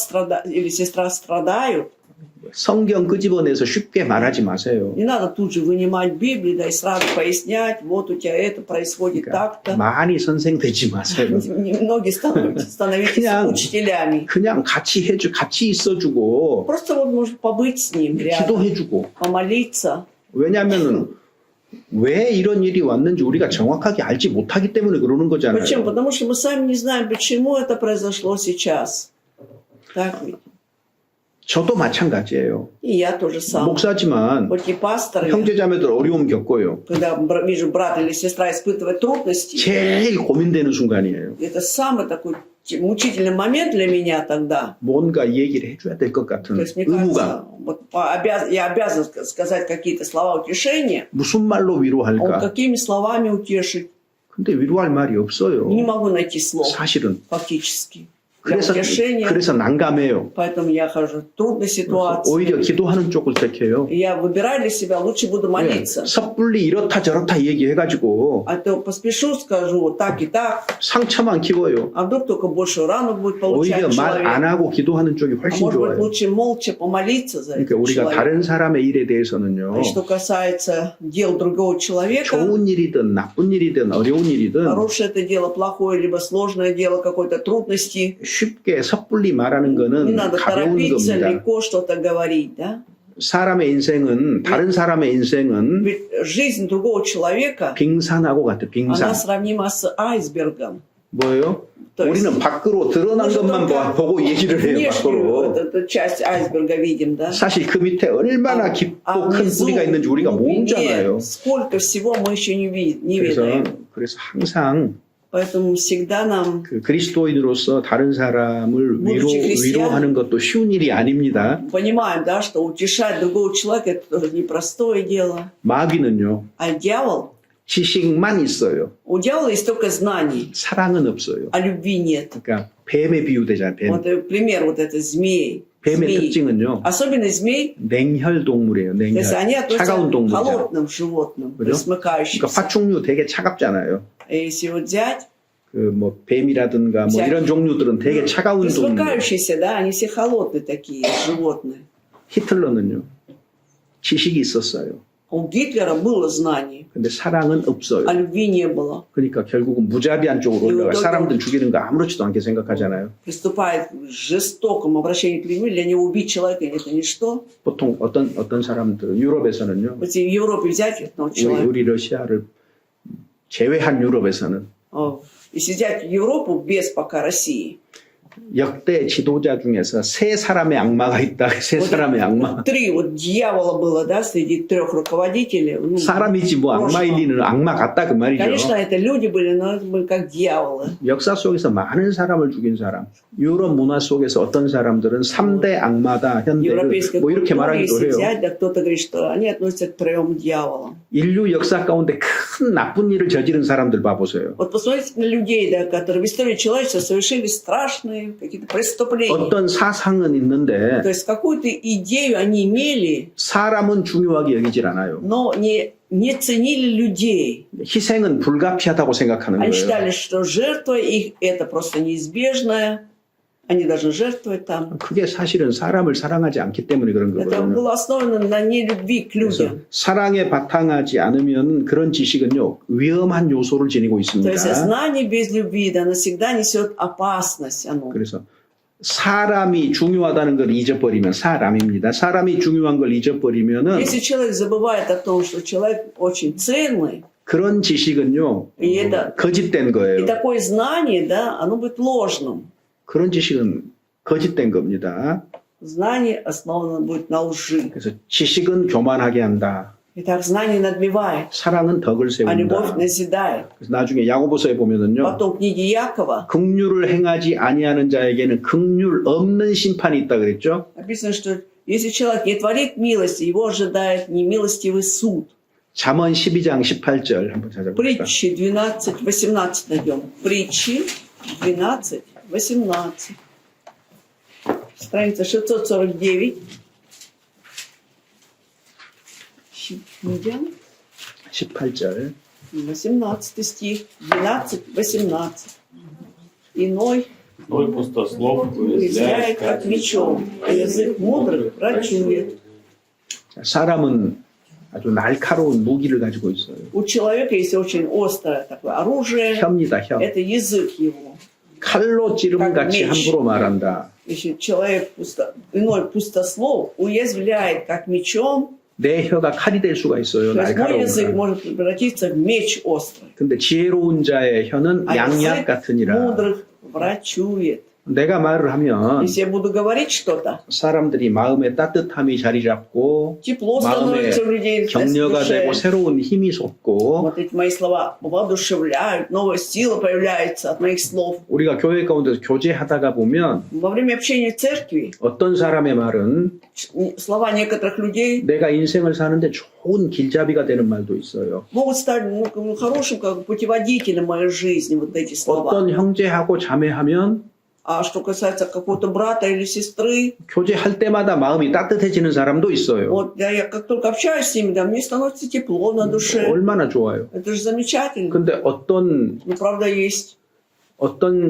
Speaker 2: или сестра страдают,
Speaker 1: 성경 끄집어내서 쉽게 말하지 마세요.
Speaker 2: Не надо тут же вынимать Библию, да, и сразу пояснять, вот у тебя это происходит так-то.
Speaker 1: 많이 선생 되지 마세요.
Speaker 2: Многие становитесь
Speaker 1: 그냥-
Speaker 2: учителями.
Speaker 1: 그냥 같이 같이 있어주고
Speaker 2: Просто вот может побыть с ним рядом,
Speaker 1: 기도해주고.
Speaker 2: помолиться.
Speaker 1: 왜냐하면은 왜 이런 일이 왔는지 우리가 정확하게 알지 못하기 때문에 그러는
Speaker 2: Почему?
Speaker 1: 거잖아요.
Speaker 2: Потому что мы сами не знаем, почему это произошло сейчас. Так ведь?
Speaker 1: 저도 마찬가지예요.
Speaker 2: И я тоже сам.
Speaker 1: 목사지만
Speaker 2: Хоть и пасторы,
Speaker 1: 형제자매들 어려움 겪고요.
Speaker 2: когда вижу брат или сестра испытывать трудности,
Speaker 1: 제일 고민되는 순간이에요.
Speaker 2: это самый такой мучительный момент для меня тогда.
Speaker 1: 뭔가 얘기를 해줘야 될 것 같은
Speaker 2: То есть, мне
Speaker 1: 의무감.
Speaker 2: кажется, вот я обязан сказать какие-то слова утешения.
Speaker 1: 무슨 말로
Speaker 2: А вот
Speaker 1: 위로할까?
Speaker 2: какими словами утешить?
Speaker 1: 근데 위로할 말이 없어요.
Speaker 2: Не могу найти слов
Speaker 1: 사실은.
Speaker 2: фактически для
Speaker 1: 그래서
Speaker 2: утешения.
Speaker 1: 난감해요.
Speaker 2: Поэтому я хожу в трудной ситуации.
Speaker 1: 오히려 기도하는 쪽을 택해요.
Speaker 2: И я выбираю для себя, лучше буду молиться.
Speaker 1: 섣불리 이렇다 저렇다 얘기해가지고
Speaker 2: А то поспешу, скажу вот так и так.
Speaker 1: 상처만 키워요.
Speaker 2: А вдруг только больше рану будет получать
Speaker 1: 오히려 말 안
Speaker 2: человек.
Speaker 1: 하고 기도하는 쪽이
Speaker 2: А
Speaker 1: 훨씬
Speaker 2: может быть,
Speaker 1: 좋아요.
Speaker 2: лучше молча помолиться за
Speaker 1: 그러니까
Speaker 2: этого
Speaker 1: 우리가
Speaker 2: человека.
Speaker 1: 다른 사람의 일에 대해서는요.
Speaker 2: И что касается дел другого человека,
Speaker 1: 좋은 일이든 나쁜 일이든 어려운 일이든
Speaker 2: хорошее это дело, плохое, либо сложное дело, какой-то трудности,
Speaker 1: 쉽게 섣불리 말하는
Speaker 2: не
Speaker 1: 거는
Speaker 2: надо
Speaker 1: 가벼운
Speaker 2: торопиться
Speaker 1: 겁니다.
Speaker 2: легко что-то говорить, да?
Speaker 1: 사람의 인생은 다른 사람의 인생은
Speaker 2: Ведь жизнь другого человека,
Speaker 1: 빙산하고 같아.
Speaker 2: она
Speaker 1: 빙산.
Speaker 2: сравнима с айсбергом.
Speaker 1: 뭐예요?
Speaker 2: То есть
Speaker 1: 우리는 밖으로 드러난
Speaker 2: 우리는
Speaker 1: 것만
Speaker 2: только
Speaker 1: 보고 얘기를 해요.
Speaker 2: внешнюю
Speaker 1: 밖으로.
Speaker 2: эту часть айсберга видим, да?
Speaker 1: 사실 그 밑에 얼마나 깊고 큰
Speaker 2: внизу,
Speaker 1: 뿌리가 있는지 우리가
Speaker 2: в глубине,
Speaker 1: 모르잖아요.
Speaker 2: сколько всего мы еще не
Speaker 1: 그래서
Speaker 2: ведаем.
Speaker 1: 항상
Speaker 2: Поэтому всегда нам,
Speaker 1: 그 그리스도인으로서 다른 사람을
Speaker 2: будучи христиан,
Speaker 1: 위로하는 것도 쉬운 일이 아닙니다.
Speaker 2: понимаем, да, что утешать другого человека это тоже непростое дело.
Speaker 1: 마귀는요,
Speaker 2: А дьявол,
Speaker 1: 지식만 있어요.
Speaker 2: у дьявола есть только знаний,
Speaker 1: 사랑은 없어요.
Speaker 2: а любви нет.
Speaker 1: 그러니까 뱀에 비유되잖아요. 뱀.
Speaker 2: Вот пример вот это змеи.
Speaker 1: 뱀의
Speaker 2: Змеи.
Speaker 1: 특징은요,
Speaker 2: Особенность змей,
Speaker 1: 냉혈 동물이에요.
Speaker 2: то есть они
Speaker 1: 냉혈. 차가운
Speaker 2: относятся к
Speaker 1: 동물이잖아요.
Speaker 2: холодным животным,
Speaker 1: 그죠? 그러니까
Speaker 2: пресмыкающимся.
Speaker 1: 파충류 되게 차갑잖아요.
Speaker 2: И если вот взять,
Speaker 1: 그 뭐 뱀이라든가 뭐 이런 종류들은 되게 차가운 동물.
Speaker 2: пресмыкающиеся, да, они все холодные такие животные.
Speaker 1: 히틀러는요, 지식이 있었어요.
Speaker 2: У Гитлера было знаний,
Speaker 1: 근데 사랑은 없어요.
Speaker 2: а любви не было.
Speaker 1: 그러니까 결국은 무자비한 쪽으로 올라가 사람들 죽이는 거 아무렇지도 않게 생각하잖아요.
Speaker 2: Приступает к жестокому обращению к людьми, для него убить человека это ничто.
Speaker 1: 보통 어떤 사람들은 유럽에서는요,
Speaker 2: Вот в Европе взять одного человека,
Speaker 1: 우리 러시아를 제외한 유럽에서는
Speaker 2: если взять Европу без пока России,
Speaker 1: 역대 지도자 중에서 세 사람의 악마가 있다. 세 사람의 악마.
Speaker 2: три вот дьявола было, да, среди трех руководителей. Ну,
Speaker 1: 사람이지 뭐 악마일 리는 악마 같다 그 말이죠.
Speaker 2: конечно, это люди были, но это были как дьяволы.
Speaker 1: 역사 속에서 많은 사람을 죽인 사람. 유럽 문화 속에서 어떤 사람들은 3대 악마다. 현대
Speaker 2: Европейской
Speaker 1: 뭐 이렇게
Speaker 2: культуре,
Speaker 1: 말하기도
Speaker 2: если
Speaker 1: 해요.
Speaker 2: взять, да, кто-то говорит, что они относятся к трем дьяволам.
Speaker 1: 인류 역사 가운데 큰 나쁜 일을 저지른 사람들 봐보세요.
Speaker 2: Вот посмотрите на людей, да, которые в истории человечества совершили страшные какие-то преступления.
Speaker 1: 어떤 사상은 있는데
Speaker 2: То есть какую-то идею они имели,
Speaker 1: 사람은 중요하게 여기질 않아요.
Speaker 2: но не ценили людей.
Speaker 1: 희생은 불가피하다고 생각하는
Speaker 2: Они
Speaker 1: 거예요.
Speaker 2: считали, что жертва их это просто неизбежное. Они должны жертвовать там.
Speaker 1: 그게 사실은 사람을 사랑하지 않기 때문에 그런
Speaker 2: Это
Speaker 1: 거거든요.
Speaker 2: было основано на нелюбви к
Speaker 1: 그래서
Speaker 2: людям.
Speaker 1: 사랑에 바탕하지 않으면 그런 지식은요 위험한 요소를 지니고
Speaker 2: То
Speaker 1: 있습니다.
Speaker 2: есть знание без любви, да, навсегда несет опасность. Оно.
Speaker 1: 그래서 사람이 중요하다는 걸 잊어버리면 사람입니다. 사람이 중요한 걸 잊어버리면은
Speaker 2: Если человек забывает о том, что человек очень ценный,
Speaker 1: 그런 지식은요
Speaker 2: и это
Speaker 1: 거짓된
Speaker 2: и
Speaker 1: 거예요.
Speaker 2: такое знание, да, оно будет ложным.
Speaker 1: 그런 지식은 거짓된 겁니다.
Speaker 2: Знание основано будет на лжи.
Speaker 1: 그래서 지식은 교만하게 한다.
Speaker 2: Итак, знание надбивает,
Speaker 1: 사랑은 덕을
Speaker 2: а любовь
Speaker 1: 세운다.
Speaker 2: назидает.
Speaker 1: 그래서 나중에 야고보서에 보면은요.
Speaker 2: Потом в книге Якова
Speaker 1: 긍휼을 행하지 아니하는 자에게는 긍휼 없는 심판이 있다 그랬죠.
Speaker 2: написано, что если человек не творит милости, его ожидает немилостивый суд.
Speaker 1: 잠언 12장 18절 한번 찾아볼까요?
Speaker 2: Притчи 12-18 найдем. Притчи 12-18. Страница 649. Книга
Speaker 1: 18절.
Speaker 2: 18 стих, 12-18. Иной
Speaker 3: Твой пустослов
Speaker 2: уязвляет
Speaker 3: уязвляет
Speaker 2: как мечом, а язык мудрых врачует.
Speaker 1: 사람은 아주 날카로운 무기를 가지고 있어요.
Speaker 2: У человека есть очень острое такое оружие,
Speaker 1: 혀입니다, 혀.
Speaker 2: это язык его.
Speaker 1: 칼로 찌름같이 함부로 말한다.
Speaker 2: Если человек иной пустослов уязвляет как мечом,
Speaker 1: 내 혀가 칼이 될 수가 있어요.
Speaker 2: то есть мой язык
Speaker 1: 날카로운.
Speaker 2: может превратиться в меч острый.
Speaker 1: 근데 지혜로운 자의 혀는
Speaker 2: А
Speaker 1: 양약
Speaker 2: язык
Speaker 1: 같으니라.
Speaker 2: мудрых врачует.
Speaker 1: 내가 말을 하면
Speaker 2: Если я буду говорить что-то,
Speaker 1: 사람들이 마음에 따뜻함이 자리 잡고
Speaker 2: тепло
Speaker 1: 마음에
Speaker 2: становится у людей в
Speaker 1: 격려가 되고
Speaker 2: душе.
Speaker 1: 새로운 힘이 솟고
Speaker 2: Вот эти мои слова воодушевляют, новая сила появляется от моих слов.
Speaker 1: 우리가 교회 가운데서 교제하다가 보면
Speaker 2: Во время общения в церкви
Speaker 1: 어떤 사람의 말은
Speaker 2: слова некоторых людей
Speaker 1: 내가 인생을 사는데 좋은 길잡이가 되는 말도 있어요.
Speaker 2: могут стать хорошим как путеводителем моей жизни, вот эти слова.
Speaker 1: 어떤 형제하고 자매하면
Speaker 2: А что касается какого-то брата или сестры,
Speaker 1: 교제할 때마다 마음이 따뜻해지는 사람도 있어요.
Speaker 2: вот я как только общаюсь с ними, да, мне становится тепло на душе.
Speaker 1: 얼마나 좋아요.
Speaker 2: Это же замечательно.
Speaker 1: 근데 어떤
Speaker 2: Но правда есть.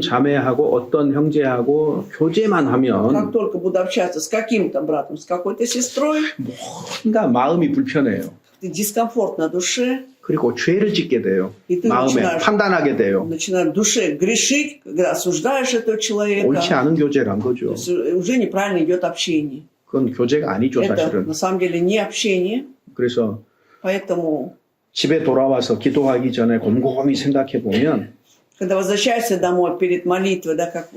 Speaker 1: 자매하고 어떤 형제하고 교제만 하면
Speaker 2: Как только буду общаться с каким-то братом, с какой-то сестрой,
Speaker 1: 뭔가 마음이 불편해요.
Speaker 2: дискомфорт на душе,
Speaker 1: 그리고 죄를 짓게 돼요.
Speaker 2: и ты
Speaker 1: 마음에 판단하게 돼요.
Speaker 2: начинаешь в душе грешить, когда осуждаешь этого человека.
Speaker 1: 옳지 않은 교제란
Speaker 2: То
Speaker 1: 거죠.
Speaker 2: есть уже неправильно идет общение.
Speaker 1: 그건 교제가 아니죠,
Speaker 2: Это
Speaker 1: 사실은.
Speaker 2: на самом деле не общение,
Speaker 1: 그래서
Speaker 2: поэтому
Speaker 1: 집에 돌아와서 기도하기 전에 곰곰이 생각해 보면
Speaker 2: когда возвращаешься домой перед молитвой, да, как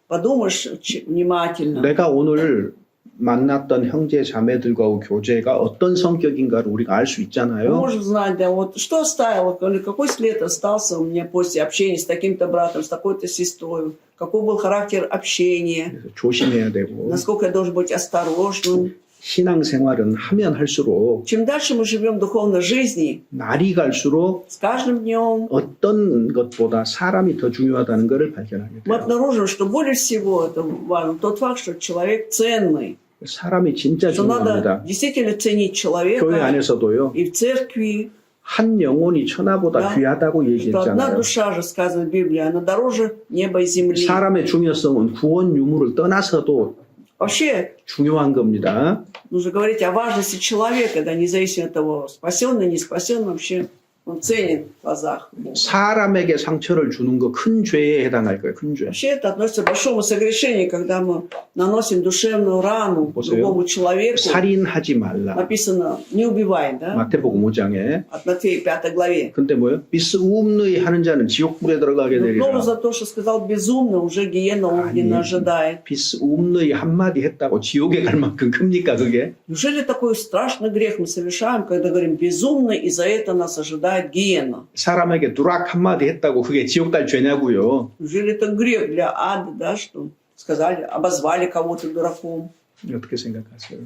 Speaker 2: подумаешь внимательно,
Speaker 1: 내가 오늘 만났던 형제 자매들과의 교제가 어떤 성격인가를 우리가 알 수 있잖아요.
Speaker 2: можешь знать, да, вот что оставило, или какой след остался у меня после общения с таким-то братом, с такой-то сестрой, какой был характер общения,
Speaker 1: 그래서 조심해야 되고
Speaker 2: насколько я должен быть осторожным.
Speaker 1: 신앙생활은 하면 할수록
Speaker 2: Чем дальше мы живем в духовной жизни,
Speaker 1: 날이 갈수록
Speaker 2: с каждым днем
Speaker 1: 어떤 것보다 사람이 더 중요하다는 것을 발견하게
Speaker 2: мы
Speaker 1: 돼요.
Speaker 2: обнаружим, что более всего это важно тот факт, что человек ценный,
Speaker 1: 사람이 진짜
Speaker 2: что надо
Speaker 1: 중요합니다.
Speaker 2: действительно ценить
Speaker 1: 교회
Speaker 2: человека
Speaker 1: 안에서도요.
Speaker 2: и в церкви,
Speaker 1: 한 영혼이 천하보다
Speaker 2: Да.
Speaker 1: 귀하다고
Speaker 2: что одна
Speaker 1: 얘기했잖아요.
Speaker 2: душа же сказано в Библии, она дороже неба и земли.
Speaker 1: 사람의 중요성은 구원 유무를 떠나서도
Speaker 2: Вообще,
Speaker 1: 중요한 겁니다.
Speaker 2: нужно говорить о важности человека, да, независимо от того, спасенный, не спасенный, вообще он ценен в глазах Бога.
Speaker 1: 사람에게 상처를 주는 거 큰 죄에 해당할 거예요. 큰 죄.
Speaker 2: Вообще это относится к большому согрешению, когда мы наносим душевную рану
Speaker 1: 보세요.
Speaker 2: другому человеку.
Speaker 1: 살인하지 말라.
Speaker 2: Написано «не убивай», да?
Speaker 1: 마태복음 5장에.
Speaker 2: От Матфея 5 главе.
Speaker 1: 근데 뭐요? 비스움의 하는 자는 지옥불에 들어가게
Speaker 2: Но
Speaker 1: 되리라.
Speaker 2: за то, что сказал безумно, уже гиена огненная ожидает.
Speaker 1: 비스움의 한마디 했다고 지옥에 갈 만큼 큽니까 그게?
Speaker 2: Неужели такой страшный грех мы совершаем, когда говорим безумно, и за это нас ожидает гиена?
Speaker 1: 사람에게 누락 한마디 했다고 그게 지옥 갈 죄냐고요.
Speaker 2: Неужели это грех для ада, да, что сказали, обозвали кого-то дураком?
Speaker 1: 어떻게 생각하세요?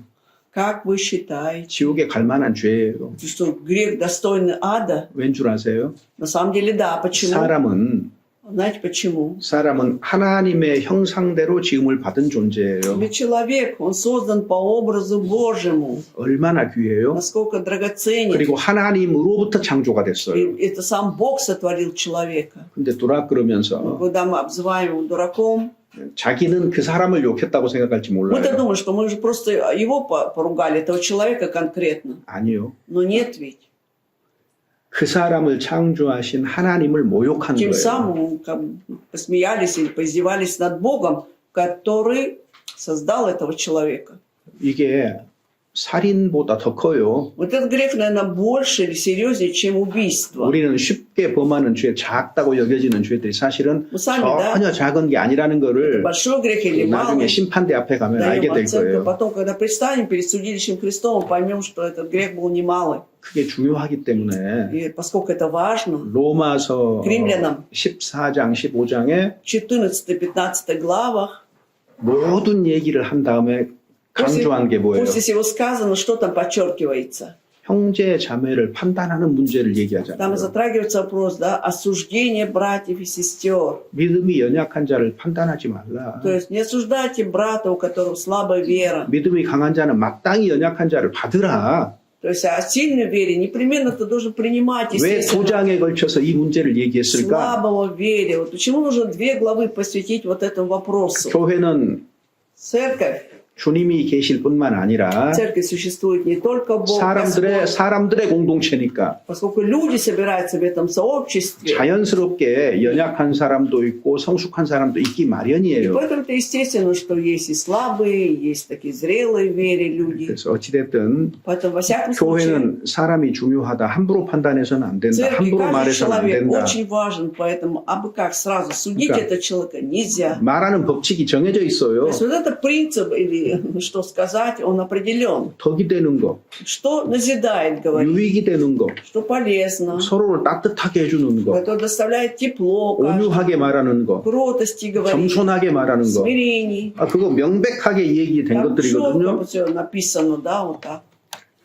Speaker 2: Как вы считаете,
Speaker 1: 지옥에 갈 만한 죄예요.
Speaker 2: что грех достойный ада?
Speaker 1: 왠 줄 아세요?
Speaker 2: На самом деле, да. Почему? Знаете почему?
Speaker 1: 사람은 하나님의 형상대로 지음을 받은 존재예요.
Speaker 2: Ведь человек, он создан по образу Божьему.
Speaker 1: 얼마나 귀해요?
Speaker 2: Насколько драгоценен.
Speaker 1: 그리고 하나님으로부터 창조가 됐어요.
Speaker 2: И это сам Бог сотворил человека.
Speaker 1: 근데 누락 그러면서
Speaker 2: Когда мы обзываем его дураком,
Speaker 1: 자기는 그 사람을 욕했다고 생각할지
Speaker 2: мы-то
Speaker 1: 몰라요.
Speaker 2: думаем, что мы же просто его поругали, этого человека конкретно.
Speaker 1: 아니요.
Speaker 2: Но нет ведь.
Speaker 1: 그 사람을 창조하신 하나님을 모욕한
Speaker 2: Тем
Speaker 1: 거예요.
Speaker 2: самым как бы посмеялись или поиздевались над Богом, который создал этого человека.
Speaker 1: 이게 살인보다 더 커요.
Speaker 2: Вот этот грех, наверное, больше или серьезнее, чем убийство.
Speaker 1: 우리는 쉽게 범하는 죄, 작다고 여겨지는 죄들이 사실은
Speaker 2: Мы сами, да,
Speaker 1: 전혀 작은 게 아니라는 거를
Speaker 2: большой грех или
Speaker 1: 나중에
Speaker 2: малый,
Speaker 1: 심판대 앞에 가면 알게
Speaker 2: даем
Speaker 1: 될
Speaker 2: оценку.
Speaker 1: 거예요.
Speaker 2: Потом, когда предстанем перед судилищем Христовым, поймем, что этот грех был немалый.
Speaker 1: 그게 중요하기 때문에
Speaker 2: И поскольку это важно,
Speaker 1: 로마서
Speaker 2: к римлянам
Speaker 1: 14장, 15장에
Speaker 2: в 14-15 главах,
Speaker 1: 모든 얘기를 한 다음에 강조한 게 뭐예요?
Speaker 2: после всего сказано, что там подчеркивается.
Speaker 1: 형제 자매를 판단하는 문제를
Speaker 2: Там
Speaker 1: 얘기하잖아요.
Speaker 2: затрагивается вопрос, да, осуждение братьев и сестер.
Speaker 1: 믿음이 연약한 자를 판단하지 말라.
Speaker 2: То есть не осуждайте брата, у которого слабая вера.
Speaker 1: 믿음이 강한 자는 마땅히 연약한 자를 받으라.
Speaker 2: То есть о сильной вере непременно ты должен принимать,
Speaker 1: 왜
Speaker 2: естественно,
Speaker 1: 2장에 걸쳐서 이 문제를 얘기했을까?
Speaker 2: слабого вере. Вот почему нужно 2 главы посвятить вот этому вопросу?
Speaker 1: 교회는
Speaker 2: Церковь.
Speaker 1: 주님이 계실 뿐만 아니라
Speaker 2: Церковь существует не только Бог, Господь,
Speaker 1: 사람들의 공동체니까
Speaker 2: поскольку люди собираются в этом сообществе.
Speaker 1: 자연스럽게 연약한 사람도 있고 성숙한 사람도 있기
Speaker 2: И
Speaker 1: 마련이에요.
Speaker 2: поэтому это естественно, что есть и слабые, есть такие зрелые в вере люди.
Speaker 1: 그래서 어찌됐든
Speaker 2: Поэтому, во всяком случае,
Speaker 1: 교회는 사람이 중요하다. 함부로 판단해서는 안 된다.
Speaker 2: церкви
Speaker 1: 함부로
Speaker 2: каждый
Speaker 1: 말해서는 안
Speaker 2: человек
Speaker 1: 된다.
Speaker 2: очень важен, поэтому абы как сразу судить
Speaker 1: 그러니까
Speaker 2: этого человека нельзя.
Speaker 1: 말하는 법칙이 정해져
Speaker 2: То
Speaker 1: 있어요.
Speaker 2: есть вот этот принцип, или что сказать, он определен.
Speaker 1: 덕이 되는 거,
Speaker 2: Что назидает, говорит,
Speaker 1: 유익이 되는 거,
Speaker 2: что полезно,
Speaker 1: 서로를 따뜻하게 해주는 거,
Speaker 2: это доставляет тепло,
Speaker 1: 온유하게 말하는 거,
Speaker 2: кротости, говорит,
Speaker 1: 겸손하게 말하는 거.
Speaker 2: смирений.
Speaker 1: 그거 명백하게 얘기된
Speaker 2: Там четко
Speaker 1: 것들이거든요.
Speaker 2: все написано, да, вот так.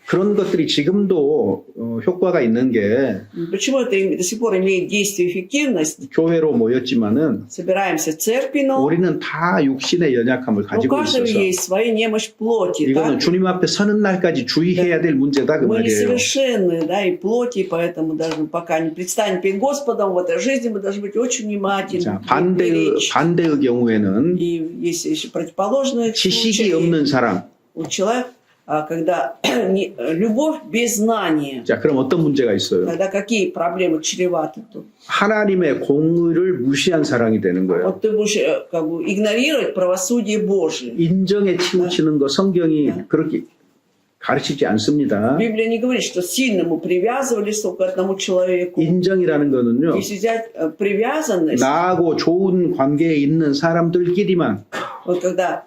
Speaker 1: 그런 것들이 지금도 효과가 있는 게
Speaker 2: Почему это до сих пор имеет действие и эффективность?
Speaker 1: 교회로 모였지만은
Speaker 2: Собираемся в церкви, но
Speaker 1: 우리는 다 육신의 연약함을
Speaker 2: у
Speaker 1: 가지고
Speaker 2: каждого
Speaker 1: 있어서
Speaker 2: есть своя немощь плоти.
Speaker 1: 이거는
Speaker 2: Так?
Speaker 1: 주님 앞에 서는 날까지 주의해야 될 문제다 그
Speaker 2: Мы
Speaker 1: 말이에요.
Speaker 2: несовершенны, да, и плоти, и поэтому даже пока не предстанем перед Господом в этой жизни, мы должны быть очень внимательны.
Speaker 1: 자,
Speaker 2: беречь.
Speaker 1: 반대의 경우에는
Speaker 2: И есть еще противоположные
Speaker 1: 지식이
Speaker 2: случаи.
Speaker 1: 없는 사람.
Speaker 2: У человека, когда любовь без знания,
Speaker 1: 자, 그럼 어떤 문제가 있어요?
Speaker 2: тогда какие проблемы чреваты тут?
Speaker 1: 하나님의 공의를 무시한 사랑이 되는 거예요.
Speaker 2: Вот ты будешь как бы игнорировать правосудие Божие.
Speaker 1: 인정에 치우치는 거 성경이 그렇게 가르치지 않습니다.
Speaker 2: Библия не говорит, что сильно мы привязывались только к одному человеку.
Speaker 1: 인정이라는 거는요.
Speaker 2: Если взять привязанность,
Speaker 1: 나하고 좋은 관계에 있는 사람들끼리만
Speaker 2: вот когда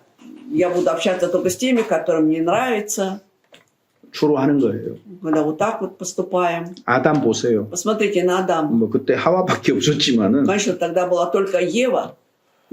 Speaker 2: я буду общаться только с теми, которым мне нравится,
Speaker 1: 주로 하는 거예요.
Speaker 2: когда вот так вот поступаем.
Speaker 1: 아담 보세요.
Speaker 2: Посмотрите на Адама.
Speaker 1: 뭐 그때 하와밖에 없었지만은
Speaker 2: Конечно, тогда была только Ева,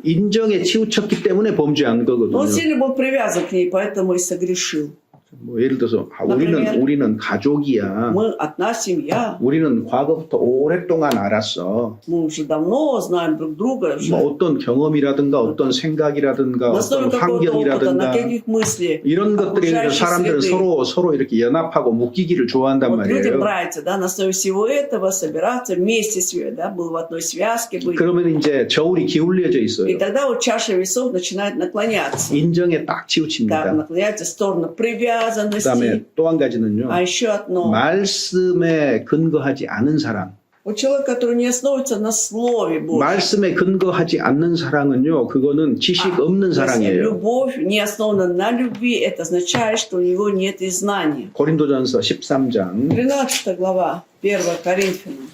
Speaker 1: 인정에 치우쳤기 때문에 범죄한
Speaker 2: но он
Speaker 1: 거거든요.
Speaker 2: сильно был привязан к ней, поэтому и согрешил.
Speaker 1: 뭐 예를 들어서 우리는 가족이야.
Speaker 2: Мы одна семья,
Speaker 1: 우리는 과거부터 오랫동안 알았어.
Speaker 2: мы уже давно знаем друг друга.
Speaker 1: 뭐 어떤 경험이라든가 어떤 생각이라든가
Speaker 2: На основе
Speaker 1: 어떤
Speaker 2: какого-то опыта, на
Speaker 1: 환경이라든가
Speaker 2: каких мыслей.
Speaker 1: 이런 것들에 대해서
Speaker 2: окружающей
Speaker 1: 사람들은
Speaker 2: среды.
Speaker 1: 서로 이렇게 연합하고 묶이기를 좋아한단
Speaker 2: Вот людям
Speaker 1: 말이에요.
Speaker 2: нравится, да, на основе всего этого собираться вместе, да, был в одной связке. Быть.
Speaker 1: 그러면 이제 저울이 기울여져
Speaker 2: И
Speaker 1: 있어요.
Speaker 2: тогда вот чаша весов начинает наклоняться.
Speaker 1: 인정에 딱
Speaker 2: Да,
Speaker 1: 치우칩니다.
Speaker 2: наклоняется в сторону привязанности.
Speaker 1: 그다음에 또 한 가지는요.
Speaker 2: А еще одно.
Speaker 1: 말씀에 근거하지 않은 사랑.
Speaker 2: У человека, который не основывается на Слове Божьем.
Speaker 1: 말씀에 근거하지 않는 사랑은요. 그거는 지식 없는
Speaker 2: То есть
Speaker 1: 사랑이에요.
Speaker 2: любовь, не основана на любви, это означает, что у него нет и знания.
Speaker 1: 고린도전서 13장
Speaker 2: 13 глава, 1 Коринфянам.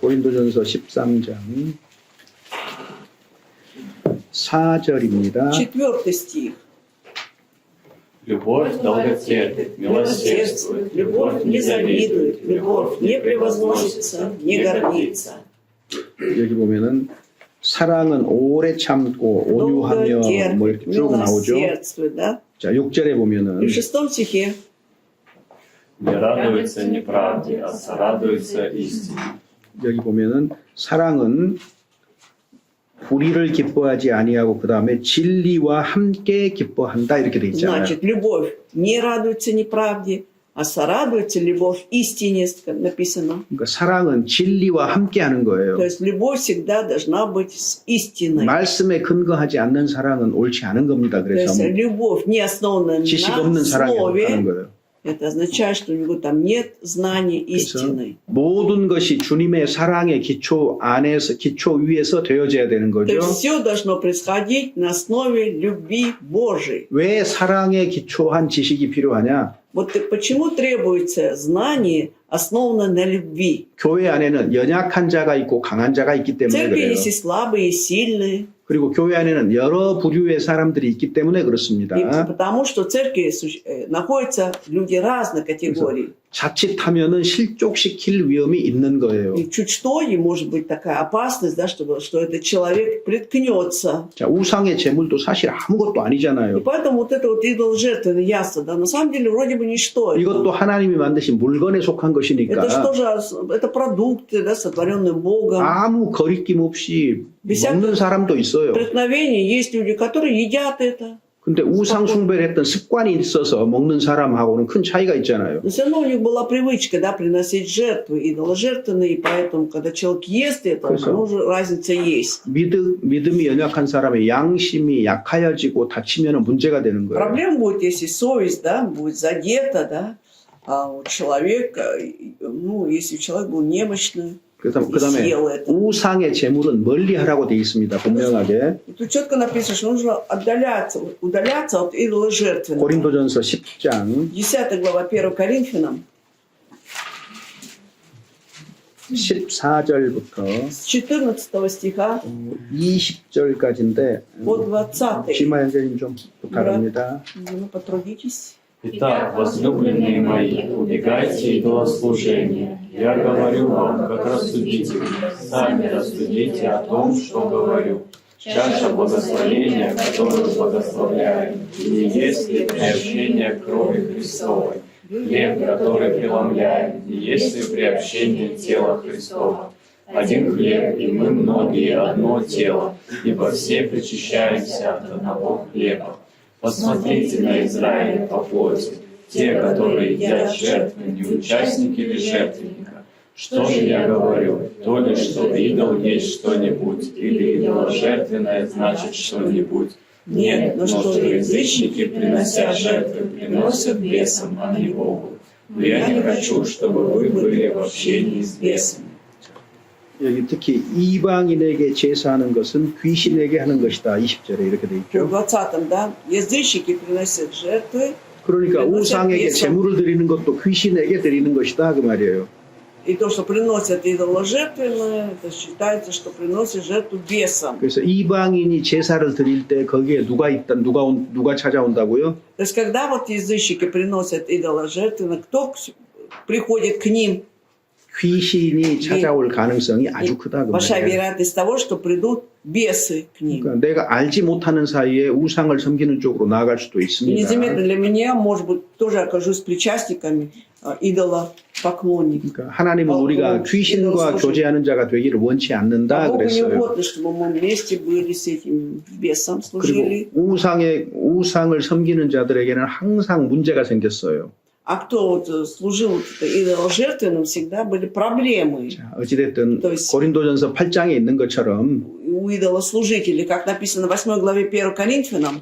Speaker 1: 고린도전서 13장 4절입니다.
Speaker 2: 4 стих.
Speaker 3: Любовь долготерпит, милосердствует,
Speaker 2: Любовь не завидует, любовь не превозносится, не гордится.
Speaker 1: 여기 보면은 사랑은 오래 참고 온유하며
Speaker 2: Долго
Speaker 1: 뭐
Speaker 2: терпит,
Speaker 1: 이렇게 쭉 나오죠.
Speaker 2: милосердствует, да?
Speaker 1: 자, 6절에 보면은
Speaker 2: И в 6 стихе
Speaker 3: не радуется неправде, а сорадуется истине.
Speaker 1: 여기 보면은 사랑은 불의를 기뻐하지 아니하고 그 다음에 진리와 함께 기뻐한다 이렇게 돼 있잖아요.
Speaker 2: значит, любовь не радуется неправде, а сорадуется любовь истине, как написано.
Speaker 1: 그러니까 사랑은 진리와 함께하는 거예요.
Speaker 2: То есть любовь всегда должна быть с истиной.
Speaker 1: 말씀에 근거하지 않는 사랑은 옳지 않은 겁니다.
Speaker 2: То есть
Speaker 1: 그래서
Speaker 2: любовь, не основанная
Speaker 1: 지식
Speaker 2: на
Speaker 1: 없는 사랑이 하는
Speaker 2: слове,
Speaker 1: 거예요.
Speaker 2: это означает, что у него там нет знания
Speaker 1: 그래서
Speaker 2: истины.
Speaker 1: 모든 것이 주님의 사랑의 기초 안에서 기초 위에서 되어져야 되는
Speaker 2: То
Speaker 1: 거죠.
Speaker 2: есть все должно происходить на основе любви Божией.
Speaker 1: 왜 사랑에 기초한 지식이 필요하냐?
Speaker 2: Вот почему требуется знание, основанное на любви.
Speaker 1: 교회 안에는 연약한 자가 있고 강한 자가 있기
Speaker 2: В
Speaker 1: 때문에
Speaker 2: церкви
Speaker 1: 그래요.
Speaker 2: есть и слабые, и сильные.
Speaker 1: 그리고 교회 안에는 여러 부류의 사람들이 있기 때문에 그렇습니다.
Speaker 2: И потому что в церкви находятся люди разных категорий.
Speaker 1: 자칫하면은 실족시킬 위험이 있는 거예요.
Speaker 2: И чуть что, и может быть такая опасность, да, что этот человек приткнется.
Speaker 1: 자, 우상의 제물도 사실 아무것도
Speaker 2: И
Speaker 1: 아니잖아요.
Speaker 2: поэтому вот это вот идол жертвы, это ясно, да, на самом деле вроде бы ничто.
Speaker 1: 이것도 하나님이 만드신 물건에 속한
Speaker 2: Это
Speaker 1: 것이니까
Speaker 2: что же, это продукты, да, сотворенные Богом.
Speaker 1: 아무 거리낌 없이
Speaker 2: без
Speaker 1: 먹는
Speaker 2: всякого
Speaker 1: 사람도 있어요.
Speaker 2: преткновения есть люди, которые едят это.
Speaker 1: 근데 우상 숭배를 했던 습관이 있어서 먹는 사람하고는 큰 차이가 있잖아요.
Speaker 2: Но все равно у них была привычка, да, приносить жертвы, идоложертвенные, и поэтому, когда человек ест это,
Speaker 1: Хорошо.
Speaker 2: ну, уже разница есть.
Speaker 1: 믿음이 연약한 사람의 양심이 약하여지고 다치면 문제가 되는 거예요.
Speaker 2: Проблема будет, если совесть, да, будет задета, да, а у человека, ну, если человек был немощный,
Speaker 1: 그다음에
Speaker 2: съел это.
Speaker 1: 우상의 제물은 멀리 하라고 되어 있습니다. 분명하게.
Speaker 2: И тут четко написано, что нужно удаляться от идоложертвенного.
Speaker 1: 고린도전서 10장
Speaker 2: 10 глава 1 Коринфянам,
Speaker 1: 14절부터
Speaker 2: с 14 стиха
Speaker 1: 20절까지인데
Speaker 2: по 20.
Speaker 1: 지마 형제님 좀 부탁합니다.
Speaker 2: Ну, потрудитесь.
Speaker 3: Итак, возлюбленные мои, убегайте идолослужения. Я говорю вам, как рассудите, сами рассудите о том, что говорю. Чаша благословения, которую благословляю, не есть ли приобщение крови Христовой? Хлеб, который преломляем, не есть ли приобщение тела Христова? Один хлеб, и мы многие одно тело, ибо все причащаемся от одного хлеба. Посмотрите на Израиль по плоти. Те, которые едят жертвы, не участники ли жертвенника? Что же я говорю? То ли, что идол есть что-нибудь, или идоложертвенное значит что-нибудь? Нет, но что язычники, принося жертвы, приносят бесам, а не Богу. Но я не хочу, чтобы вы были в общении с бесами.
Speaker 1: 여기 특히 이방인에게 제사하는 것은 귀신에게 하는 것이다. 20절에 이렇게 돼
Speaker 2: В
Speaker 1: 있죠.
Speaker 2: 20, да, язычники приносят жертвы,
Speaker 1: 그러니까 우상에게 제물을 드리는 것도 귀신에게 드리는 것이다 그 말이에요.
Speaker 2: и то, что приносят идоложертвенное, это считается, что приносят жертву бесам.
Speaker 1: 그래서 이방인이 제사를 드릴 때 거기에 누가 찾아온다고요?
Speaker 2: То есть, когда вот язычники приносят идоложертвенное, кто приходит к ним?
Speaker 1: 귀신이 찾아올 가능성이 아주 크다 그
Speaker 2: Большая
Speaker 1: 말이에요.
Speaker 2: вероятность того, что придут бесы к ним.
Speaker 1: 그러니까 내가 알지 못하는 사이에 우상을 섬기는 쪽으로 나아갈 수도
Speaker 2: И
Speaker 1: 있습니다.
Speaker 2: незаметно для меня, может быть, тоже окажусь причастниками идолопоклонников.
Speaker 1: 그러니까 하나님은 우리가 귀신과 교제하는 자가 되기를 원치
Speaker 2: А
Speaker 1: 않는다
Speaker 2: Богу не
Speaker 1: 그랬어요.
Speaker 2: угодно, чтобы мы вместе были с этим бесом, служили.
Speaker 1: 그리고 우상을 섬기는 자들에게는 항상 문제가 생겼어요.
Speaker 2: А кто вот служил идоложертвенным, всегда были проблемы.
Speaker 1: 자, 어찌됐든
Speaker 2: То есть-
Speaker 1: 고린도전서 8장에 있는 것처럼
Speaker 2: У идолослужителей, как написано в 8 главе 1 Коринфянам,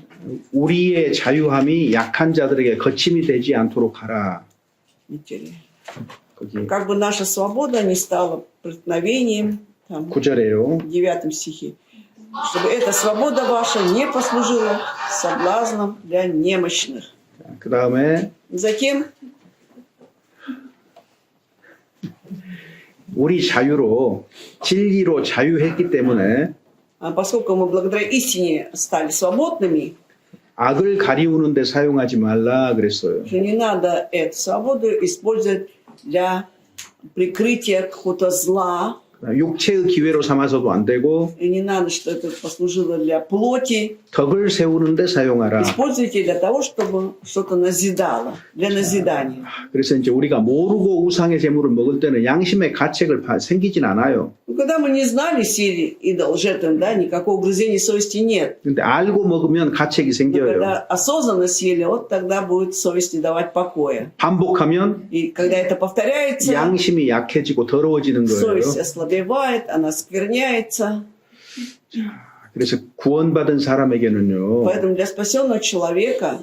Speaker 1: 우리의 자유함이 약한 자들에게 거침이 되지 않도록 하라. 거기
Speaker 2: как бы наша свобода не стала преткновением, там,
Speaker 1: 9절에요.
Speaker 2: в 9 стихе, чтобы эта свобода ваша не послужила соблазном для немощных.
Speaker 1: 그 다음에
Speaker 2: Затем
Speaker 1: 우리 자유로 진리로 자유했기 때문에
Speaker 2: поскольку мы благодаря истине стали свободными,
Speaker 1: 악을 가리우는 데 사용하지 말라 그랬어요.
Speaker 2: что не надо эту свободу использовать для прикрытия какого-то зла,
Speaker 1: 육체의 기회로 삼아서도 안 되고
Speaker 2: и не надо, что это послужило для плоти.
Speaker 1: 덕을 세우는 데 사용하라.
Speaker 2: Используйте для того, чтобы что-то назидало, для назидания.
Speaker 1: 그래서 이제 우리가 모르고 우상의 제물을 먹을 때는 양심의 가책을 생기진 않아요.
Speaker 2: Ну, когда мы не знали силы идол жертвам, да, никакого угрызения совести нет.
Speaker 1: 근데 알고 먹으면 가책이
Speaker 2: Но
Speaker 1: 생겨요.
Speaker 2: когда осознанно съели, вот тогда будет совесть не давать покоя.
Speaker 1: 반복하면
Speaker 2: И когда это повторяется,
Speaker 1: 양심이 약해지고 더러워지는 거예요.
Speaker 2: совесть ослабевает, она скверняется.
Speaker 1: 그래서 구원받은 사람에게는요.
Speaker 2: Поэтому для спасенного человека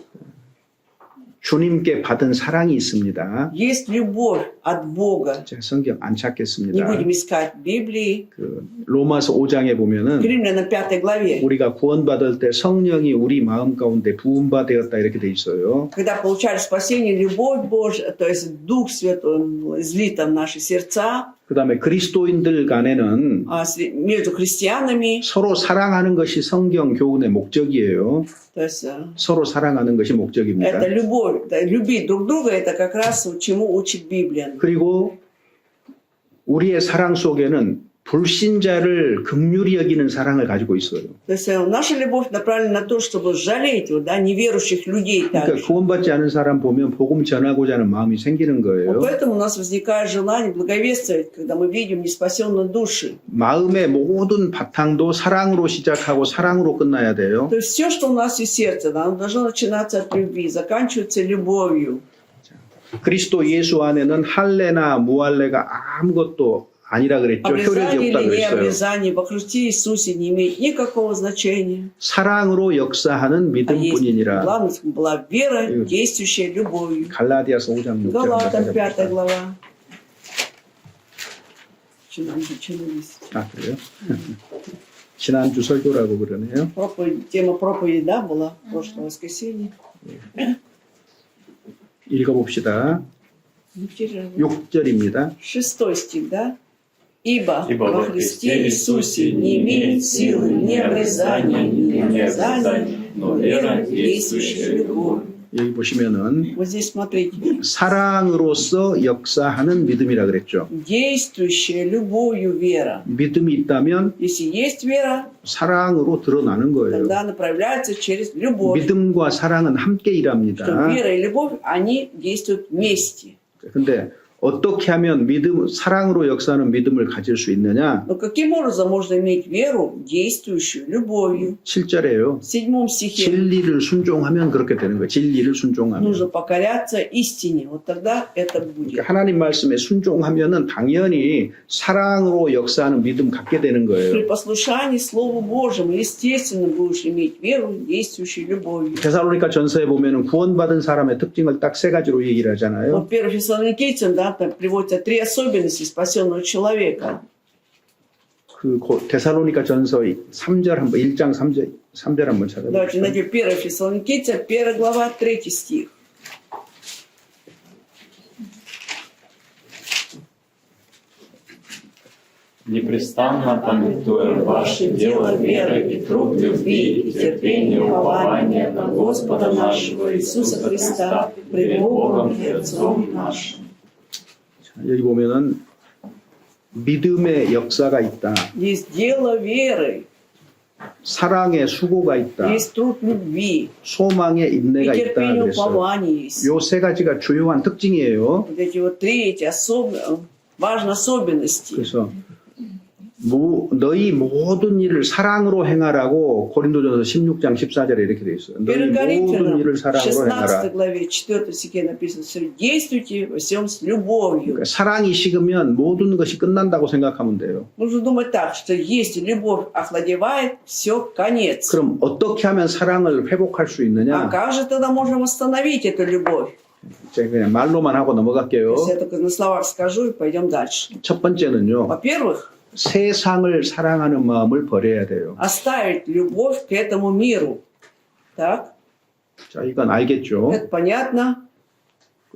Speaker 1: 주님께 받은 사랑이 있습니다.
Speaker 2: есть любовь от Бога.
Speaker 1: 제가 성경 안
Speaker 2: Не
Speaker 1: 찾겠습니다.
Speaker 2: будем искать в Библии.
Speaker 1: 그 로마서 5장에 보면은
Speaker 2: В Римлянам 5 главе,
Speaker 1: 우리가 구원받을 때 성령이 우리 마음 가운데 부음바 되었다 이렇게 돼 있어요.
Speaker 2: когда получали спасение, любовь Божья, то есть Дух Святой излита в наши сердца,
Speaker 1: 그다음에 그리스도인들 간에는
Speaker 2: между христианами,
Speaker 1: 서로 사랑하는 것이 성경 교훈의 목적이에요.
Speaker 2: то есть
Speaker 1: 서로 사랑하는 것이 목적입니다.
Speaker 2: это любовь, да, любить друг друга, это как раз чему учит Библия.
Speaker 1: 그리고 우리의 사랑 속에는 불신자를 긍휼히 여기는 사랑을 가지고 있어요.
Speaker 2: То есть наша любовь направлена на то, чтобы жалеть вот, да, неверующих людей
Speaker 1: 그러니까
Speaker 2: также.
Speaker 1: 구원받지 않은 사람 보면 복음 전하고자 하는 마음이 생기는
Speaker 2: Вот
Speaker 1: 거예요.
Speaker 2: поэтому у нас возникает желание благовествовать, когда мы видим неспасенные души.
Speaker 1: 마음의 모든 바탕도 사랑으로 시작하고 사랑으로 끝나야 돼요.
Speaker 2: То есть все, что у нас есть в сердце, да, оно должно начинаться от любви, заканчиваться любовью.
Speaker 1: 그리스도 예수 안에는 할례나 무할례가 아무것도 아니라 그랬죠. 효력이
Speaker 2: Обрезание
Speaker 1: 없다
Speaker 2: или не
Speaker 1: 그랬어요.
Speaker 2: обрезание во Христе Иисусе не имеет никакого значения.
Speaker 1: 사랑으로 역사하는
Speaker 2: А есть
Speaker 1: 믿음뿐이니라.
Speaker 2: главное, была вера, действующая любовью.
Speaker 1: 갈라디아서 5장 6절
Speaker 2: Галатам 5
Speaker 1: 찾아봅시다.
Speaker 2: глава. Начиналось.
Speaker 1: 아 그래요? 지난주 설교라고 그러네요.
Speaker 2: Тема проповеди, да, была в прошлое воскресенье.
Speaker 1: 읽어봅시다. 6절입니다.
Speaker 2: 6 стих, да? Ибо
Speaker 3: Ибо
Speaker 2: во Христе Иисусе не имеет силы ни обрезания, ни обрезания, но вера, действующая любовь.
Speaker 1: 여기 보시면은
Speaker 2: Вот здесь смотрите.
Speaker 1: 사랑으로서 역사하는 믿음이라 그랬죠.
Speaker 2: Действующая любовью вера.
Speaker 1: 믿음이 있다면
Speaker 2: Если есть вера,
Speaker 1: 사랑으로 드러나는 거예요.
Speaker 2: тогда направляется через любовь.
Speaker 1: 믿음과 사랑은 함께
Speaker 2: Что
Speaker 1: 일합니다.
Speaker 2: вера и любовь, они действуют вместе.
Speaker 1: 근데 어떻게 하면 사랑으로 역사하는 믿음을 가질 수 있느냐?
Speaker 2: Но каким образом можно иметь веру, действующую любовью?
Speaker 1: 7절에요.
Speaker 2: В 7 стихе
Speaker 1: 진리를 순종하면 그렇게 되는 거예요. 진리를 순종하면.
Speaker 2: нужно покоряться истине. Вот тогда это будет.
Speaker 1: 하나님 말씀에 순종하면은 당연히 사랑으로 역사하는 믿음 갖게 되는
Speaker 2: При
Speaker 1: 거예요.
Speaker 2: послушании Слову Божьему, естественно, будешь иметь веру, действующую любовью.
Speaker 1: 데살로니가 전서에 보면은 구원받은 사람의 특징을 딱 세 가지로 얘기를 하잖아요.
Speaker 2: Вот 1 Фессалоникийцам, да, там приводятся 3 особенности спасенного человека.
Speaker 1: 그 데살로니가 전서 3절 한번 1장 3절 한번
Speaker 2: Давайте
Speaker 1: 찾아봅시다.
Speaker 2: найдем 1 Фессалоникийцам, 1 глава, 3 стих.
Speaker 3: Непрестанно памятуя ваше дело веры и труд любви, и терпение, упования на Господа нашего Иисуса Христа, пред Богом и Отцом нашим.
Speaker 1: 여기 보면은 믿음의 역사가 있다.
Speaker 2: Есть дело веры,
Speaker 1: 사랑의 수고가 있다.
Speaker 2: есть труд любви,
Speaker 1: 소망의
Speaker 2: и
Speaker 1: 인내가 있다
Speaker 2: терпение
Speaker 1: 그랬어요.
Speaker 2: упования есть.
Speaker 1: 요 세 가지가 주요한 특징이에요.
Speaker 2: Вот эти вот 3 эти важные особенности.
Speaker 1: 그래서 너희 모든 일을 사랑으로 행하라고 고린도전서 16장 14절에 이렇게 돼 있어요. 너희 모든
Speaker 2: Коринфянам
Speaker 1: 일을
Speaker 2: в
Speaker 1: 사랑으로
Speaker 2: 16
Speaker 1: 행하라.
Speaker 2: главе 4 стихе написано, что действуйте во всем с любовью.
Speaker 1: 그러니까 사랑이 식으면 мо든 것이 끝난다고 생각하면 돼요.
Speaker 2: Нужно думать так, что если любовь охладевает, все, конец.
Speaker 1: 그럼 어떻게 하면 사랑을 회복할 수
Speaker 2: А
Speaker 1: 있느냐?
Speaker 2: как же тогда можем восстановить эту любовь?
Speaker 1: 제가 그냥 말로만 하고 넘어갈게요.
Speaker 2: Если я только на словах скажу и пойдем дальше.
Speaker 1: 첫 번째는요.
Speaker 2: Во-первых,
Speaker 1: 세상을 사랑하는 마음을 버려야 돼요.
Speaker 2: оставить любовь к этому миру. Так,
Speaker 1: 자, 이건 알겠죠?
Speaker 2: это понятно.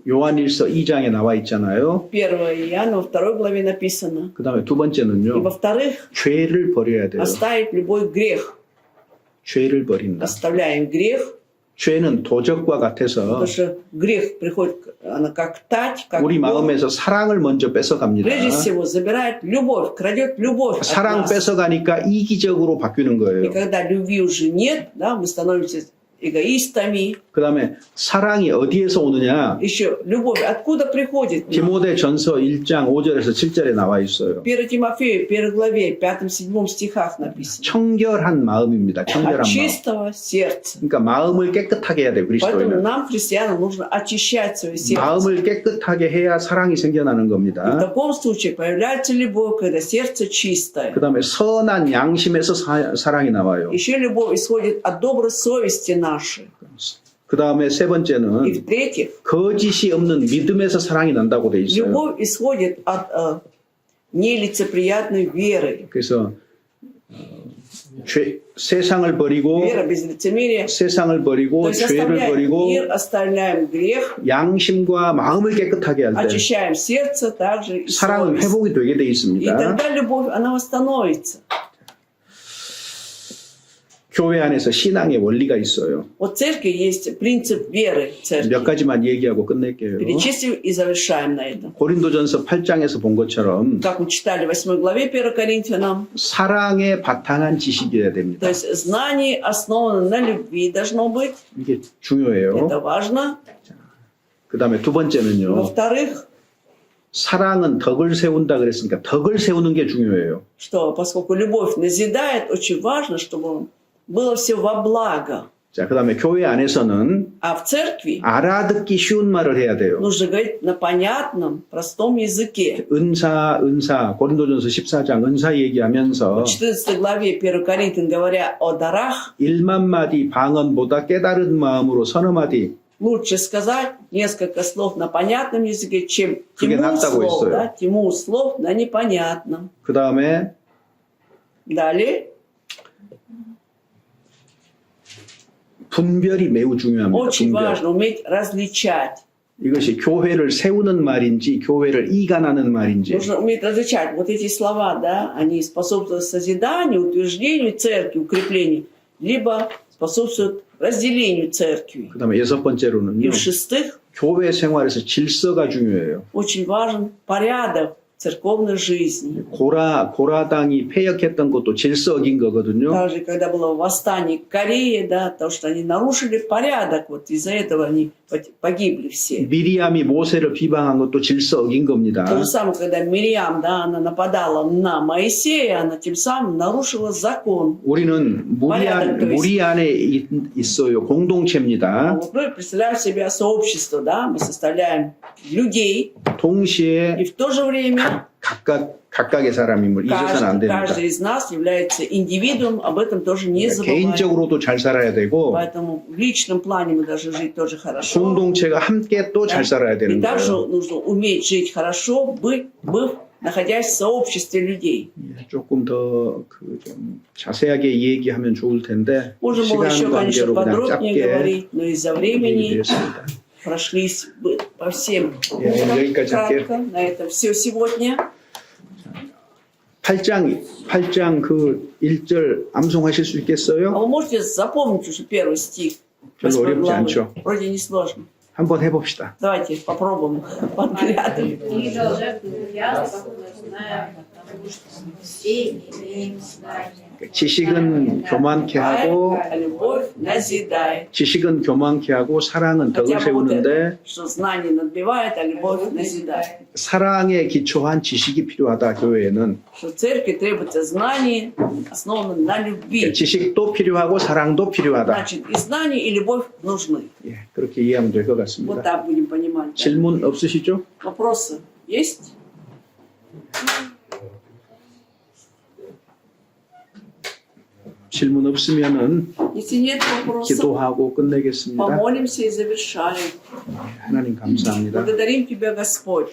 Speaker 1: 요한일서 2장에 나와 있잖아요.
Speaker 2: 1 Иоанна во 2 главе написано.
Speaker 1: 그 다음에 두
Speaker 2: И
Speaker 1: 번째는요.
Speaker 2: во-вторых,
Speaker 1: 죄를 버려야 돼요.
Speaker 2: оставить любой грех.
Speaker 1: 죄를 버린다.
Speaker 2: Оставляем грех,
Speaker 1: 죄는 도적과 같아서
Speaker 2: потому что грех приходит, она как тать, как
Speaker 1: 우리
Speaker 2: волк.
Speaker 1: 마음에서 사랑을 먼저 뺏어갑니다.
Speaker 2: Прежде всего забирает любовь, крадет любовь от
Speaker 1: 사랑
Speaker 2: нас.
Speaker 1: 뺏어가니까 이기적으로 바뀌는
Speaker 2: И
Speaker 1: 거예요.
Speaker 2: когда любви уже нет, да, мы становимся эгоистами.
Speaker 1: 그 다음에 사랑이 어디에서 오느냐?
Speaker 2: Еще любовь откуда приходит? к нам?
Speaker 1: 디모데 전서 1장 5절에서 7절에 나와 있어요.
Speaker 2: 1 Тимофею, 1 главе, 5-7 стихах написано.
Speaker 1: 청결한 마음입니다.
Speaker 2: От
Speaker 1: 청결한 마음.
Speaker 2: чистого сердца.
Speaker 1: 그러니까 마음을 깨끗하게 해야 돼요.
Speaker 2: Поэтому
Speaker 1: 그리스도인은.
Speaker 2: нам, христианам, нужно очищать свое сердце.
Speaker 1: 마음을 깨끗하게 해야 사랑이 생겨나는
Speaker 2: И в
Speaker 1: 겁니다.
Speaker 2: таком случае появляется любовь, когда сердце чистое.
Speaker 1: 그 다음에 선한 양심에서 사랑이 나와요.
Speaker 2: Еще любовь исходит от доброй совести нашей.
Speaker 1: 그 다음에 세
Speaker 2: И
Speaker 1: 번째는
Speaker 2: в-третьих,
Speaker 1: 거짓이 없는 믿음에서 사랑이 난다고 돼 있어요.
Speaker 2: любовь исходит от нелицеприятной веры.
Speaker 1: 그래서 세상을 버리고
Speaker 2: Вера без лицемерия.
Speaker 1: 세상을
Speaker 2: То
Speaker 1: 버리고
Speaker 2: есть
Speaker 1: 죄를
Speaker 2: оставляем
Speaker 1: 버리고
Speaker 2: мир, оставляем грех,
Speaker 1: 양심과 마음을 깨끗하게 할 때
Speaker 2: очищаем сердце, также и
Speaker 1: 사랑은
Speaker 2: совесть.
Speaker 1: 회복이 되게 돼
Speaker 2: И
Speaker 1: 있습니다.
Speaker 2: тогда любовь, она восстановится.
Speaker 1: 교회 안에서 신앙의 원리가 있어요.
Speaker 2: Вот в церкви есть принцип веры в церкви.
Speaker 1: 몇 가지만 얘기하고 끝낼게요.
Speaker 2: Перечислим и завершаем на этом.
Speaker 1: 고린도전서 8장에서 본 것처럼
Speaker 2: Как мы читали в 8 главе 1 Коринфянам,
Speaker 1: 사랑에 바탕한 지식이어야
Speaker 2: то
Speaker 1: 됩니다.
Speaker 2: есть знание основано на любви должно быть.
Speaker 1: 이게 중요해요.
Speaker 2: Это важно.
Speaker 1: 그 다음에 두 번째는요.
Speaker 2: Во-вторых,
Speaker 1: 사랑은 덕을 세운다 그랬으니까 덕을 세우는 게 중요해요.
Speaker 2: что поскольку любовь назидает, очень важно, чтобы было все во благо.
Speaker 1: 자, 그 다음에 교회 안에서는
Speaker 2: А в церкви
Speaker 1: 알아듣기 쉬운 말을 해야 돼요.
Speaker 2: нужно говорить на понятном, простом языке.
Speaker 1: 은사, 고린도전서 14장 은사 얘기하면서
Speaker 2: В 14 главе 1 Коринфян, говоря о дарах,
Speaker 1: 1만 마디 방언보다 깨달은 마음으로 서너 마디.
Speaker 2: лучше сказать несколько слов на понятном языке, чем
Speaker 1: 그게
Speaker 2: тьму
Speaker 1: 낫다고
Speaker 2: слов,
Speaker 1: 했어요.
Speaker 2: да, тьму слов на непонятном.
Speaker 1: 그 다음에
Speaker 2: Далее,
Speaker 1: 분별이 매우 중요합니다.
Speaker 2: очень
Speaker 1: 분별.
Speaker 2: важно уметь различать.
Speaker 1: 이것이 교회를 세우는 말인지 교회를 이간하는 말인지
Speaker 2: Нужно уметь различать. Вот эти слова, да, они способствуют созиданию, утверждению церкви, укреплению, либо способствуют разделению церкви.
Speaker 1: 그 다음에 여섯
Speaker 2: И
Speaker 1: 번째로는요.
Speaker 2: в-шестых,
Speaker 1: 교회 생활에서 질서가 중요해요.
Speaker 2: очень важен порядок церковной жизни.
Speaker 1: 고라당이 폐역했던 것도 질서 어긴 거거든요.
Speaker 2: Также, когда было восстание в Корее, да, потому что они нарушили порядок, вот из-за этого они погибли все.
Speaker 1: 미리암이 모세를 비방한 것도 질서 어긴 겁니다.
Speaker 2: То же самое, когда Мириам, да, она нападала на Моисея, она тем самым нарушила закон.
Speaker 1: 우리는 무리 안에 있어요. 공동체입니다.
Speaker 2: Вот мы представляем себя сообщество, да, мы составляем людей,
Speaker 1: 동시에
Speaker 2: и в то же время
Speaker 1: 각각의 사람임을 잊어서는 안 됩니다.
Speaker 2: каждый из нас является индивидуумом, об этом тоже не забываем.
Speaker 1: 개인적으로도 잘 살아야 되고
Speaker 2: Поэтому в личном плане мы должны жить тоже хорошо.
Speaker 1: 공동체가 함께 또 잘 살아야
Speaker 2: И
Speaker 1: 되는
Speaker 2: также
Speaker 1: 거예요.
Speaker 2: нужно уметь жить хорошо, находясь в сообществе людей.
Speaker 1: 조금 더 좀 자세하게 얘기하면 좋을 텐데
Speaker 2: Можем было еще,
Speaker 1: 시간
Speaker 2: конечно,
Speaker 1: 관계로 그냥
Speaker 2: подробнее
Speaker 1: 짧게
Speaker 2: говорить, но из-за времени
Speaker 1: 얘기드렸습니다.
Speaker 2: прошлись по всем
Speaker 1: 예,
Speaker 2: пунктам
Speaker 1: 여기까지 할게요.
Speaker 2: кратко. На этом все сегодня.
Speaker 1: 8장 그 1절 암송하실 수
Speaker 2: А
Speaker 1: 있겠어요?
Speaker 2: вы можете запомнить уже первый стих
Speaker 1: 별로
Speaker 2: 8
Speaker 1: 어렵지
Speaker 2: главы?
Speaker 1: 않죠?
Speaker 2: Вроде не сложно.
Speaker 1: 한번 해봅시다.
Speaker 2: Давайте попробуем подглядывать.
Speaker 4: И должны ясно, как мы знаем, потому что все имеем знания.
Speaker 1: 지식은 교만케 하고
Speaker 2: А любовь назидает.
Speaker 1: 지식은 교만케 하고 사랑은 덕을
Speaker 2: Хотя бы вот это,
Speaker 1: 세우는데
Speaker 2: что знание надбивает, а любовь назидает.
Speaker 1: 사랑에 기초한 지식이 필요하다 교회에는.
Speaker 2: Что в церкви требуется знание, основанное на любви.
Speaker 1: 지식도 필요하고 사랑도 필요하다.
Speaker 2: Значит, и знание, и любовь нужны.
Speaker 1: 예, 그렇게 이해하면 될 것
Speaker 2: Вот
Speaker 1: 같습니다.
Speaker 2: так будем понимать.
Speaker 1: 질문 없으시죠?
Speaker 2: Вопросы есть?
Speaker 1: 질문 없으면은
Speaker 2: Если нет вопросов,
Speaker 1: 기도하고 끝내겠습니다.
Speaker 2: помолимся и завершаем.
Speaker 1: 하나님 감사합니다.
Speaker 2: Благодарим Тебя, Господь.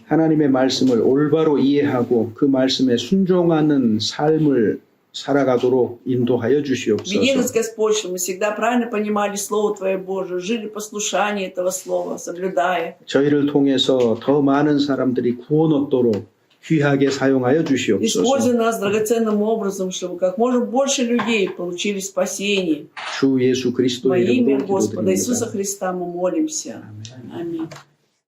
Speaker 1: 하나님의 말씀을 올바로 이해하고 그 말씀에 순종하는 삶을 살아가도록 인도하여
Speaker 2: Веди нас,
Speaker 1: 주시옵소서.
Speaker 2: Господь, чтобы мы всегда правильно понимали Слово Твое Божие, жили послушание этого Слова, соблюдая.
Speaker 1: 저희를 통해서 더 많은 사람들이 구원 얻도록 귀하게 사용하여 주시옵소서.
Speaker 2: Используй нас драгоценным образом, чтобы как можно больше людей получили спасение.
Speaker 1: 주 예수
Speaker 2: Во
Speaker 1: 그리스도의
Speaker 2: имя
Speaker 1: 이름으로
Speaker 2: Господа Иисуса
Speaker 1: 기도드립니다.
Speaker 2: Христа мы молимся. Аминь.